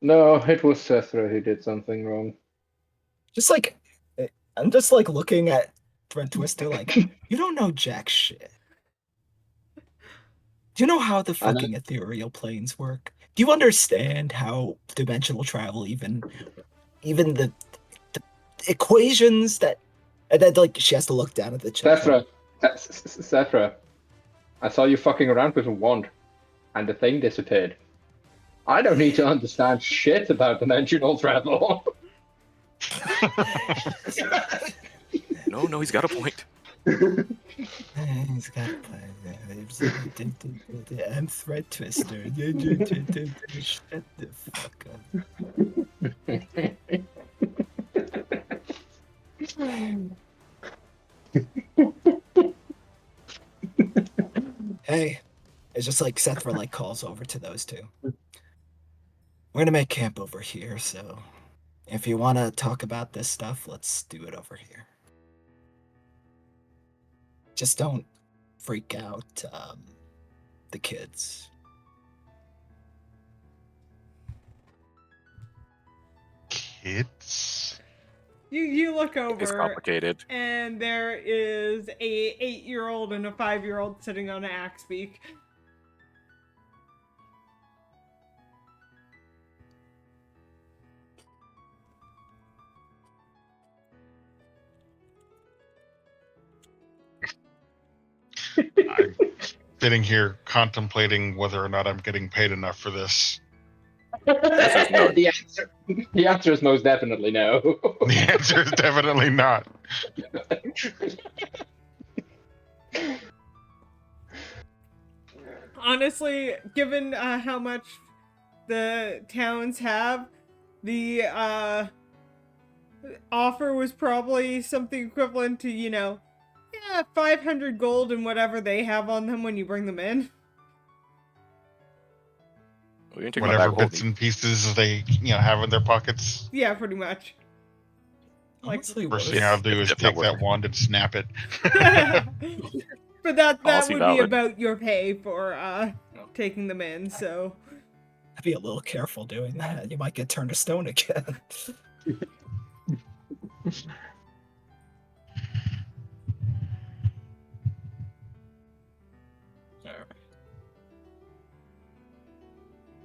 No, it was Sethra who did something wrong. Just like, I'm just like looking at Thread Twister like, you don't know jack shit. Do you know how the fucking ethereal planes work? Do you understand how dimensional travel, even the equations that like she has to look down at the chat. Sethra, I saw you fucking around with a wand, and the thing disappeared. I don't need to understand shit about dimensional travel. No, he's got a point. He's got a point. I'm Thread Twister. Shut the fuck up. Hey, it's just like Seth like calls over to those two. We're gonna make camp over here, so if you want to talk about this stuff, let's do it over here. Just don't freak out the kids. Kids? You look over. It's complicated. And there is a 8-year-old and a 5-year-old sitting on an axe beak. I'm sitting here contemplating whether or not I'm getting paid enough for this. The answer is most definitely no. The answer is definitely not. Honestly, given how much the towns have, the offer was probably something equivalent to, 500 gold and whatever they have on them when you bring them in. Whatever bits and pieces they, have in their pockets. Yeah, pretty much. Honestly, First thing I'll do is take that wand and snap it. But that Honestly, would valid. be about your pay for taking them in, so. I'd be a little careful doing that. You might get turned to stone again.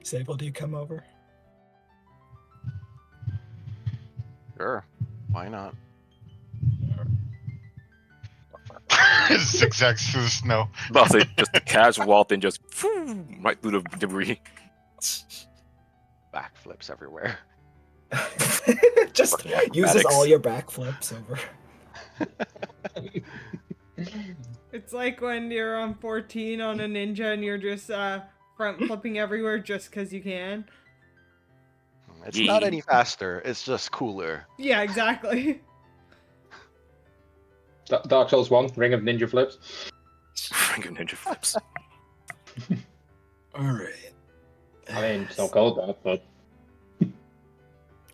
Sable, do you come over? Sure. Why not? Zigzags through the snow. I'll say just a casual walk and just right through the debris. Backflips everywhere. Just uses all your backflips over. It's like when you're on 14 on a ninja and you're just front flipping everywhere just because you can. It's not any faster. It's just cooler. Yeah, exactly. Dark Souls 1, Ring of Ninja Flips. Ring of Ninja Flips. All right. I mean, it's not called that, but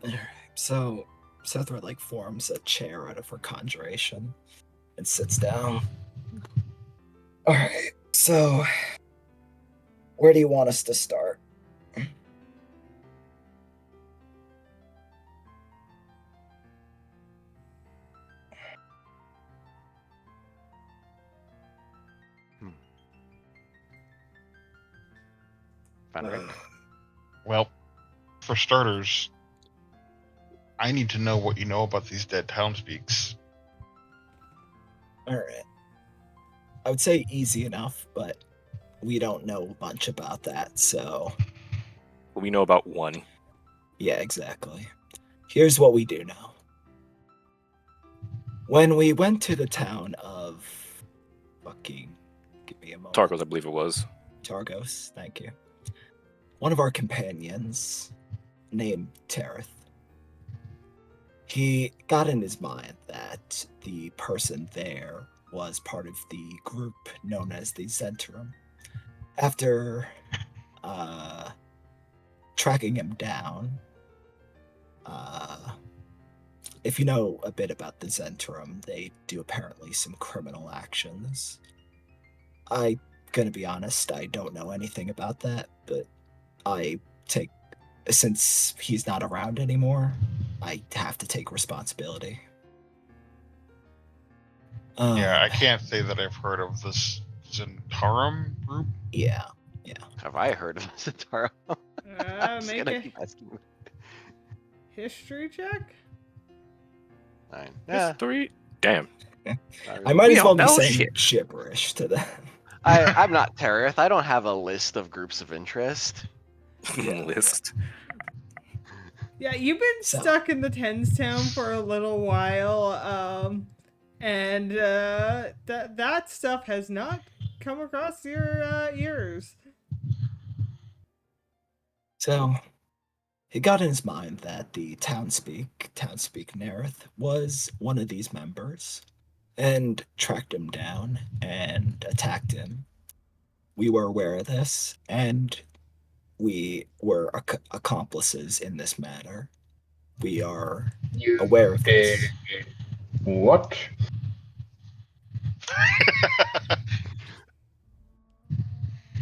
Alright, so Sethra like forms a chair out of her conjuration and sits down. Alright, so where do you want us to start? Fenric? Well, for starters, I need to know what you know about these dead townspeaks. Alright. I would say easy enough, but we don't know a bunch about that, so We know about one. yeah, exactly. Here's what we do know. When we went to the town of fucking give me a moment. Targos, I believe it was. Targos, thank you. One of our companions, named Tereth, he got in his mind that the person there was part of the group known as the Zentrum. After tracking him down, if you know a bit about the Zentrum, they do apparently some criminal actions. I'm gonna be honest, I don't know anything about that, but since he's not around anymore, I have to take responsibility. Yeah, I can't say that I've heard of this Zentarum group. Yeah. Have I heard of Zatara? I'm just Make gonna a keep asking. history check. 9. Yeah. History? Damn. not I really. might We as well all be know saying shit. gibberish to them. I'm not Tereth. I don't have a list of groups of interest. Yeah. List. Yeah, you've been So- stuck in the Tens Town for a little while, and that stuff has not come across your ears. So he got in his mind that the townspeak Nerith, was one of these members, and tracked him down and attacked him. We were aware of this, and we were accomplices in this matter. We are You aware of did this. what?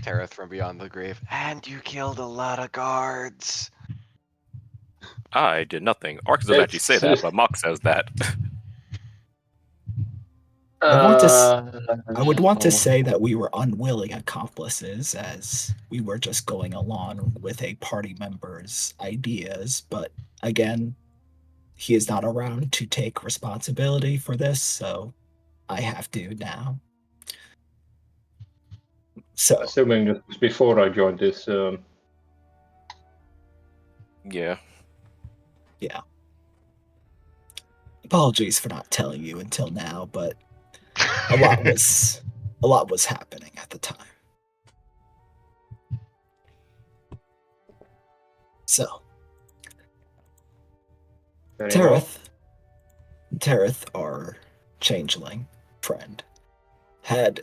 Tereth from beyond the grave. And you killed a lot of guards. I did nothing. Arcus doesn't actually say that, but Mock says that. I would want to say that we were unwilling accomplices, as we were just going along with a party member's ideas, but again, he is not around to take responsibility for this, so I have to now. So, Assuming this was before I joined this. Yeah. apologies for not telling you until now, but a lot was happening at the time. So, Very well. Tereth, our changeling friend, had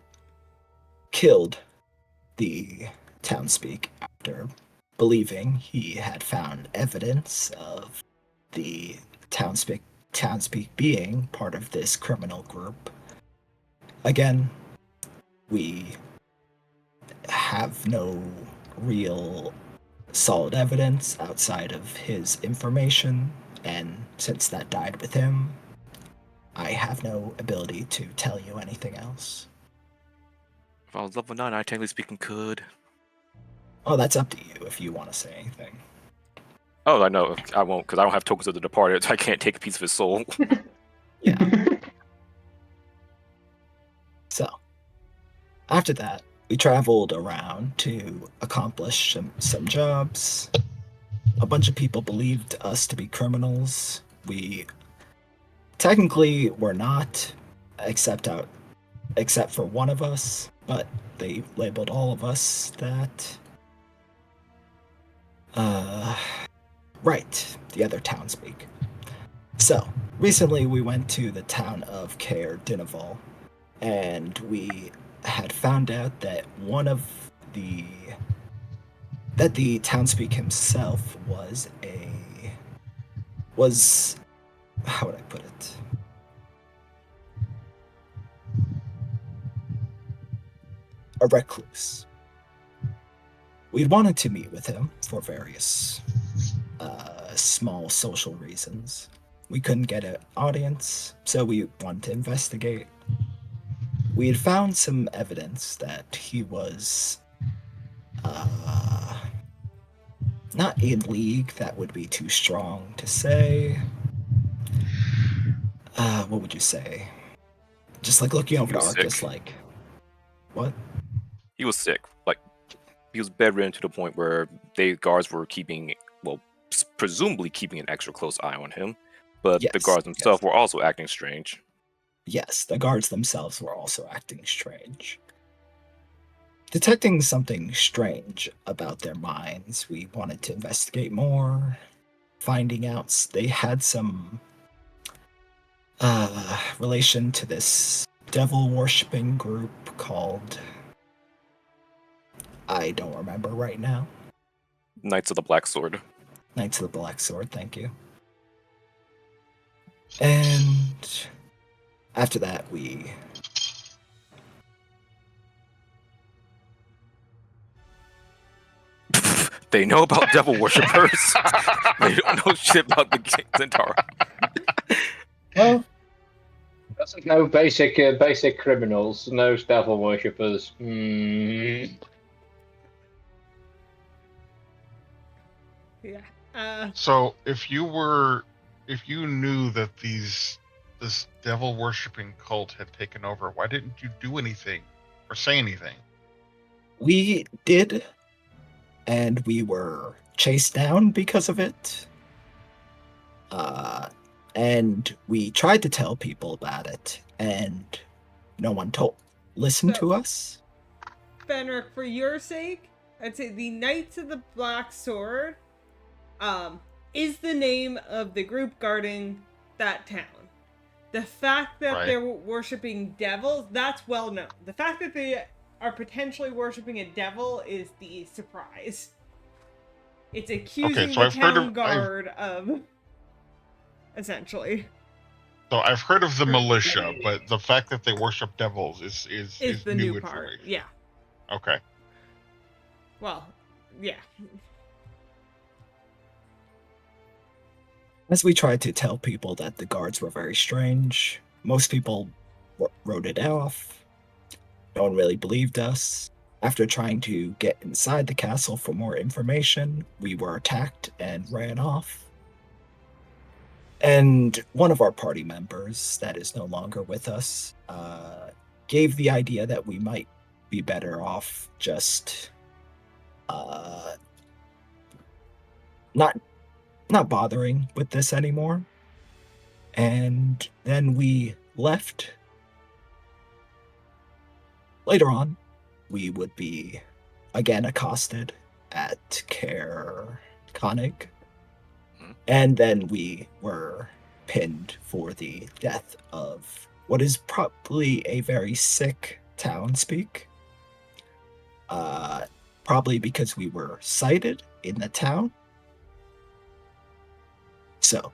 killed the townspeak after believing he had found evidence of the townspeak being part of this criminal group. Again, we have no real solid evidence outside of his information, and since that died with him, I have no ability to tell you anything else. If I was level 9, I technically speaking could. Oh, that's up to you if you want to say anything. Oh, I know. I won't, because I don't have tokens of the departed, so I can't take a piece of his soul. Yeah. So, after that, we traveled around to accomplish some jobs. A bunch of people believed us to be criminals. We technically were not, except for one of us, but they labeled all of us that. Right, the other townspeak. So, recently we went to the town of Caer Dinaval, and we had found out that the townspeak himself was was, how would I put it? A recluse. We'd wanted to meet with him for various small social reasons. We couldn't get an audience, so we wanted to investigate. We had found some evidence that he was not in league, that would be too strong to say. What would you say? Just like looking over He to was Arcus, sick. like, what? He was sick. Like, he was bedridden to the point where the guards were keeping, well, presumably keeping an extra close eye on him. But the Yes, guards yes. themselves were also acting strange. Yes, the guards themselves were also acting strange. Detecting something strange about their minds, we wanted to investigate more, finding out they had some relation to this devil worshipping group called, I don't remember right now. Knights of the Black Sword. Knights of the Black Sword, thank you. And after that, we They know about devil worshippers. They don't know shit about the Centaur. Well, doesn't know basic criminals, knows devil worshippers. Yeah. So if you knew that this devil worshipping cult had taken over, why didn't you do anything or say anything? we did, and we were chased down because of it. And we tried to tell people about it, and no one listened to us. Fenric, for your sake, I'd say the Knights of the Black Sword is the name of the group guarding that town. The fact that Right. they're worshipping devils, that's well known. The fact that they are potentially worshipping a devil is the surprise. It's accusing so the I've heard town of- guard of essentially So I've heard of the militia, but the fact that they worship devils is the new new part. information. Yeah. Okay. Well, yeah. As we tried to tell people that the guards were very strange, most people wrote it off. No one really believed us. After trying to get inside the castle for more information, we were attacked and ran off. And one of our party members, that is no longer with us, gave the idea that we might be better off just not bothering with this anymore. And then we left. Later on, we would be again accosted at Care Konig. And then we were pinned for the death of what is probably a very sick townspeak. Probably because we were sighted in the town. So,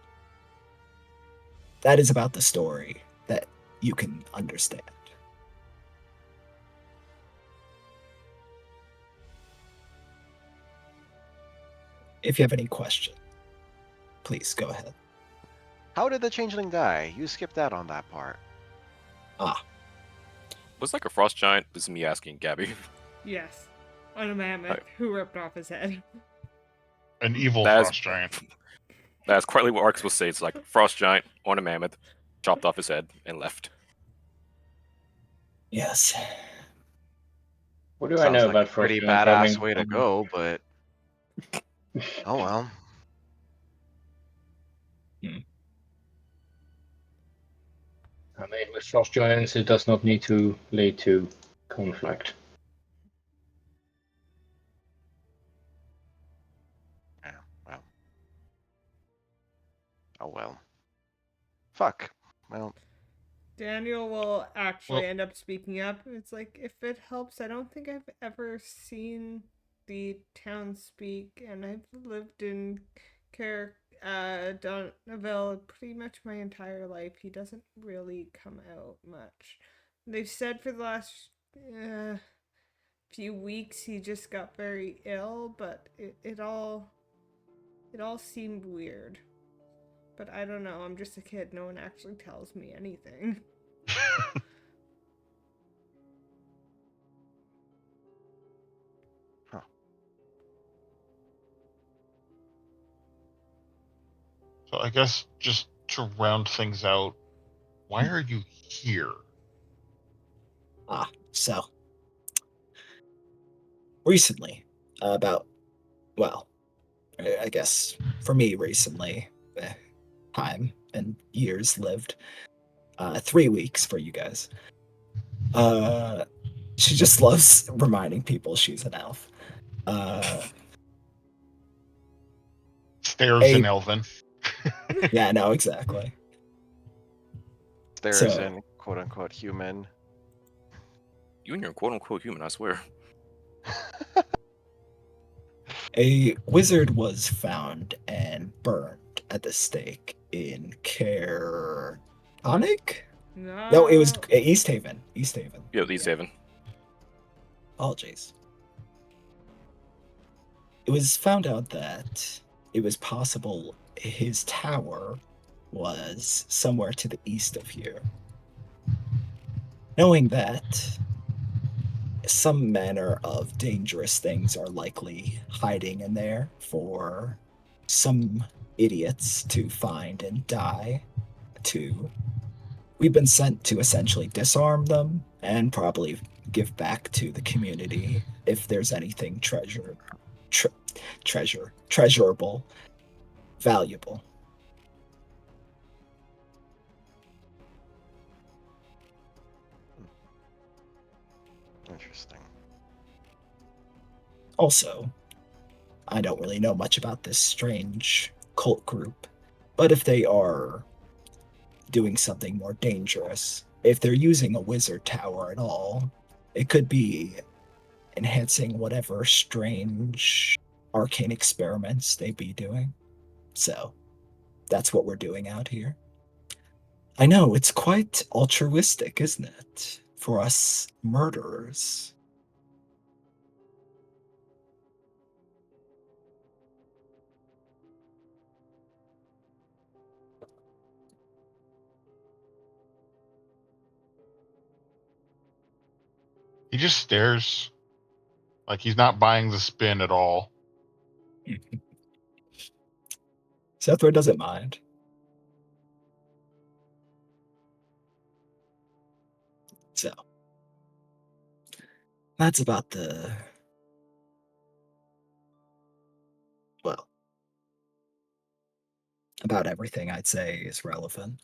that is about the story that you can understand. If you have any question, please go ahead. How did the changeling die? You skipped that on that part. Was like a frost giant? This is me asking Gabby. Yes. On a mammoth who ripped off his head. An evil That's- frost giant. That's quite what Arcus will say. It's like frost giant on a mammoth, chopped off his head and left. Yes. What do I Sounds know like about a pretty Frost Giant badass having- way to go, but oh well. I mean, with frost giants, it does not need to lead to conflict. Yeah, well. Oh well. Fuck. Well, Daniel will actually Well- end up speaking up. It's like, if it helps, I don't think I've ever seen the town speak, and I've lived in Donaville pretty much my entire life. He doesn't really come out much. They've said for the last few weeks he just got very ill, but it all seemed weird. But I don't know. I'm just a kid. No one actually tells me anything. Huh. So I guess just to round things out, why are you here? So recently, well, I guess for me recently, time and years lived, 3 weeks for you guys. She just loves reminding people she's an elf. Stairs in Elven. Yeah, no, exactly. There's So- an quote unquote human. You and your quote unquote human, I swear. A wizard was found and burned at the stake in Tonic? No, it was East Haven. East Haven. Yeah, East Haven. Apologies. It was found out that it was possible his tower was somewhere to the east of here. Knowing that, some manner of dangerous things are likely hiding in there for some idiots to find and die to. We've been sent to essentially disarm them and probably give back to the community if there's anything treasurable, valuable. Interesting. Also, I don't really know much about this strange cult group, but if they are doing something more dangerous, if they're using a wizard tower at all, it could be enhancing whatever strange arcane experiments they be doing. So, that's what we're doing out here. I know, it's quite altruistic, isn't it? For us murderers. He just stares like he's not buying the spin at all. Sethra doesn't mind. So, that's about well, about everything I'd say is relevant.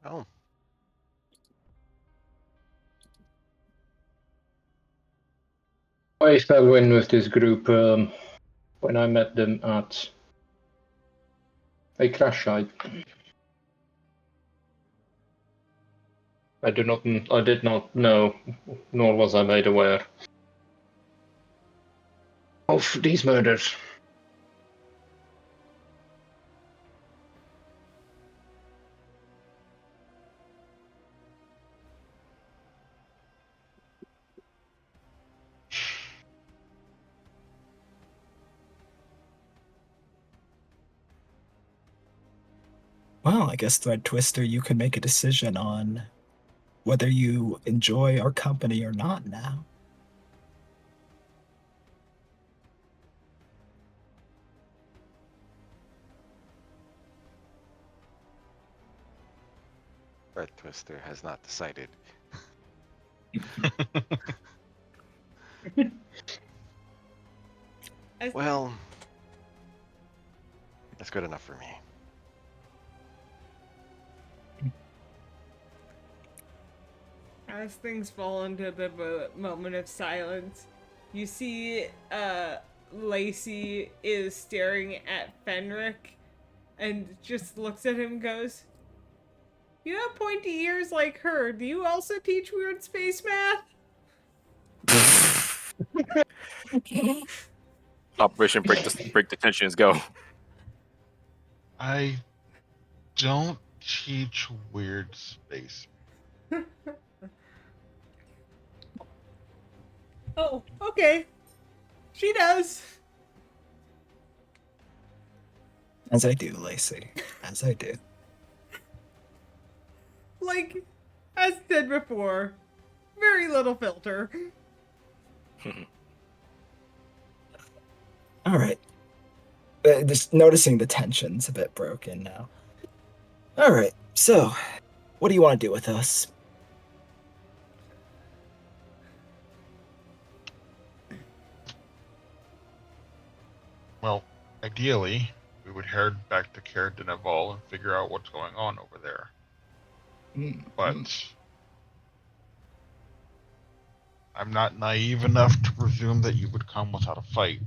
Oh, I fell in with this group when I met them at a crash site. I did not know, nor was I made aware of these murders. Well, I guess Thread Twister, you can make a decision on whether you enjoy our company or not now. Red Twister has not decided. Well, that's good enough for me. As things fall into a bit of a moment of silence, you see Lacey is staring at Fenric and just looks at him and goes, You have pointy ears like her. Do you also teach weird space math? Operation break the tensions. Go. I don't teach weird space. Oh, okay. She does. As I do, Lacey. As I do. Like, as said before, very little filter. All right. Just noticing the tension's a bit broken now. All right. So, what do you want to do with us? Well, ideally, we would head back to Caer Dineval and figure out what's going on over there. But I'm not naive enough to presume that you would come without a fight.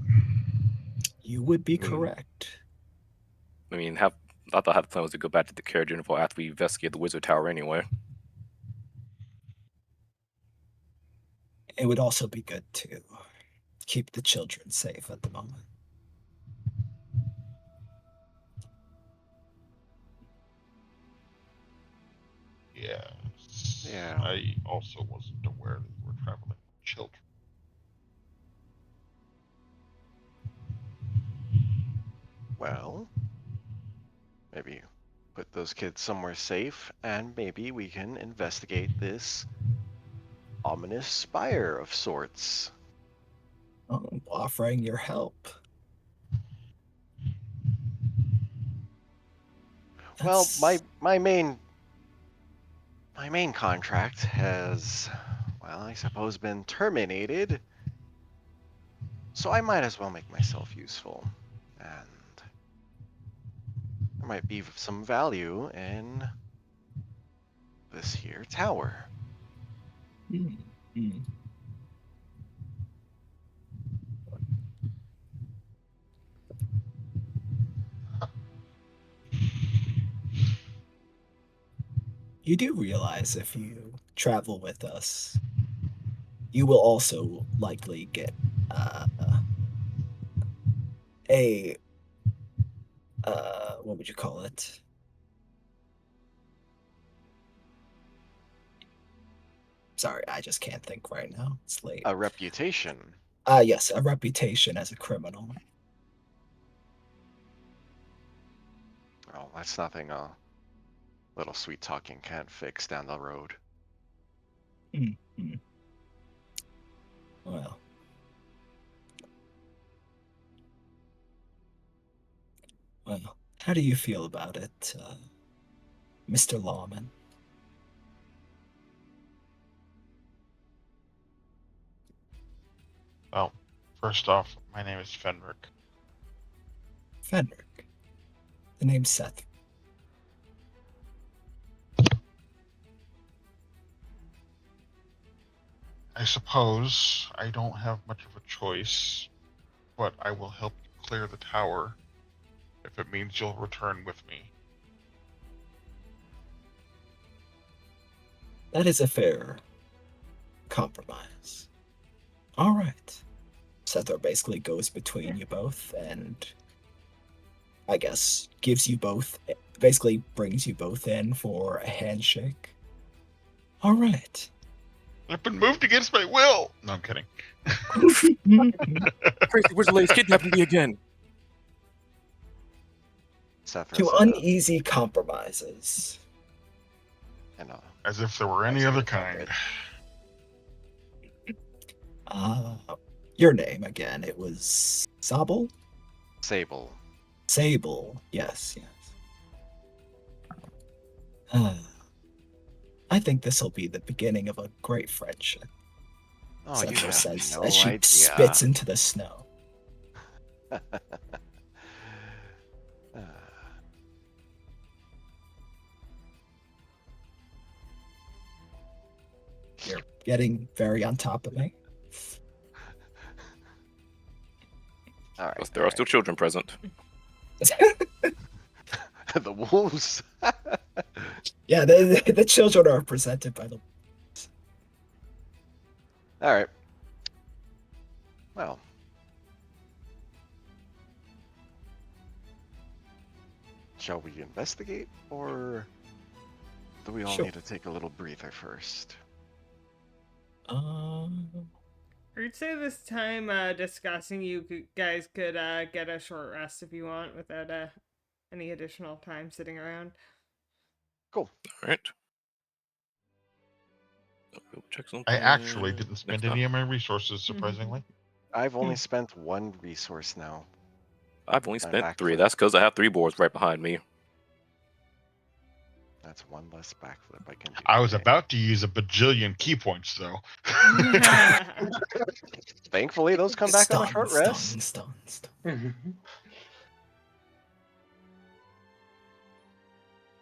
You would be correct. I mean, I thought the plan was to go back to the Caer Dineval after we investigate the Wizard Tower anyway. It would also be good to keep the children safe at the moment. Yes. Yeah. I also wasn't aware that you were traveling with children. Well, maybe put those kids somewhere safe, and maybe we can investigate this ominous spire of sorts. Oh, offering your help. Well, That's- my main contract has, well, I suppose been terminated. So I might as well make myself useful. And there might be some value in this here tower. Hmm, hmm. You do realize if you travel with us, you will also likely get a what would you call it? Sorry, I just can't think right now. It's late. A reputation. Yes, a reputation as a criminal. Oh, that's nothing a little sweet talking can't fix down the road. Hmm. Well. Well, how do you feel about it, Mr. Lawman? Well, first off, my name is Fenric. Fenric. The name's Seth. I suppose I don't have much of a choice, but I will help you clear the tower if it means you'll return with me. That is a fair compromise. All right. Sethor basically goes between you both and I guess gives you both, basically brings you both in for a handshake. All right. I've been moved against my will! No, I'm kidding. Crazy Wizard Lady's kidnapping me again. Seth To has uneasy compromises. As if there were any other kind. Your name again, it was Sable? Sable. Sable, yes. I think this will be the beginning of a great friendship. Oh, you Sethor have says no as she idea. spits into the snow. You're getting very on top of me. All right. There are still children present. The wolves. Yeah, the children are presented by the. All right. Well, shall we investigate, or do we all Sure. need to take a little breather first? I'd say this time discussing guys could get a short rest if you want without any additional time sitting around. Cool. All right. Go check something. I actually didn't Next spend up. any of my resources, surprisingly. I've only spent one resource now. I've only My spent 3. backflip. That's because I have 3 boards right behind me. That's one less backflip I can do. I was today. about to use a bajillion key points, though. Thankfully, those come back on a short rest. Stun.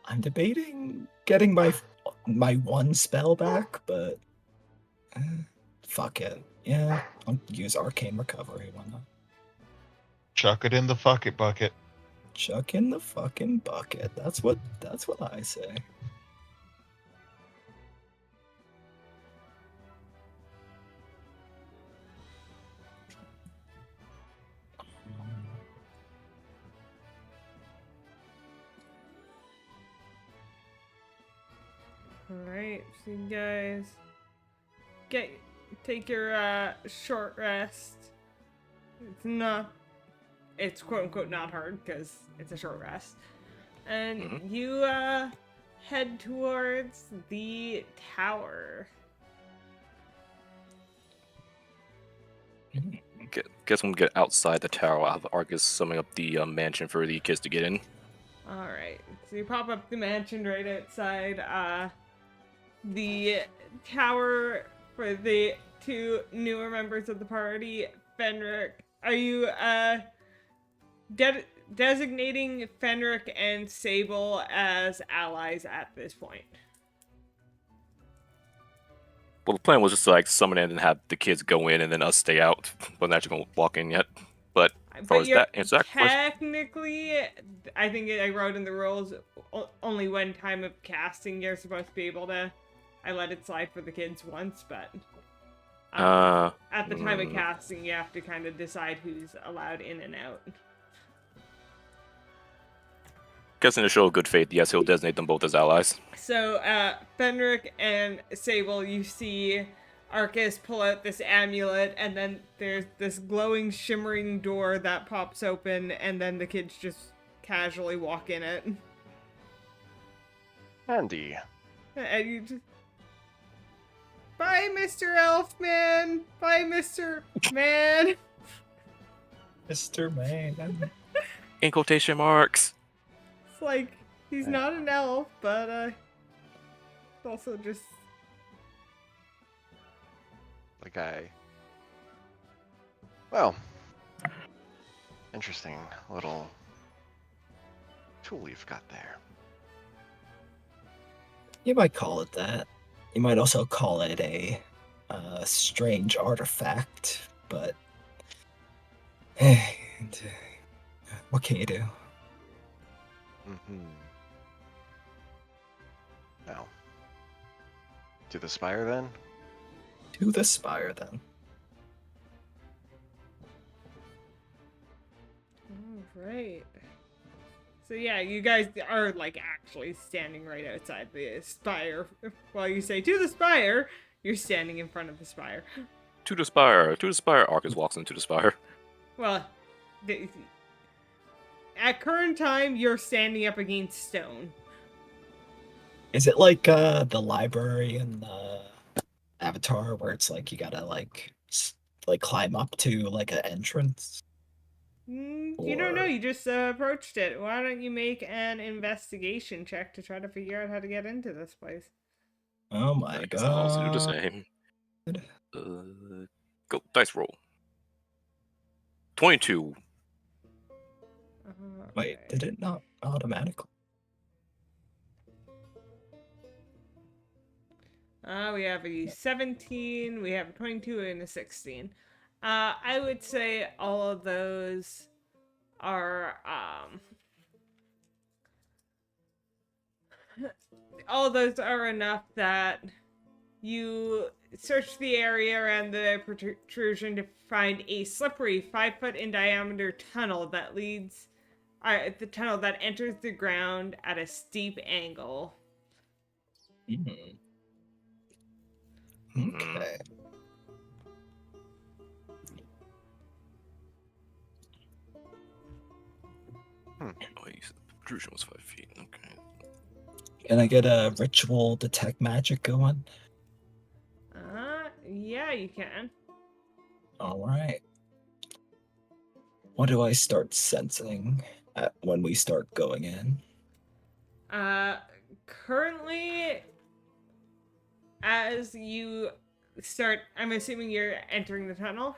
I'm debating getting my one spell back, but fuck it. Yeah, I'll use Arcane Recovery. Why not? Chuck it in the fuck it bucket. Chuck in the fucking bucket. That's what I say. Alright, so you guys take your short rest. It's quote unquote not hard because it's a short rest. And you head towards the tower. Guess we'll get outside the tower. I'll have Argus summing up the mansion for the kids to get in. Alright, so you pop up the mansion right outside the tower for the 2 newer members of the party. Fenric, are you designating Fenric and Sable as allies at this point? Well, the plan was just to like summon in and have the kids go in and then us stay out. Wasn't actually going to walk in yet. But as far as that answer that question, technically, I think I wrote in the rules only one time of casting you're supposed to be able to. I let it slide for the kids once, but at the time of casting, you have to kind of decide who's allowed in and out. guessing to show good faith, yes, he'll designate them both as allies. So, Fenric and Sable, you see Arcus pull out this amulet, and then there's this glowing, shimmering door that pops open, and then the kids just casually walk in it. Andy. And you just... Bye, Mr. Elfman! Bye, Mr. Man! Mr. Man. In quotation marks. It's like, he's not an elf, but, it's also just... The guy. Well, interesting little tool you've got there. You might call it that. You might also call it a strange artifact, but what can you do? Now, to the spire then? To the spire then. Alright. So yeah, you guys are like actually standing right outside the spire. While you say to the spire, you're standing in front of the spire. To the spire. To the spire. Arcus walks into the spire. Well, at current time, you're standing up against stone. Is it like the library in Avatar where it's like you gotta like climb up to like an entrance? You don't know, you just approached it. Why don't you make an investigation check to try to figure out how to get into this place? Oh my I guess I'll also do the god. same. Go. Dice roll. 22. Wait, did it not automatically? We have a 17, we have a 22, and a 16. I would say all of those are, all those are enough that you search the area around the protrusion to find a slippery 5 foot in diameter tunnel that leads the tunnel that enters the ground at a steep angle. Mhm. Mm. Okay. Oh, you said the protrusion was 5 feet. Okay. Can I get a ritual detect magic going? Yeah, you can. All right. What do I start sensing when we start going in? Currently, as you start, I'm assuming you're entering the tunnel.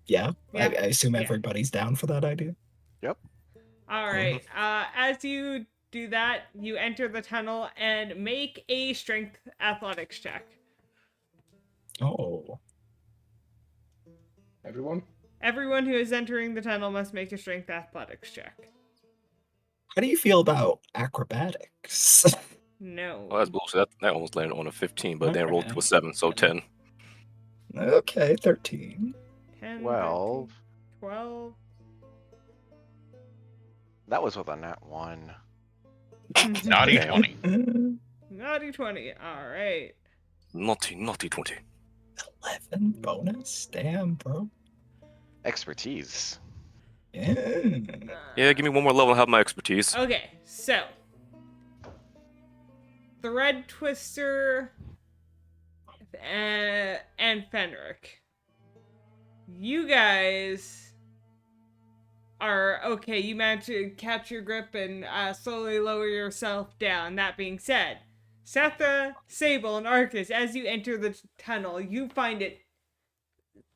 Yeah, Yeah. I assume Yeah. everybody's down for that idea. Yep. All right. As you do that, you enter the tunnel and make a strength athletics check. Oh, Everyone? Everyone who is entering the tunnel must make a strength athletics check. how do you feel about acrobatics? No. Well, that's bullshit. That almost landed on a 15, but then Okay. rolled to a 7, so 10. Okay, 13. 10, 12. 13, 12. That was with a nat 1. Naughty Damn. 20. Naughty 20. All right. Naughty 20. 11 bonus? Damn, bro. Expertise. Yeah. Yeah, give me one more level and have my expertise. Okay, so Thread Twister and Fenric, you guys are okay. You managed to catch your grip and slowly lower yourself down. That being said, Setha, Sable, and Arcus, as you enter the tunnel, you find it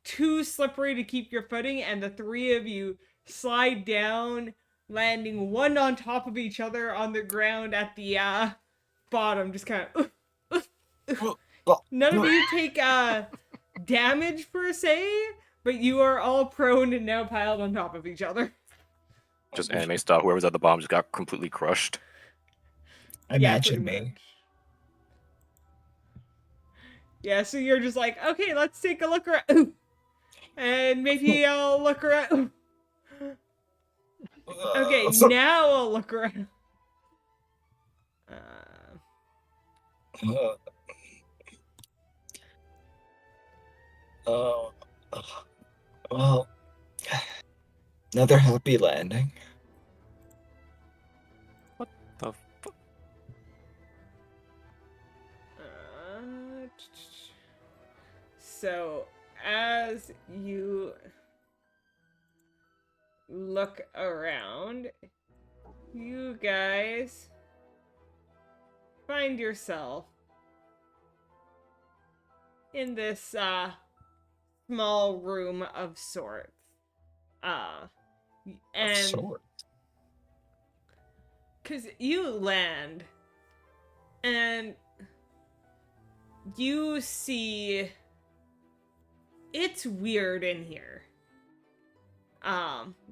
too slippery to keep your footing, and the three of you slide down, landing one on top of each other on the ground at the bottom, just kind of. None of you take damage per se, but you are all prone and now piled on top of each other. Just anime style. Whoever's at the bottom just got completely crushed. Imagine pretty me. much. Yeah, so you're just like, okay, let's take a look around. And maybe I'll look around. Okay, now I'll look around. Oh, well, another happy landing. The fuck? So, as you look around, you guys find yourself in this small room of sorts. And Sword. because you land and you see it's weird in here.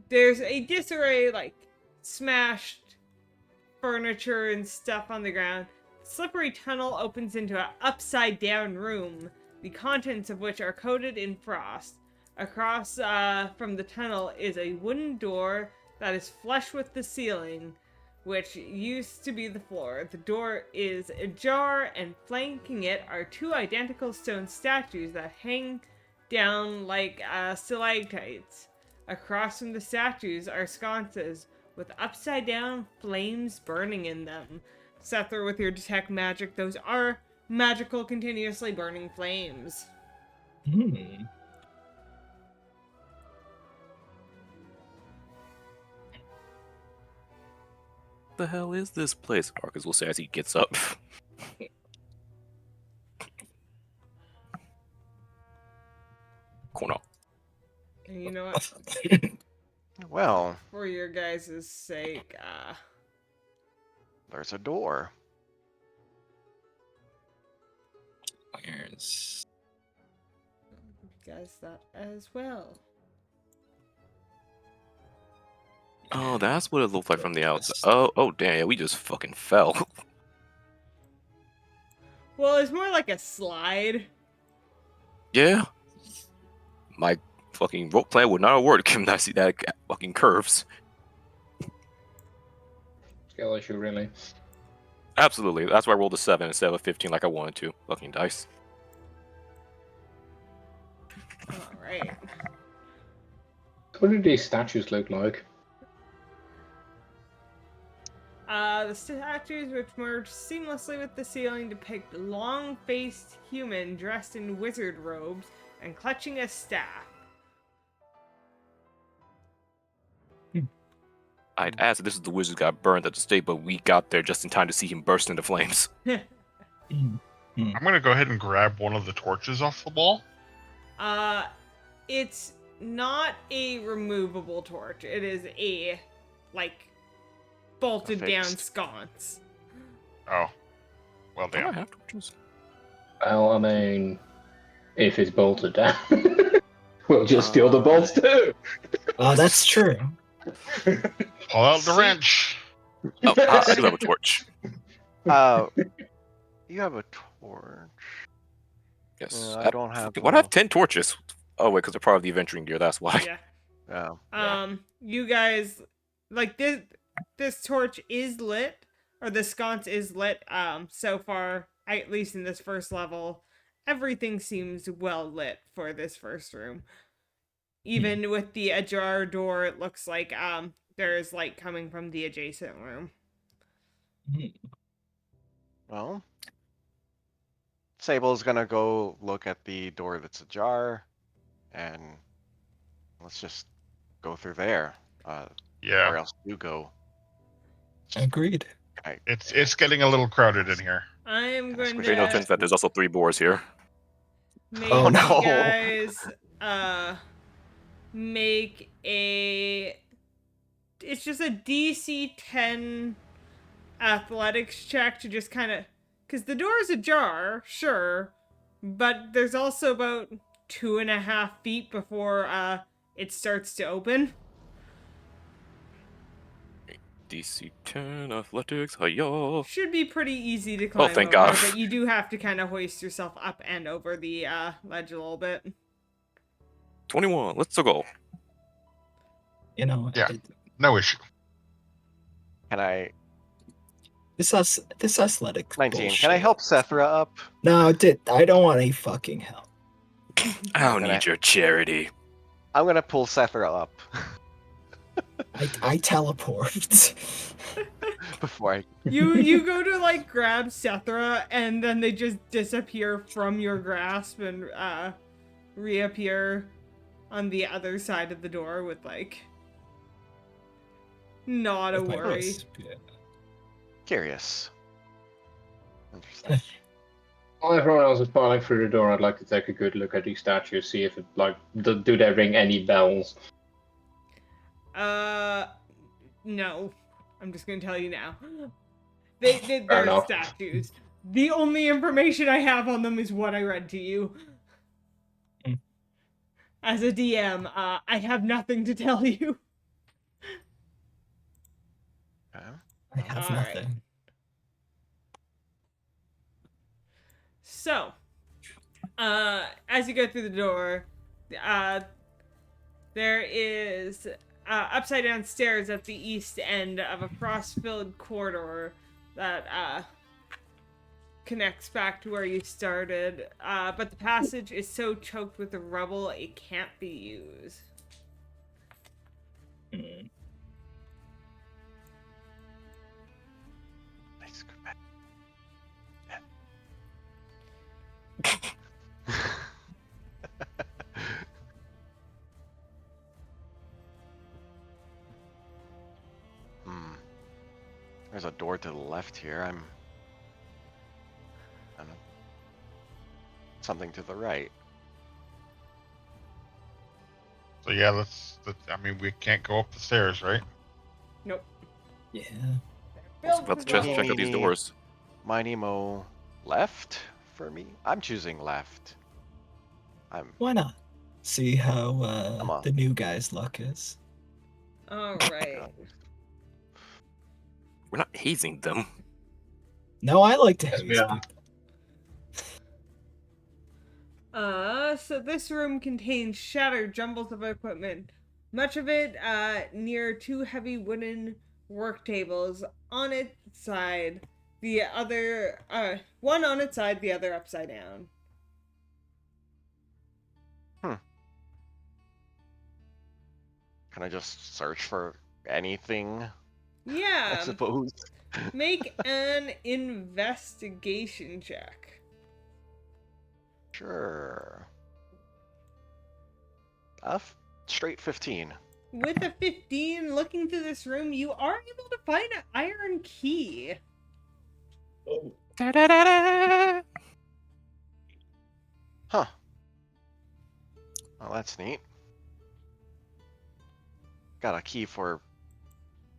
There's a disarray, like smashed furniture and stuff on the ground. The slippery tunnel opens into an upside down room, the contents of which are coated in frost. Across from the tunnel is a wooden door that is flush with the ceiling, which used to be the floor. The door is ajar, and flanking it are two identical stone statues that hang down like stalactites. Across from the statues are sconces with upside down flames burning in them. Sether, with your detect magic, those are magical, continuously burning flames. Hmm. The hell is this place? Arcus will say as he gets up. Corner. And you know what? Well, For your guys' sake, there's a door. Where's guys that as well. Oh, that's what it looked like from the outside. Just- Oh, damn, yeah, we just fucking fell. Well, it's more like a slide. Yeah. My fucking rope plan would not have worked when I see that fucking curves. Skill issue, really. Absolutely. That's why I rolled a 7 instead of a 15 like I wanted to. Fucking dice. All right. What do these statues look like? The statues, which merge seamlessly with the ceiling, depict long-faced human dressed in wizard robes and clutching a staff. I'd ask if this is the wizard got burned at the stake, but we got there just in time to see him burst into flames. Mm. I'm gonna go ahead and grab one of the torches off the wall. It's not a removable torch. It is a, like, bolted down Affixed. sconce. Oh, well, Do I damn. have torches? Well, I mean, if it's bolted down, we'll just steal the bolts too. Oh, that's true. Pull out the wrench. Oh, I do have a torch. You have a torch. Yes. I don't have. Why do I have 10 torches? Oh, wait, because they're part of the adventuring gear, that's why. Yeah. Oh. You guys, like, this torch is lit, or the sconce is lit. So far, at least in this first level, everything seems well lit for this first room. Even with the ajar door, it looks like there's light coming from the adjacent room. Well, Sable's gonna go look at the door that's ajar, and let's just go through there. Yeah, Where else do you go? Agreed. it's getting a little crowded in here. I am going squishy. Pay no to offense that there's also 3 boars here. make Oh, no. you guys make a. It's just a DC 10 athletics check to just kind of, because the door is ajar, sure, but there's also about 2.5 feet before it starts to open. DC 10 athletics, hiya. Should be pretty easy to climb thank over, God. but you do have to kind of hoist yourself up and over the ledge a little bit. 21, let's go. You know, Yeah. No issue. Can I? this athletic 19. bullshit. Can I help Sethra up? No, I don't want any fucking help. I don't Can I- need your charity. I'm gonna pull Sethra up I teleport. before I. You go to like grab Sethra, and then they just disappear from your grasp and reappear on the other side of the door with like not a With my worry. voice. Yeah. Curious. Interesting. While everyone else is filing through the door, I'd like to take a good look at these statues, see if it do they ring any bells. No. I'm just gonna tell you now. Fair They're enough. statues. The only information I have on them is what I read to you. Mm. As a DM, I have nothing to tell you. Okay. I have All right. nothing. So, as you go through the door, there is upside down stairs at the east end of a frost-filled corridor that connects back to where you started. But the passage is so choked with rubble it can't be used. Mm. Nice, go back. Hmm. There's a door to the left here. I don't know. Something to the right. So yeah, I mean, we can't go up the stairs, right? Nope. Yeah. Also, about to check out these Maybe. doors. Mighty Mo left for me. I'm choosing left. Why not? See how Come on. the new guy's luck is. All right. We're not hazing them. No, I like to Yes, haze we are. people. So this room contains shattered jumbles of equipment, much of it near two heavy wooden work tables on its side, the other one on its side, the other upside down. Can I just search for anything? I Yeah, suppose. make an investigation check. Sure. Straight 15. With a 15, looking through this room, you are able to find an iron key. Oh. Da-da-da-da. Huh. Well, that's neat. Got a key for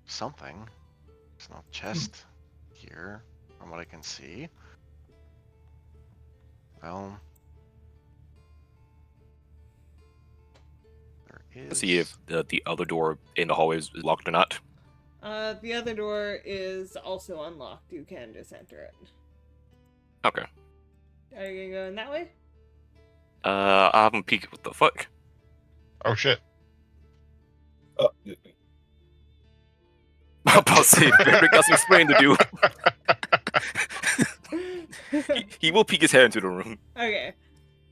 something. There's no chest here, from what I can see. Well, there is. Let's see if the other door in the hallway is locked or not. The other door is also unlocked. You can just enter it. Okay. Are you gonna go in that way? I haven't peeked. What the fuck? Oh shit. Oh, I'm about to say, Frederick got some explaining to do. he will peek his head into the room. Okay.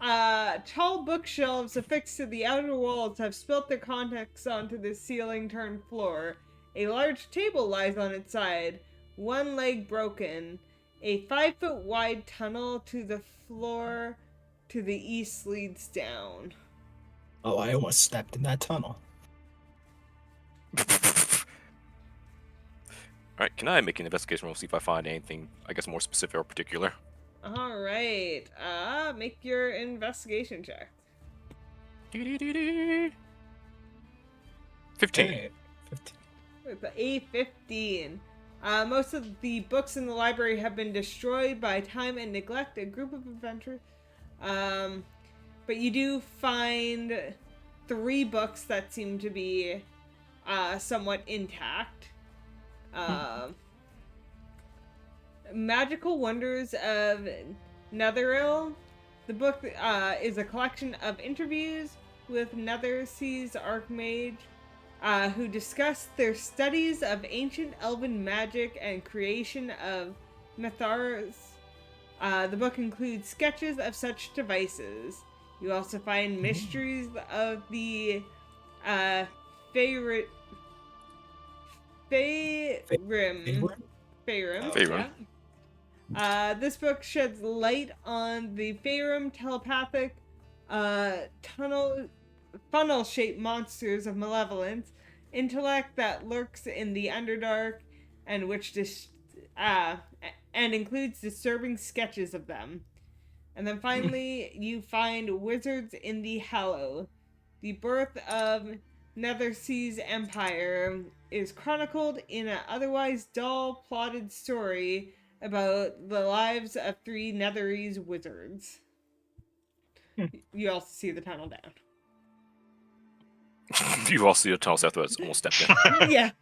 Tall bookshelves affixed to the outer walls have spilt their contents onto the ceiling-turned floor. A large table lies on its side, one leg broken. A 5-foot wide tunnel to the floor to the east leads down. oh, I almost stepped in that tunnel. Alright, can I make an investigation roll, see if I find anything, I guess, more specific or particular? Alright, make your investigation check. 15. Hey, 15. With a 15. Most of the books in the library have been destroyed by time and neglect, a group of adventurers. But you do find 3 books that seem to be somewhat intact. Magical Wonders of Netheril. The book is a collection of interviews with Nethersea's Archmage, who discuss their studies of ancient elven magic and creation of Mithars. The book includes sketches of such devices. You also find mysteries of the Feyrim. Feyrim? Feyrim. Yeah. This book sheds light on the Feyrim telepathic funnel-shaped monsters of malevolence, intellect that lurks in the Underdark, and which and includes disturbing sketches of them. And then finally, you find Wizards in the Hallow. The birth of Nethersea's empire is chronicled in an otherwise dull, plotted story about the lives of 3 Netherese wizards. You also see the tunnel down. You also see the tunnel after that's almost stepped in. Yeah.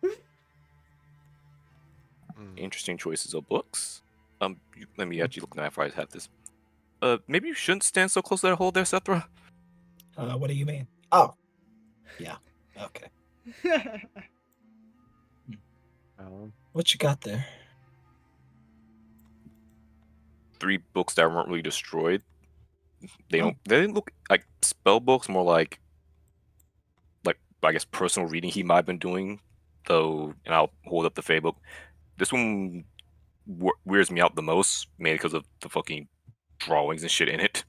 Interesting choices of books. Let me actually look now if I have this. Maybe you shouldn't stand so close to that hole there, Sethra. What do you mean? Oh. Yeah. Okay. What you got there? 3 books that weren't really destroyed. They didn't look like spell books, more like I guess personal reading he might have been doing. Though, and I'll hold up the Fey book. This one weirds me out the most, mainly because of the fucking drawings and shit in it.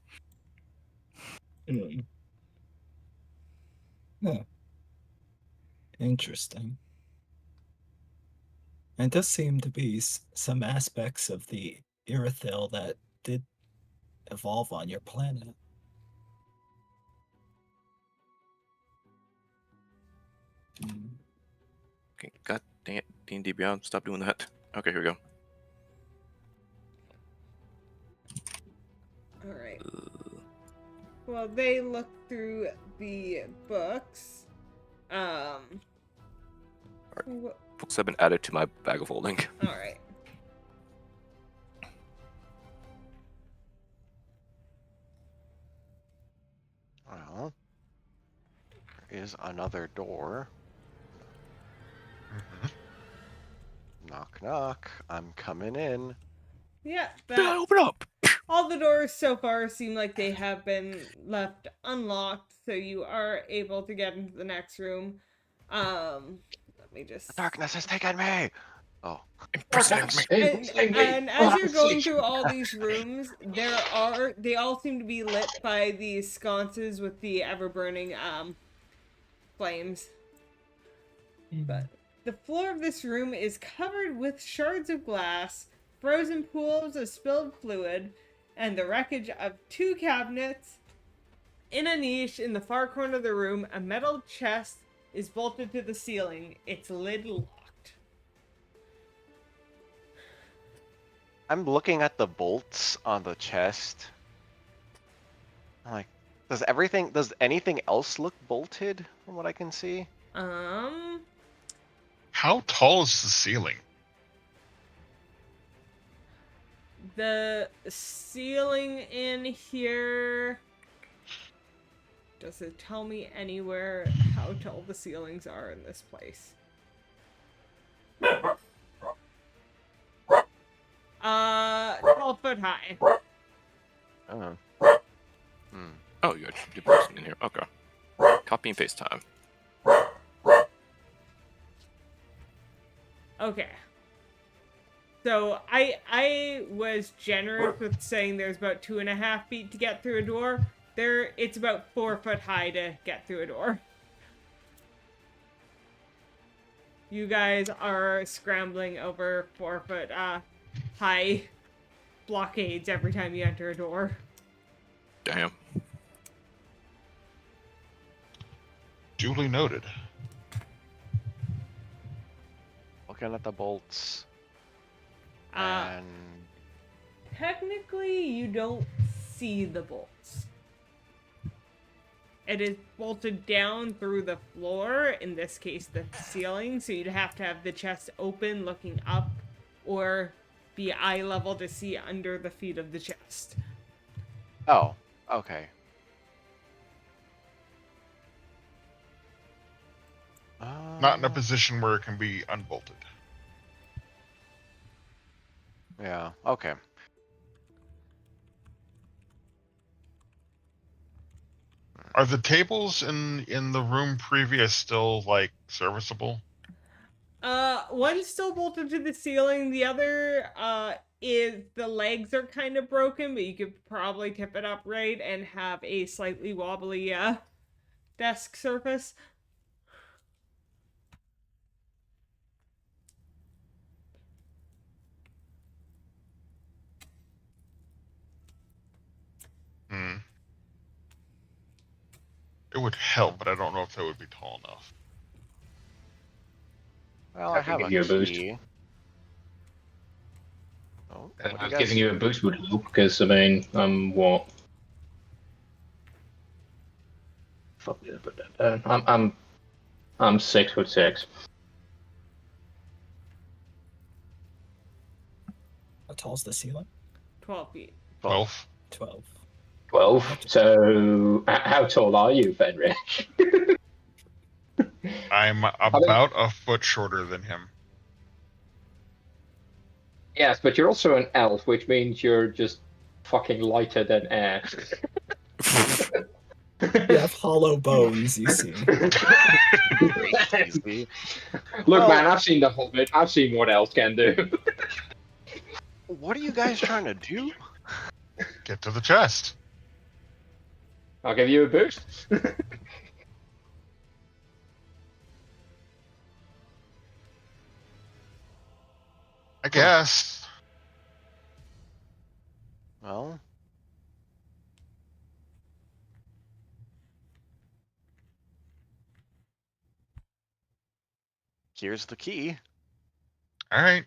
Huh. Interesting. And does seem to be some aspects of the Irithil that did evolve on your planet. Okay, god damn it, D&D Beyond, stop doing that. Okay, here we go. Alright. Well, they look through the books. Books have been added to my bag of holding. All right. Well, there is another door. Mhm. Knock, knock. I'm coming in. Yeah, Open up! all the doors so far seem like they have been left unlocked, so you are able to get into the next room. Let me just. The darkness has taken me. Oh, Impersonating me. Hey, And, who's angry? and as Oh, you're going shit. through all these rooms, they all seem to be lit by these sconces with the ever burning flames. But the floor of this room is covered with shards of glass, frozen pools of spilled fluid, and the wreckage of 2 cabinets. In a niche in the far corner of the room, a metal chest is bolted to the ceiling, its lid locked. I'm looking at the bolts on the chest. I'm like, does anything else look bolted from what I can see? How tall is the ceiling? The ceiling in here. Does it tell me anywhere how tall the ceilings are in this place? 12 foot high. Oh. Hmm. Oh, you actually did post it in here. Okay. Copy and paste time. Okay. So I was generous with saying there's about 2.5 feet to get through a door. It's about 4 foot high to get through a door. You guys are scrambling over 4 foot high blockades every time you enter a door. Damn. Duly noted. Looking at the bolts. Uh, And Technically, you don't see the bolts. It is bolted down through the floor, in this case the ceiling, so you'd have to have the chest open looking up or be eye level to see under the feet of the chest. oh, okay. Not in a position where it can be unbolted. Yeah, okay. Are the tables in the room previous still like serviceable? One's still bolted to the ceiling, the other is the legs are kind of broken, but you could probably tip it up right and have a slightly wobbly desk surface. Hmm. It would help, but I don't know if that would be tall enough. Well, I I can have give a you a boost. key. Oh, And what do you giving guys? you a boost would help because I mean I'm what? Fuck yeah, put that down. I'm 6'6". How tall's the ceiling? 12 feet. 12. 12. 12. So how tall are you, Fenrir? I'm about a foot shorter than him. Yes, but you're also an elf, which means you're just fucking lighter than air. You have hollow bones, you see. Easy. Look, Well- man, I've seen the Hobbit. I've seen what elves can do. What are you guys trying to do? Get to the chest. I'll give you a boost. I guess. Well, here's the key. All right.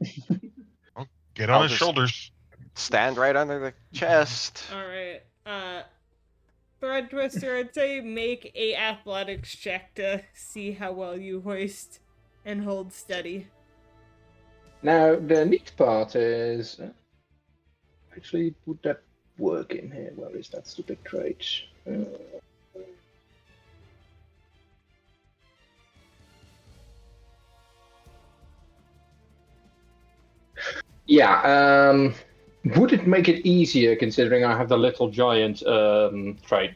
Well, get on I'll his just- shoulders. Stand right under the chest. Alright, Thread Twister, I'd say make a athletics check to see how well you hoist and hold steady. Now, the neat part is... actually, would that work in here? Where is that stupid trait? Yeah, would it make it easier considering I have the little giant trait?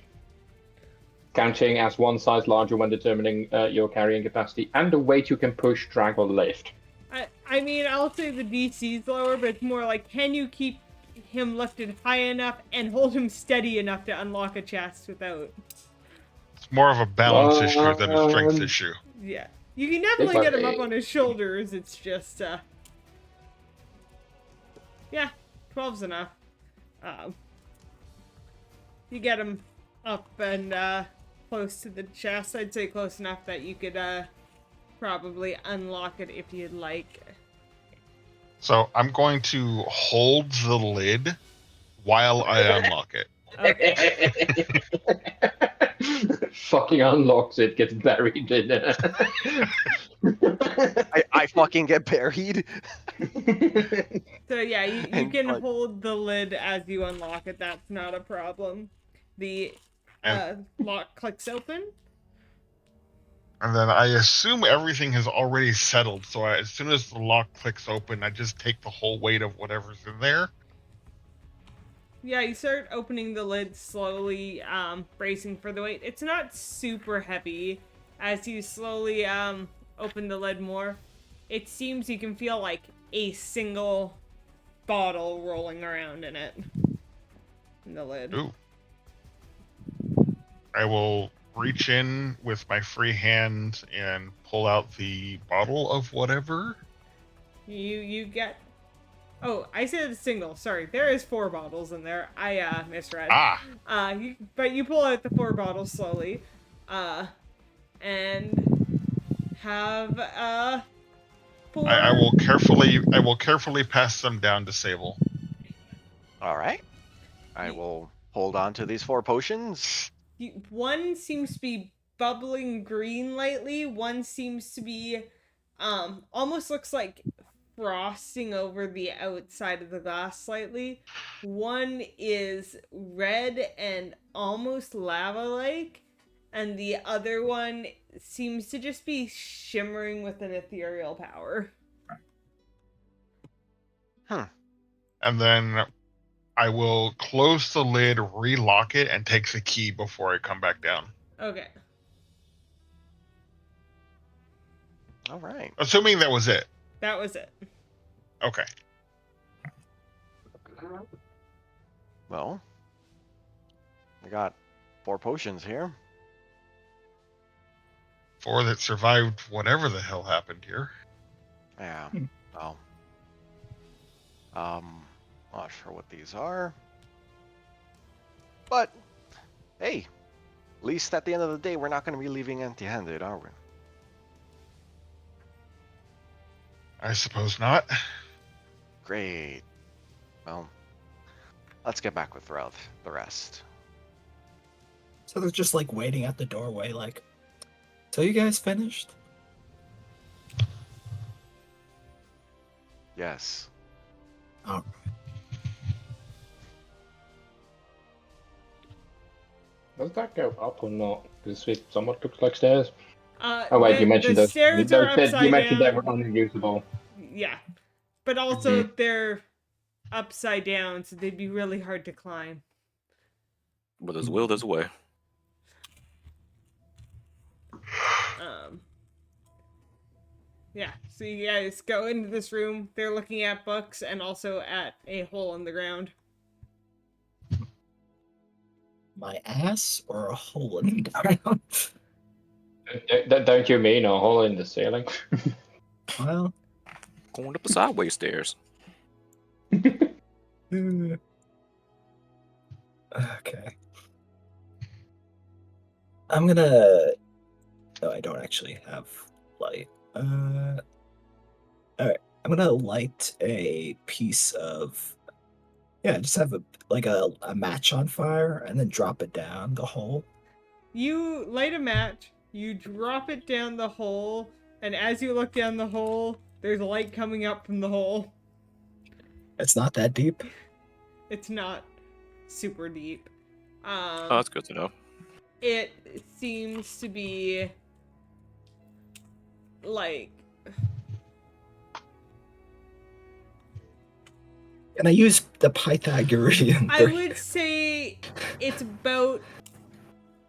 Counting as one size larger when determining your carrying capacity and the weight you can push, drag, or lift. I mean, I'll say the DC's lower, but it's more like, can you keep him lifted high enough and hold him steady enough to unlock a chest without... It's more of a balance issue than a strength issue. Yeah. You can definitely get him up on his shoulders, it's just, yeah, 12's enough. You get him up and, close to the chest. I'd say close enough that you could, probably unlock it if you'd like. So I'm going to hold the lid while I unlock it. Okay. Fucking unlocks it, gets buried in it. I fucking get buried. So yeah, you And, can like- hold the lid as you unlock it. That's not a problem. The lock clicks open. And then I assume everything has already settled. So as soon as the lock clicks open, I just take the whole weight of whatever's in there. Yeah, you start opening the lid slowly, bracing for the weight. It's not super heavy. As you slowly open the lid more, it seems you can feel like a single bottle rolling around in it. In the lid. Ooh. I will reach in with my free hand and pull out the bottle of whatever. You get... Oh, I said a single. Sorry, there is 4 bottles in there. I misread. But you pull out the 4 bottles slowly, and have 4. I will carefully pass them down to Sable. All right. I will hold on to these 4 potions. One seems to be bubbling green lately. One seems to be, almost looks like frosting over the outside of the glass slightly. One is red and almost lava-like, and the other one seems to just be shimmering with an ethereal power. And then I will close the lid, relock it, and take the key before I come back down. Okay. All right. Assuming that was it. That was it. Okay. Well, I got 4 potions here. 4 that survived whatever the hell happened here. Yeah. Well. Not sure what these are. But, hey, at least at the end of the day, we're not going to be leaving empty-handed, are we? I suppose not. Great. Well, let's get back with the rest. So they're just like waiting at the doorway, like, so you guys finished? Yes. Oh. Does that go up or not? Because it somewhat looks like stairs. Oh wait, you mentioned the those. stairs are upside You mentioned they down. were unusable. Yeah. But also they're upside down, so they'd be really hard to climb. Where there's a will, there's a way. Yeah, so you guys go into this room. They're looking at books and also at a hole in the ground. My ass or a hole in the ground? Don't you mean a hole in the ceiling? Well, Going up the sideways stairs. okay. I'm gonna. No, I don't actually have light. All right. I'm gonna light a piece of. Yeah, just have a match on fire and then drop it down the hole. You light a match, you drop it down the hole, and as you look down the hole, there's light coming up from the hole. It's not that deep. It's not super deep. Oh, that's good to know. It seems to be like And I use the Pythagorean. I would say it's about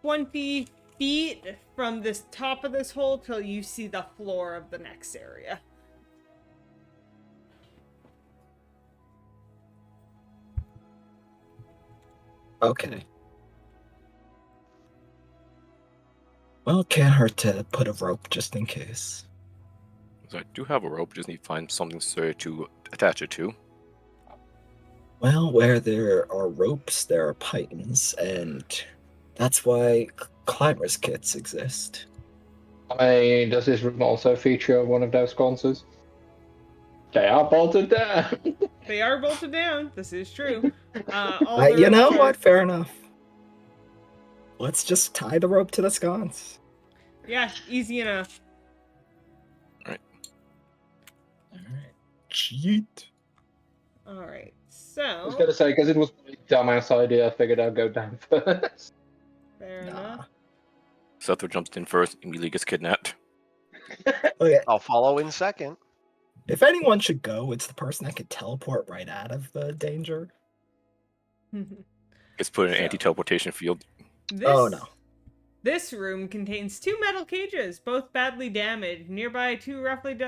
20 feet from this top of this hole till you see the floor of the next area. Okay. Well, it can't hurt to put a rope just in case. So I do have a rope, just need to find something to attach it to. Well, where there are ropes, there are pythons, and that's why climbers kits exist. Does this room also feature one of those sconces? They are bolted down. They are bolted down. This is true. All the You know ropes are- what? Fair enough. Let's just tie the rope to the sconce. Yeah, easy enough. Alright. Cheat. All right, I was so gonna say, because it was my dumbass idea, I figured I'd go down first. fair Nah. enough. Setho jumps in first, immediately gets kidnapped. Okay. I'll follow in second. If anyone should go, it's the person that could teleport right out of the danger. Gets put in an So- anti-teleportation field. Oh, no. This room contains 2 metal cages, both badly damaged. Nearby, 2 roughly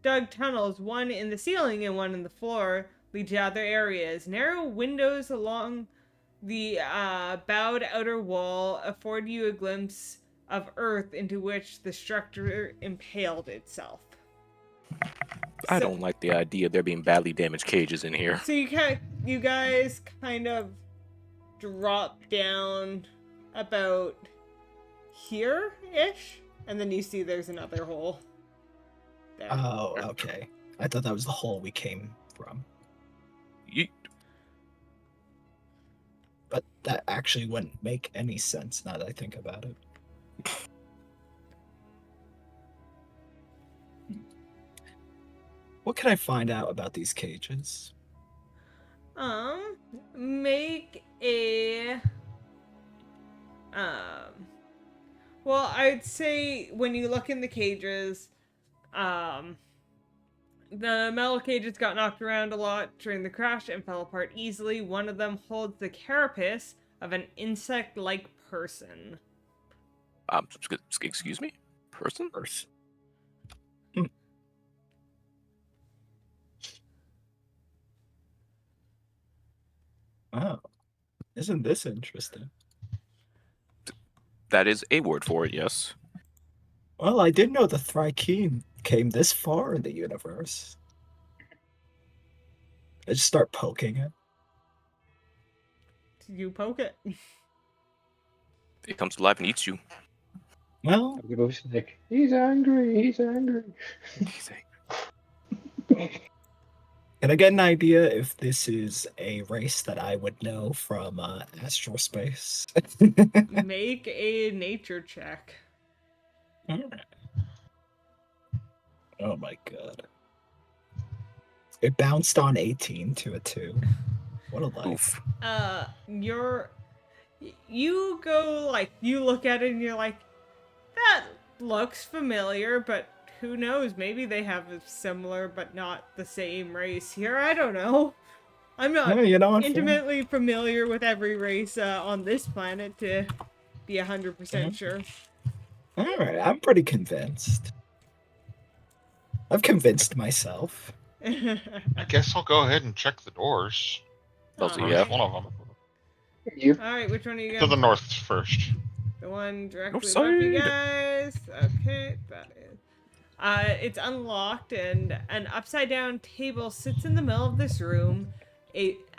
dug tunnels, one in the ceiling and one in the floor, lead to other areas. Narrow windows along the bowed outer wall afford you a glimpse of earth into which the structure impaled itself. I So- don't like the idea of there being badly damaged cages in here. So you guys kind of drop down about here-ish, and then you see there's another hole. There. Oh, okay. I thought that was the hole we came from. You, But that actually wouldn't make any sense now that I think about it. What can I find out about these cages? Make a well, I'd say when you look in the cages, the metal cages got knocked around a lot during the crash and fell apart easily. One of them holds the carapace of an insect-like person. excuse me? Person? Earth. Wow. Isn't this interesting? That is a word for it, yes. Well, I didn't know the Thrykean came this far in the universe. I just start poking it. You poke it. It comes to life and eats you. Well, People just like, he's angry, he's angry. can I get an idea if this is a race that I would know from astral space? Make a nature check. Alright. Oh my god. It bounced on 18 to a 2. What a life. Oof. You go, like, you look at it and you're like, that looks familiar, but who knows? Maybe they have a similar but not the same race here. I don't know. I'm not Yeah, you know what? intimately familiar with every race on this planet to be 100% sure. Alright, I'm pretty convinced. I've convinced myself. I guess I'll go ahead and check the doors. Also, Or yeah. One of them. You Alright, which one are you To going the north first. The one directly North above you side. guys. Okay, that is. It's unlocked, and an upside-down table sits in the middle of this room,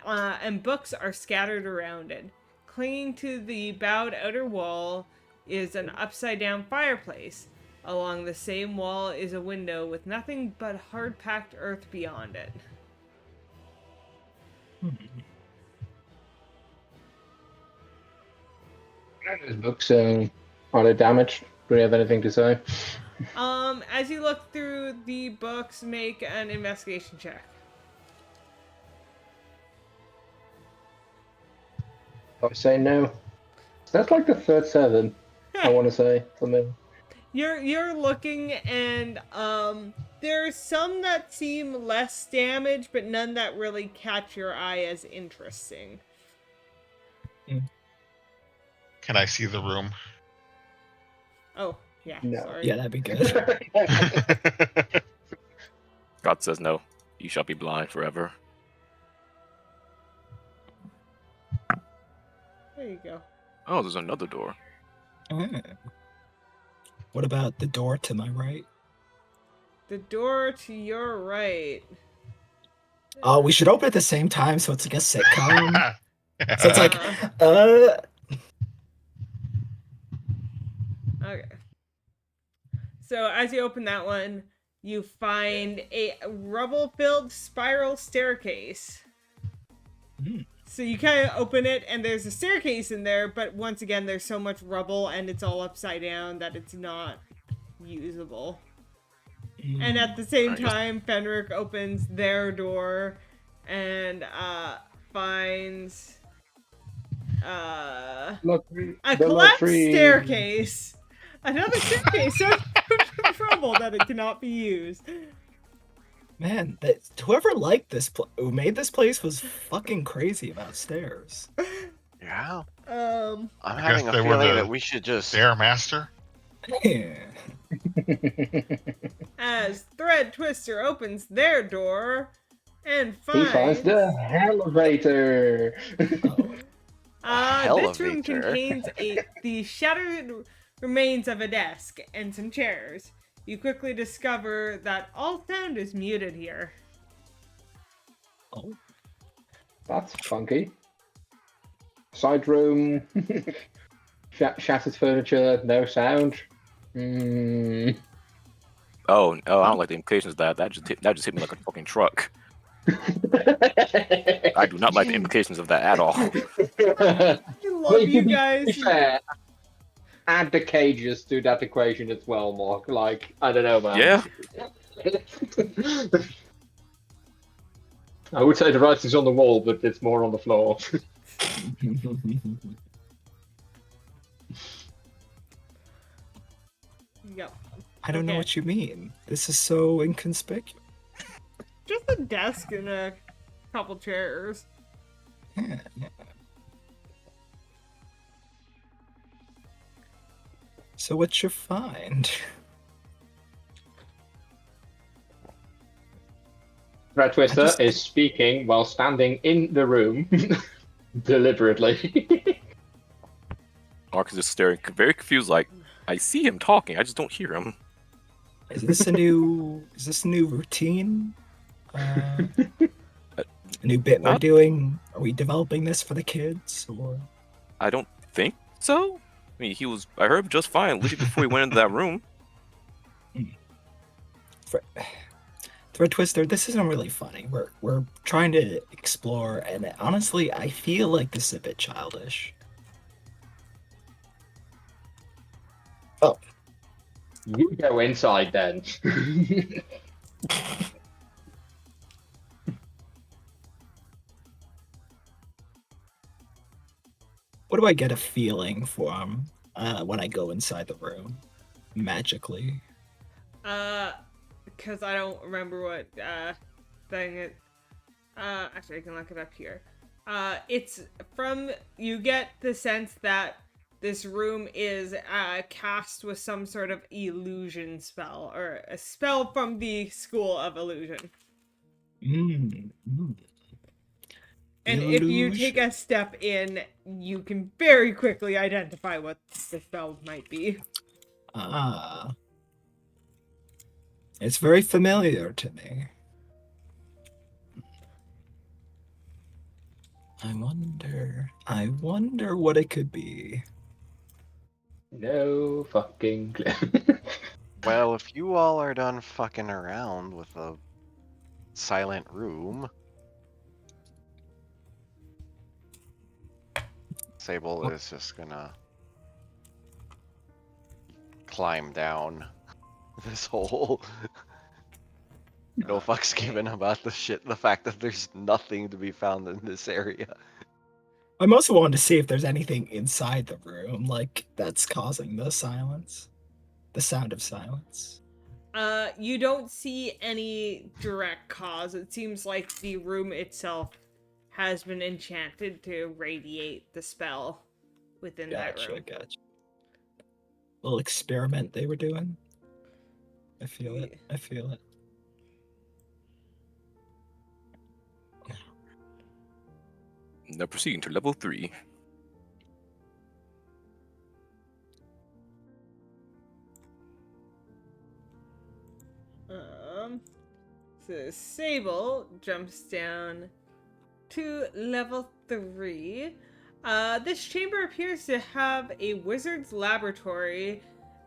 and books are scattered around it. Clinging to the bowed outer wall is an upside-down fireplace. Along the same wall is a window with nothing but hard-packed earth beyond it. Those books, are they damaged? Do you have anything to say? As you look through the books, make an investigation check. I say no. That's like the third 7, I want to say, for me. You're looking, and there's some that seem less damaged, but none that really catch your eye as interesting. Can I see the room? Oh, yeah, No. sorry. Yeah, that'd be good. God says no. You shall be blind forever. There you go. Oh, there's another door. Ah. What about the door to my right? The door to your right. Oh, we should open at the same time so it's like a sitcom. So it's like, Okay. So as you open that one, you find a rubble-filled spiral staircase. Hmm. So you kind of open it, and there's a staircase in there, but once again, there's so much rubble, and it's all upside down that it's not usable. And at the same time, Fenric opens their door and finds a collapsed staircase. Another staircase so trouble that it cannot be used. Man, whoever who made this place was fucking crazy about stairs. Yeah. Um, I'm I having guess a they were feeling the that we should just. Stairmaster? Yeah. as Thread Twister opens their door and He finds the elevator. This room Elevator? contains the shattered remains of a desk and some chairs. You quickly discover that all sound is muted here. Oh. That's funky. Side room. Shattered furniture, no sound. Oh, I don't like the implications of that. That just hit me like a fucking truck. I do not like the implications of that at all. I love you guys. To be fair, add the cages to that equation as well, Mark. Like, I don't know, man. Yeah. I would say the writing's on the wall, but it's more on the floor. Yep. I don't know what you mean. This is so inconspicuous. Just a desk and a couple chairs. Yeah. So what's your find? Red Twister is speaking while standing in the room deliberately. Mark is just staring, very confused, like, I see him talking, I just don't hear him. Is this a new routine? A new bit we're doing? Are we developing this for the kids, or? I don't think so. I mean, I heard him just fine, literally before he went into that room. Thread Twister, this isn't really funny. We're trying to explore, and honestly, I feel like this is a bit childish. Oh. You go inside then. What do I get a feeling from when I go inside the room? Magically. Because I don't remember what thing it. Actually, I can look it up here. It's from. You get the sense that this room is cast with some sort of illusion spell, or a spell from the School of Illusion. And if you take a step in, you can very quickly identify what the spell might be. Ah. It's very familiar to me. I wonder what it could be. No fucking clue. Well, if you all are done fucking around with a silent room, Sable is just gonna climb down this hole. No fucks given about the fact that there's nothing to be found in this area. I'm also wanting to see if there's anything inside the room, like, that's causing the silence. The sound of silence. You don't see any direct cause. It seems like the room itself has been enchanted to radiate the spell within that room. Gotcha. Little experiment they were doing. I feel Yeah. it. I feel it. Now proceeding to level 3. So Sable jumps down to level 3. This chamber appears to have a wizard's laboratory,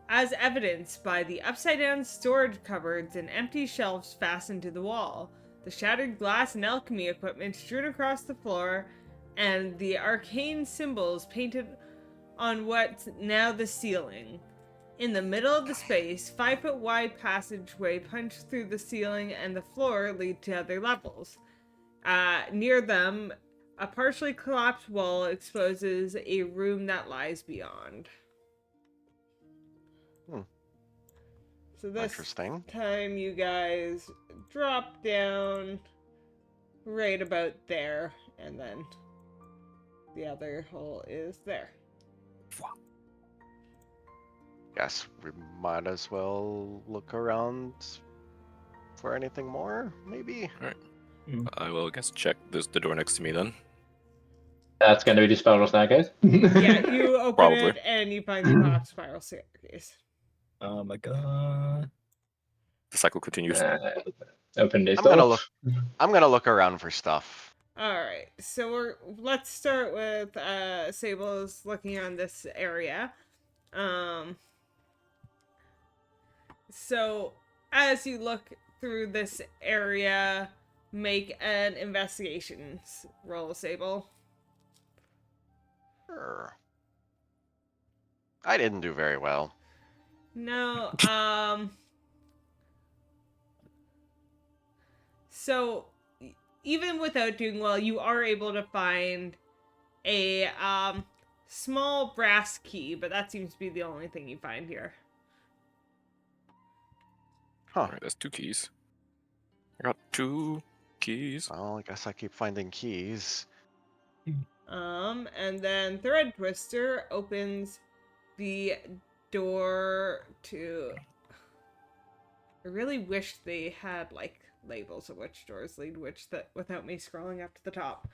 as evidenced by the upside-down storage cupboards and empty shelves fastened to the wall, the shattered glass and alchemy equipment strewn across the floor, and the arcane symbols painted on what's now the ceiling. In the middle of the space, 5-foot wide passageway punched through the ceiling and the floor lead to other levels. Near them, a partially collapsed wall exposes a room that lies beyond. So this Interesting. time you guys drop down right about there, and then the other hole is there. Guess we might as well look around for anything more, maybe? I will, I guess, check the door next to me then. That's going to be the spiral staircase. Yeah, you open Probably. it and you find the collapsed spiral staircase. Oh my god. The cycle continues. Open this I'm door. gonna look around for stuff. Alright, so let's start with Sable's looking around this area. So as you look through this area, make an investigation roll, Sable. Sure. I didn't do very well. No, so even without doing well, you are able to find a small brass key, but that seems to be the only thing you find here. Huh. Alright, that's 2 keys. I got 2 keys. Well, I guess I keep finding keys. And then Thread Twister opens the door to... I really wish they had, like, labels of which doors lead which, that without me scrolling up to the top.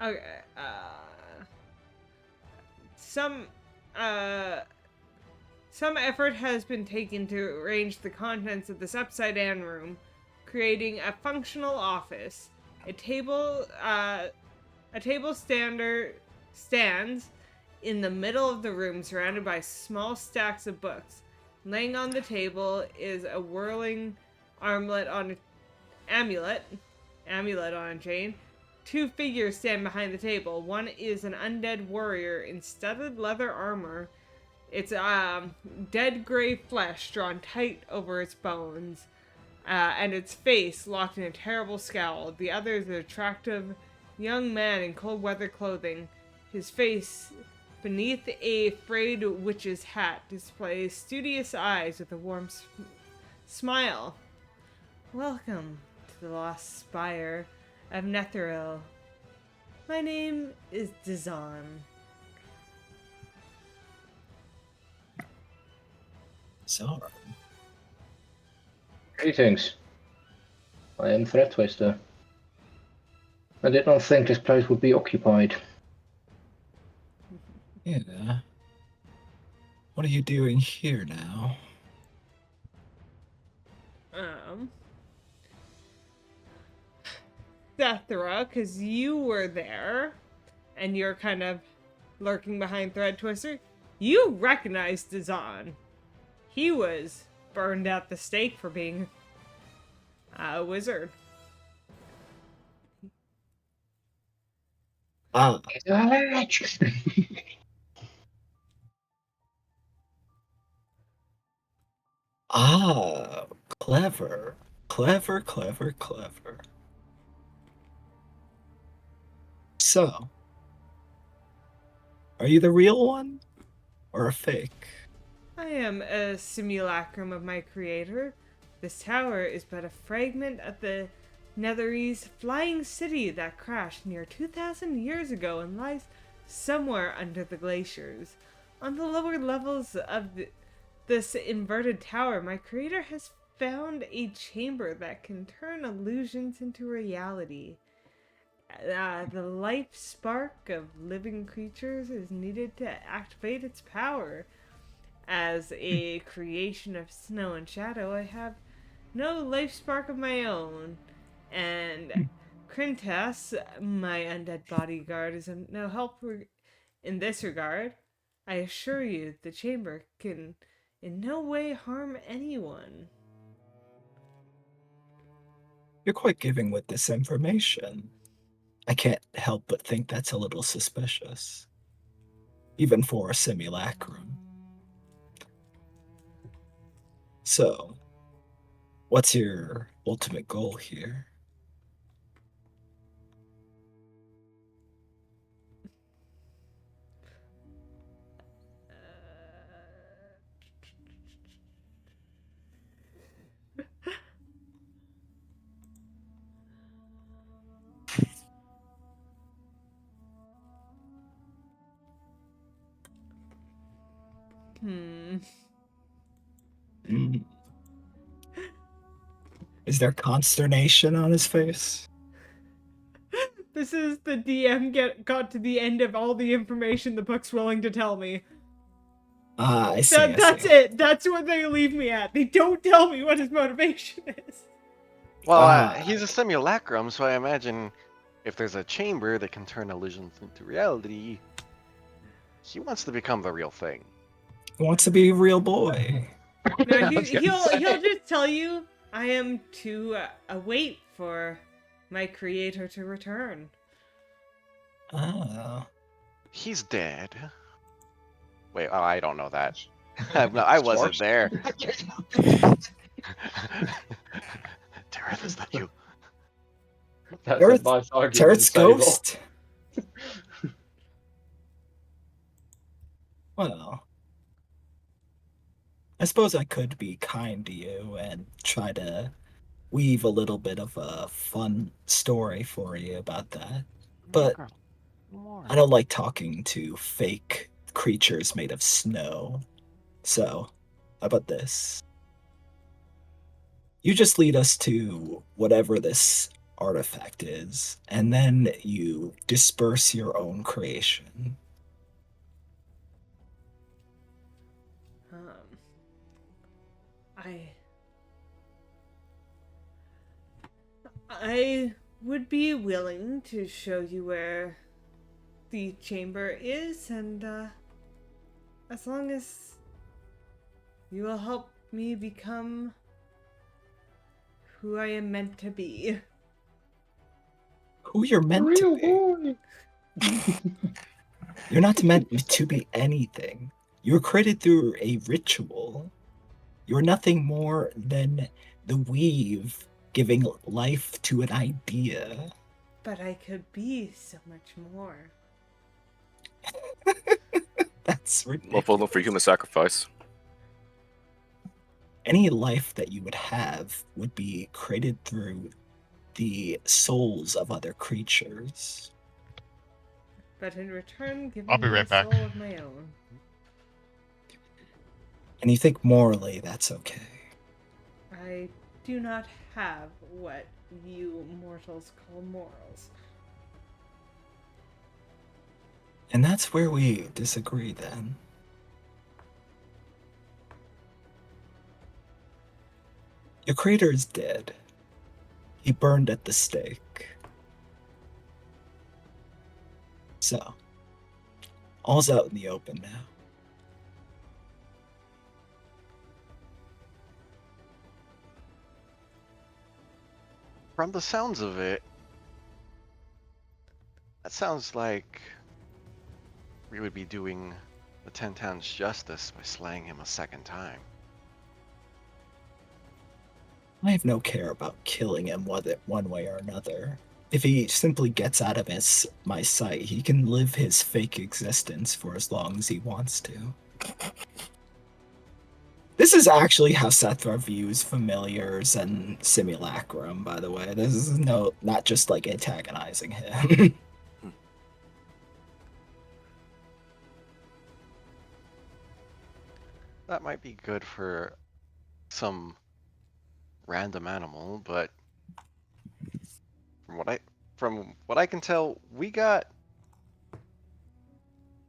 Okay, some effort has been taken to arrange the contents of this upside-down room, creating a functional office. A table stands in the middle of the room, surrounded by small stacks of books. Laying on the table is a whirling amulet on a chain. 2 figures stand behind the table. One is an undead warrior in studded leather armor. It's dead gray flesh drawn tight over its bones, and its face locked in a terrible scowl. The other is an attractive young man in cold weather clothing. His face, beneath a frayed witch's hat, displays studious eyes with a warm smile. Welcome to the Lost Spire of Netheril. My name is Dazan. So, Greetings. I am Thread Twister. I did not think this place would be occupied. yeah. What are you doing here now? Sethra, because you were there, and you're kind of lurking behind Thread Twister, you recognize Dazan. He was burned at the stake for being a wizard. Ah, ah, clever. Clever, clever, clever. So, are you the real one? Or a fake? I am a simulacrum of my creator. This tower is but a fragment of the Netherese flying city that crashed near 2,000 years ago and lies somewhere under the glaciers. On the lower levels of this inverted tower, my creator has found a chamber that can turn illusions into reality. The life spark of living creatures is needed to activate its power. As a creation of snow and shadow, I have no life spark of my own. And Krintas, my undead bodyguard, is of no help in this regard. I assure you, the chamber can in no way harm anyone. You're quite giving with this information. I can't help but think that's a little suspicious. Even for a simulacrum. So, what's your ultimate goal here? Hmm. Mm. Is there consternation on his face? This is the DM got to the end of all the information the book's willing to tell me. Ah, I see. That's it. That's what they leave me at. They don't tell me what his motivation is. Well, Ah. he's a simulacrum, so I imagine if there's a chamber that can turn illusions into reality, he wants to become the real thing. He wants to be a real boy. No, I was gonna say. he'll just tell you I am to await for my creator to return. Oh. He's dead. Wait, oh, I don't know that. I wasn't Source? there. Dareth, is that you? That's Earth- a nice argument, Turret's Sable. ghost? Well, I suppose I could be kind to you and try to weave a little bit of a fun story for you about that. But I don't like talking to fake creatures made of snow. So, how about this? You just lead us to whatever this artifact is, and then you disperse your own creation. I I would be willing to show you where the chamber is, and as long as you will help me become who I am meant to be. Who you're meant to be. boy. You're not meant to be anything. You were created through a ritual. You're nothing more than the weave giving life to an idea. But I could be so much more. That's Well, ridiculous. falling for human sacrifice. Any life that you would have would be created through the souls of other creatures. But in return, give I'll me be right a back. soul of my own. And you think morally that's okay. I do not have what you mortals call morals. And that's where we disagree then. Your creator is dead. He burned at the stake. So, all's out in the open now. From the sounds of it, That sounds like we would be doing the 10 towns justice by slaying him a second time. I have no care about killing him one way or another. If he simply gets out of my sight, he can live his fake existence for as long as he wants to. This is actually how Sethra views familiars and simulacrum, by the way. This is not just like antagonizing him. That might be good for some random animal, but from what I can tell, we got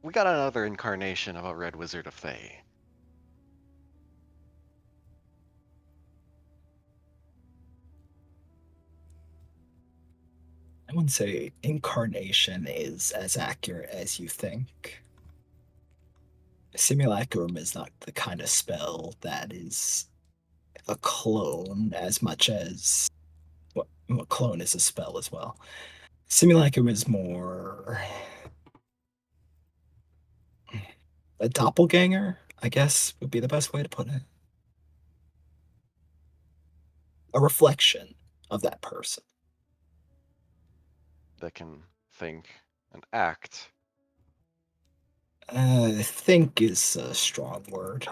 another incarnation of a red wizard of Thay. I wouldn't say incarnation is as accurate as you think. Simulacrum is not the kind of spell that is a clone as much as well, a clone is a spell as well. Simulacrum is more a doppelganger, I guess would be the best way to put it. A reflection of that person. That can think and act. Think is a strong word.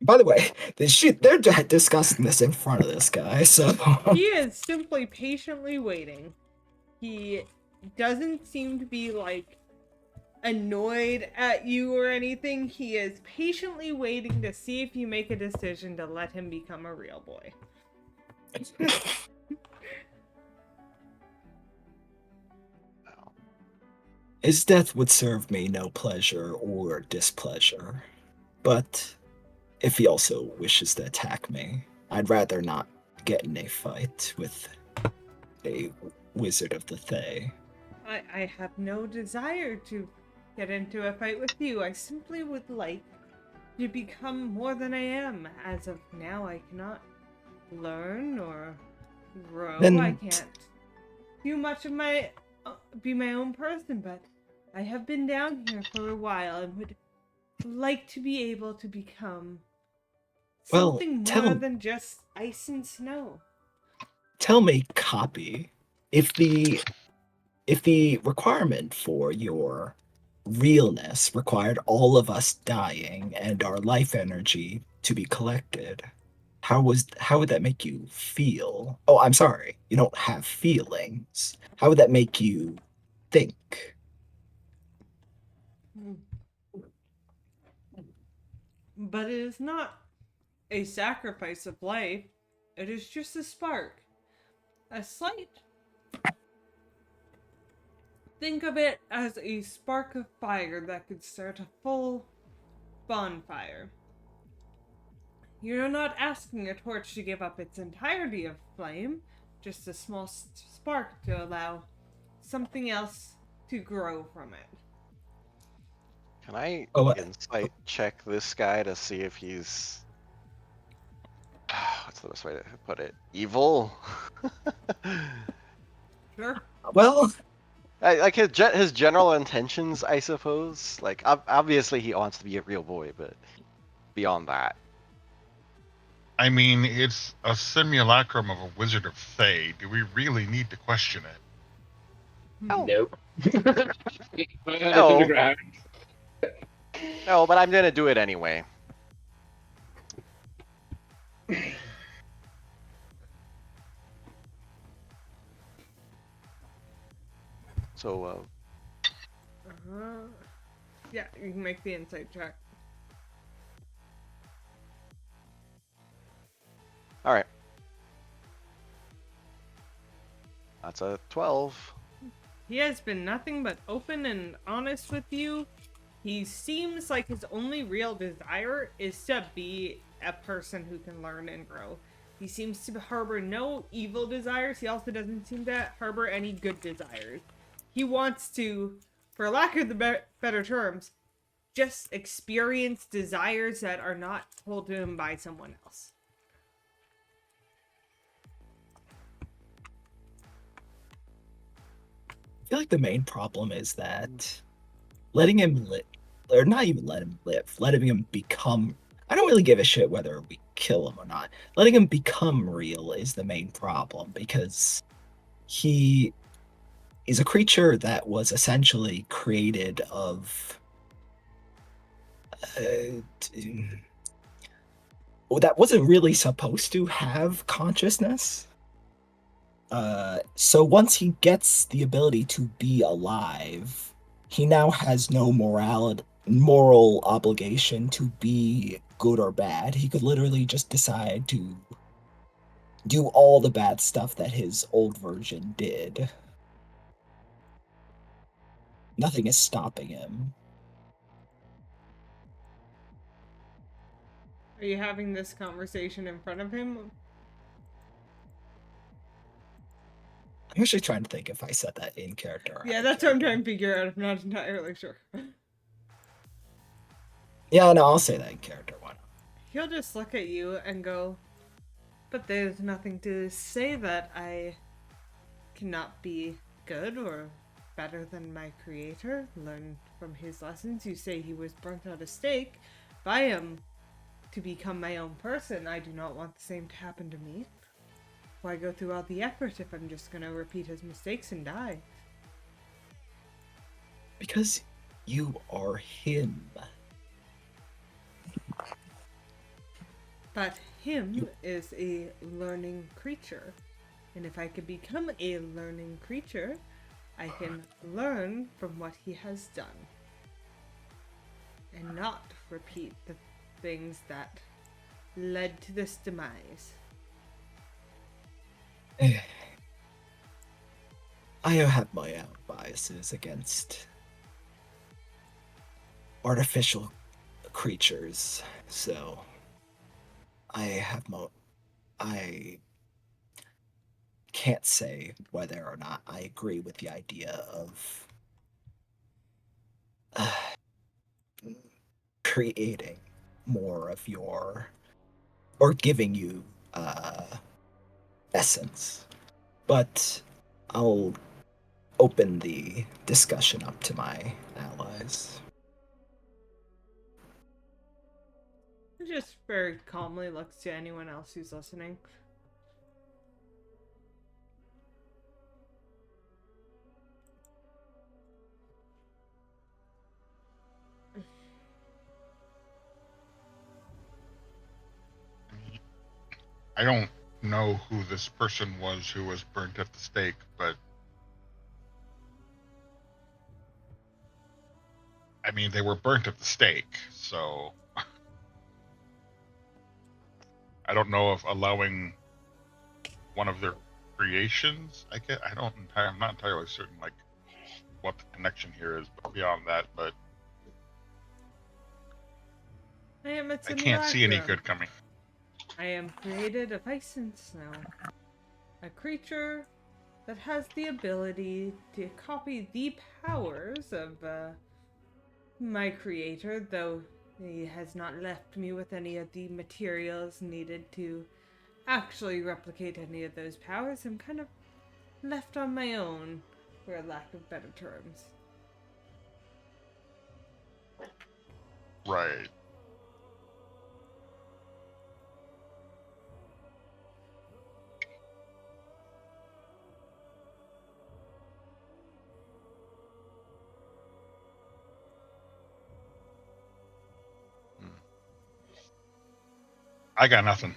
By the way, they're discussing this in front of this guy, so... He is simply patiently waiting. He doesn't seem to be, like, annoyed at you or anything. He is patiently waiting to see if you make a decision to let him become a real boy. His death would serve me no pleasure or displeasure, but if he also wishes to attack me, I'd rather not get in a fight with a wizard of the Thay. I have no desire to get into a fight with you. I simply would like to become more than I am. As of now, I cannot learn or grow. Then- I can't do much of be my own person, but I have been down here for a while and would like to be able to become Well, something tell more him- than just ice and snow. Tell me, copy, if the requirement for your realness required all of us dying and our life energy to be collected, how would that make you feel? Oh, I'm sorry, you don't have feelings. How would that make you think? But it is not a sacrifice of life. It is just a spark. A slight. Think of it as a spark of fire that could start a full bonfire. You're not asking a torch to give up its entirety of flame, just a small spark to allow something else to grow from it. Can I Oh, insight check this guy to see if he's what's the best way to put it? Evil? Sure. well, Like his general intentions, I suppose. Like obviously he wants to be a real boy, but beyond that, I mean, it's a simulacrum of a wizard of Thay. Do we really need to question it? Nope. Burn it to No. the ground. no. But I'm gonna do it anyway. So Yeah, you can make the insight check. all right, that's a 12. He has been nothing but open and honest with you. He seems like his only real desire is to be a person who can learn and grow. He seems to harbor no evil desires. He also doesn't seem to harbor any good desires. He wants to, for lack of the better terms, just experience desires that are not told to him by someone else. I feel like the main problem is that letting him live, or not even let him live, letting him become. I don't really give a shit whether we kill him or not. Letting him become real is the main problem because he is a creature that was essentially created of. That wasn't really supposed to have consciousness. So once he gets the ability to be alive, he now has no moral obligation to be good or bad. He could literally just decide to do all the bad stuff that his old version did. Nothing is stopping him. Are you having this conversation in front of him? I'm actually trying to think if I said that in character. Or Yeah, out of that's what I'm character. trying to figure out. I'm not entirely sure. Yeah, no, I'll say that in character. Why not? He'll just look at you and go, but there's nothing to say that I cannot be good or better than my creator. Learn from his lessons. You say he was burnt at a stake. If I am to become my own person, I do not want the same to happen to me. Why go through all the effort if I'm just gonna repeat his mistakes and die? Because you are him. But him is a learning creature. And if I could become a learning creature, I can learn from what he has done. And not repeat the things that led to this demise. I have my own biases against artificial creatures, so I can't say whether or not I agree with the idea of creating more of your, or giving you essence. But I'll open the discussion up to my allies. He just very calmly looks to anyone else who's listening. I don't know who this person was who was burnt at the stake, but I mean, they were burnt at the stake, so I don't know if allowing one of their creations. I'm not entirely certain, like, what the connection here is beyond that, but I can't see any good coming. I am created of ice and snow. A creature that has the ability to copy the powers of my creator, though he has not left me with any of the materials needed to actually replicate any of those powers. I'm kind of left on my own, for a lack of better terms. Right. I got nothing.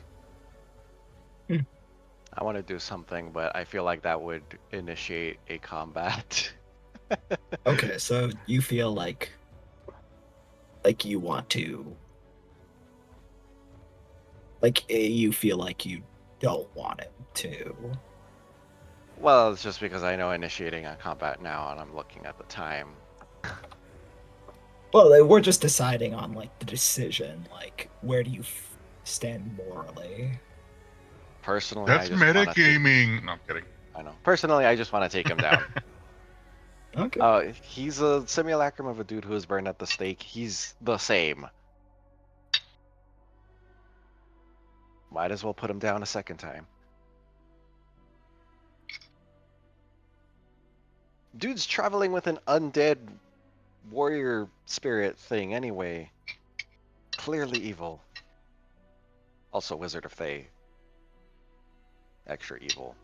I want to do something, but I feel like that would initiate a combat. Okay, so you feel like you want to, you feel like you don't want it to. Well, it's just because I know initiating a combat now, and I'm looking at the time. Well, we're just deciding on like the decision, like where do you stand morally? Personally, That's I just want to metagaming. No, I'm kidding. I know. Personally, I just want to take him down. Okay. He's a simulacrum of a dude who was burned at the stake. He's the same. Might as well put him down a second time. Dude's traveling with an undead warrior spirit thing anyway. Clearly evil. Also Wizard of Thay. Extra evil.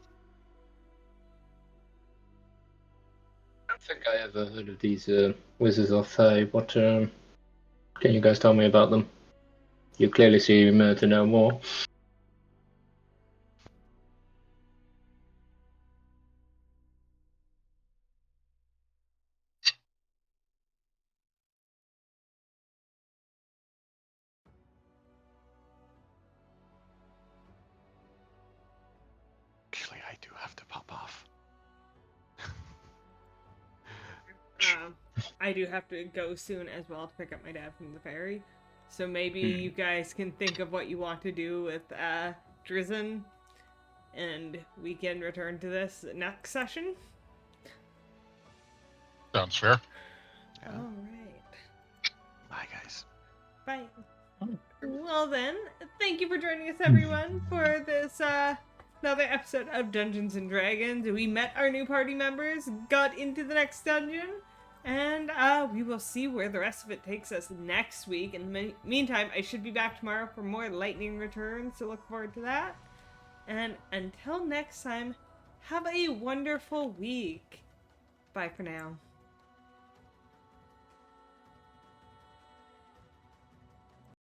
I don't think I ever heard of these Wizards of Thay. What can you guys tell me about them? You clearly seem to know more. Actually, I do have to pop off. I do have to go soon as well to pick up my dad from the ferry. So maybe you guys can think of what you want to do with Drizzen, and we can return to this next session. Sounds fair. Yeah. All right. Bye, guys. Bye. Oh. Well then, thank you for joining us, everyone, for this another episode of Dungeons and Dragons. We met our new party members, got into the next dungeon, and we will see where the rest of it takes us next week. In the meantime, I should be back tomorrow for more lightning returns, so look forward to that. And until next time, have a wonderful week. Bye for now.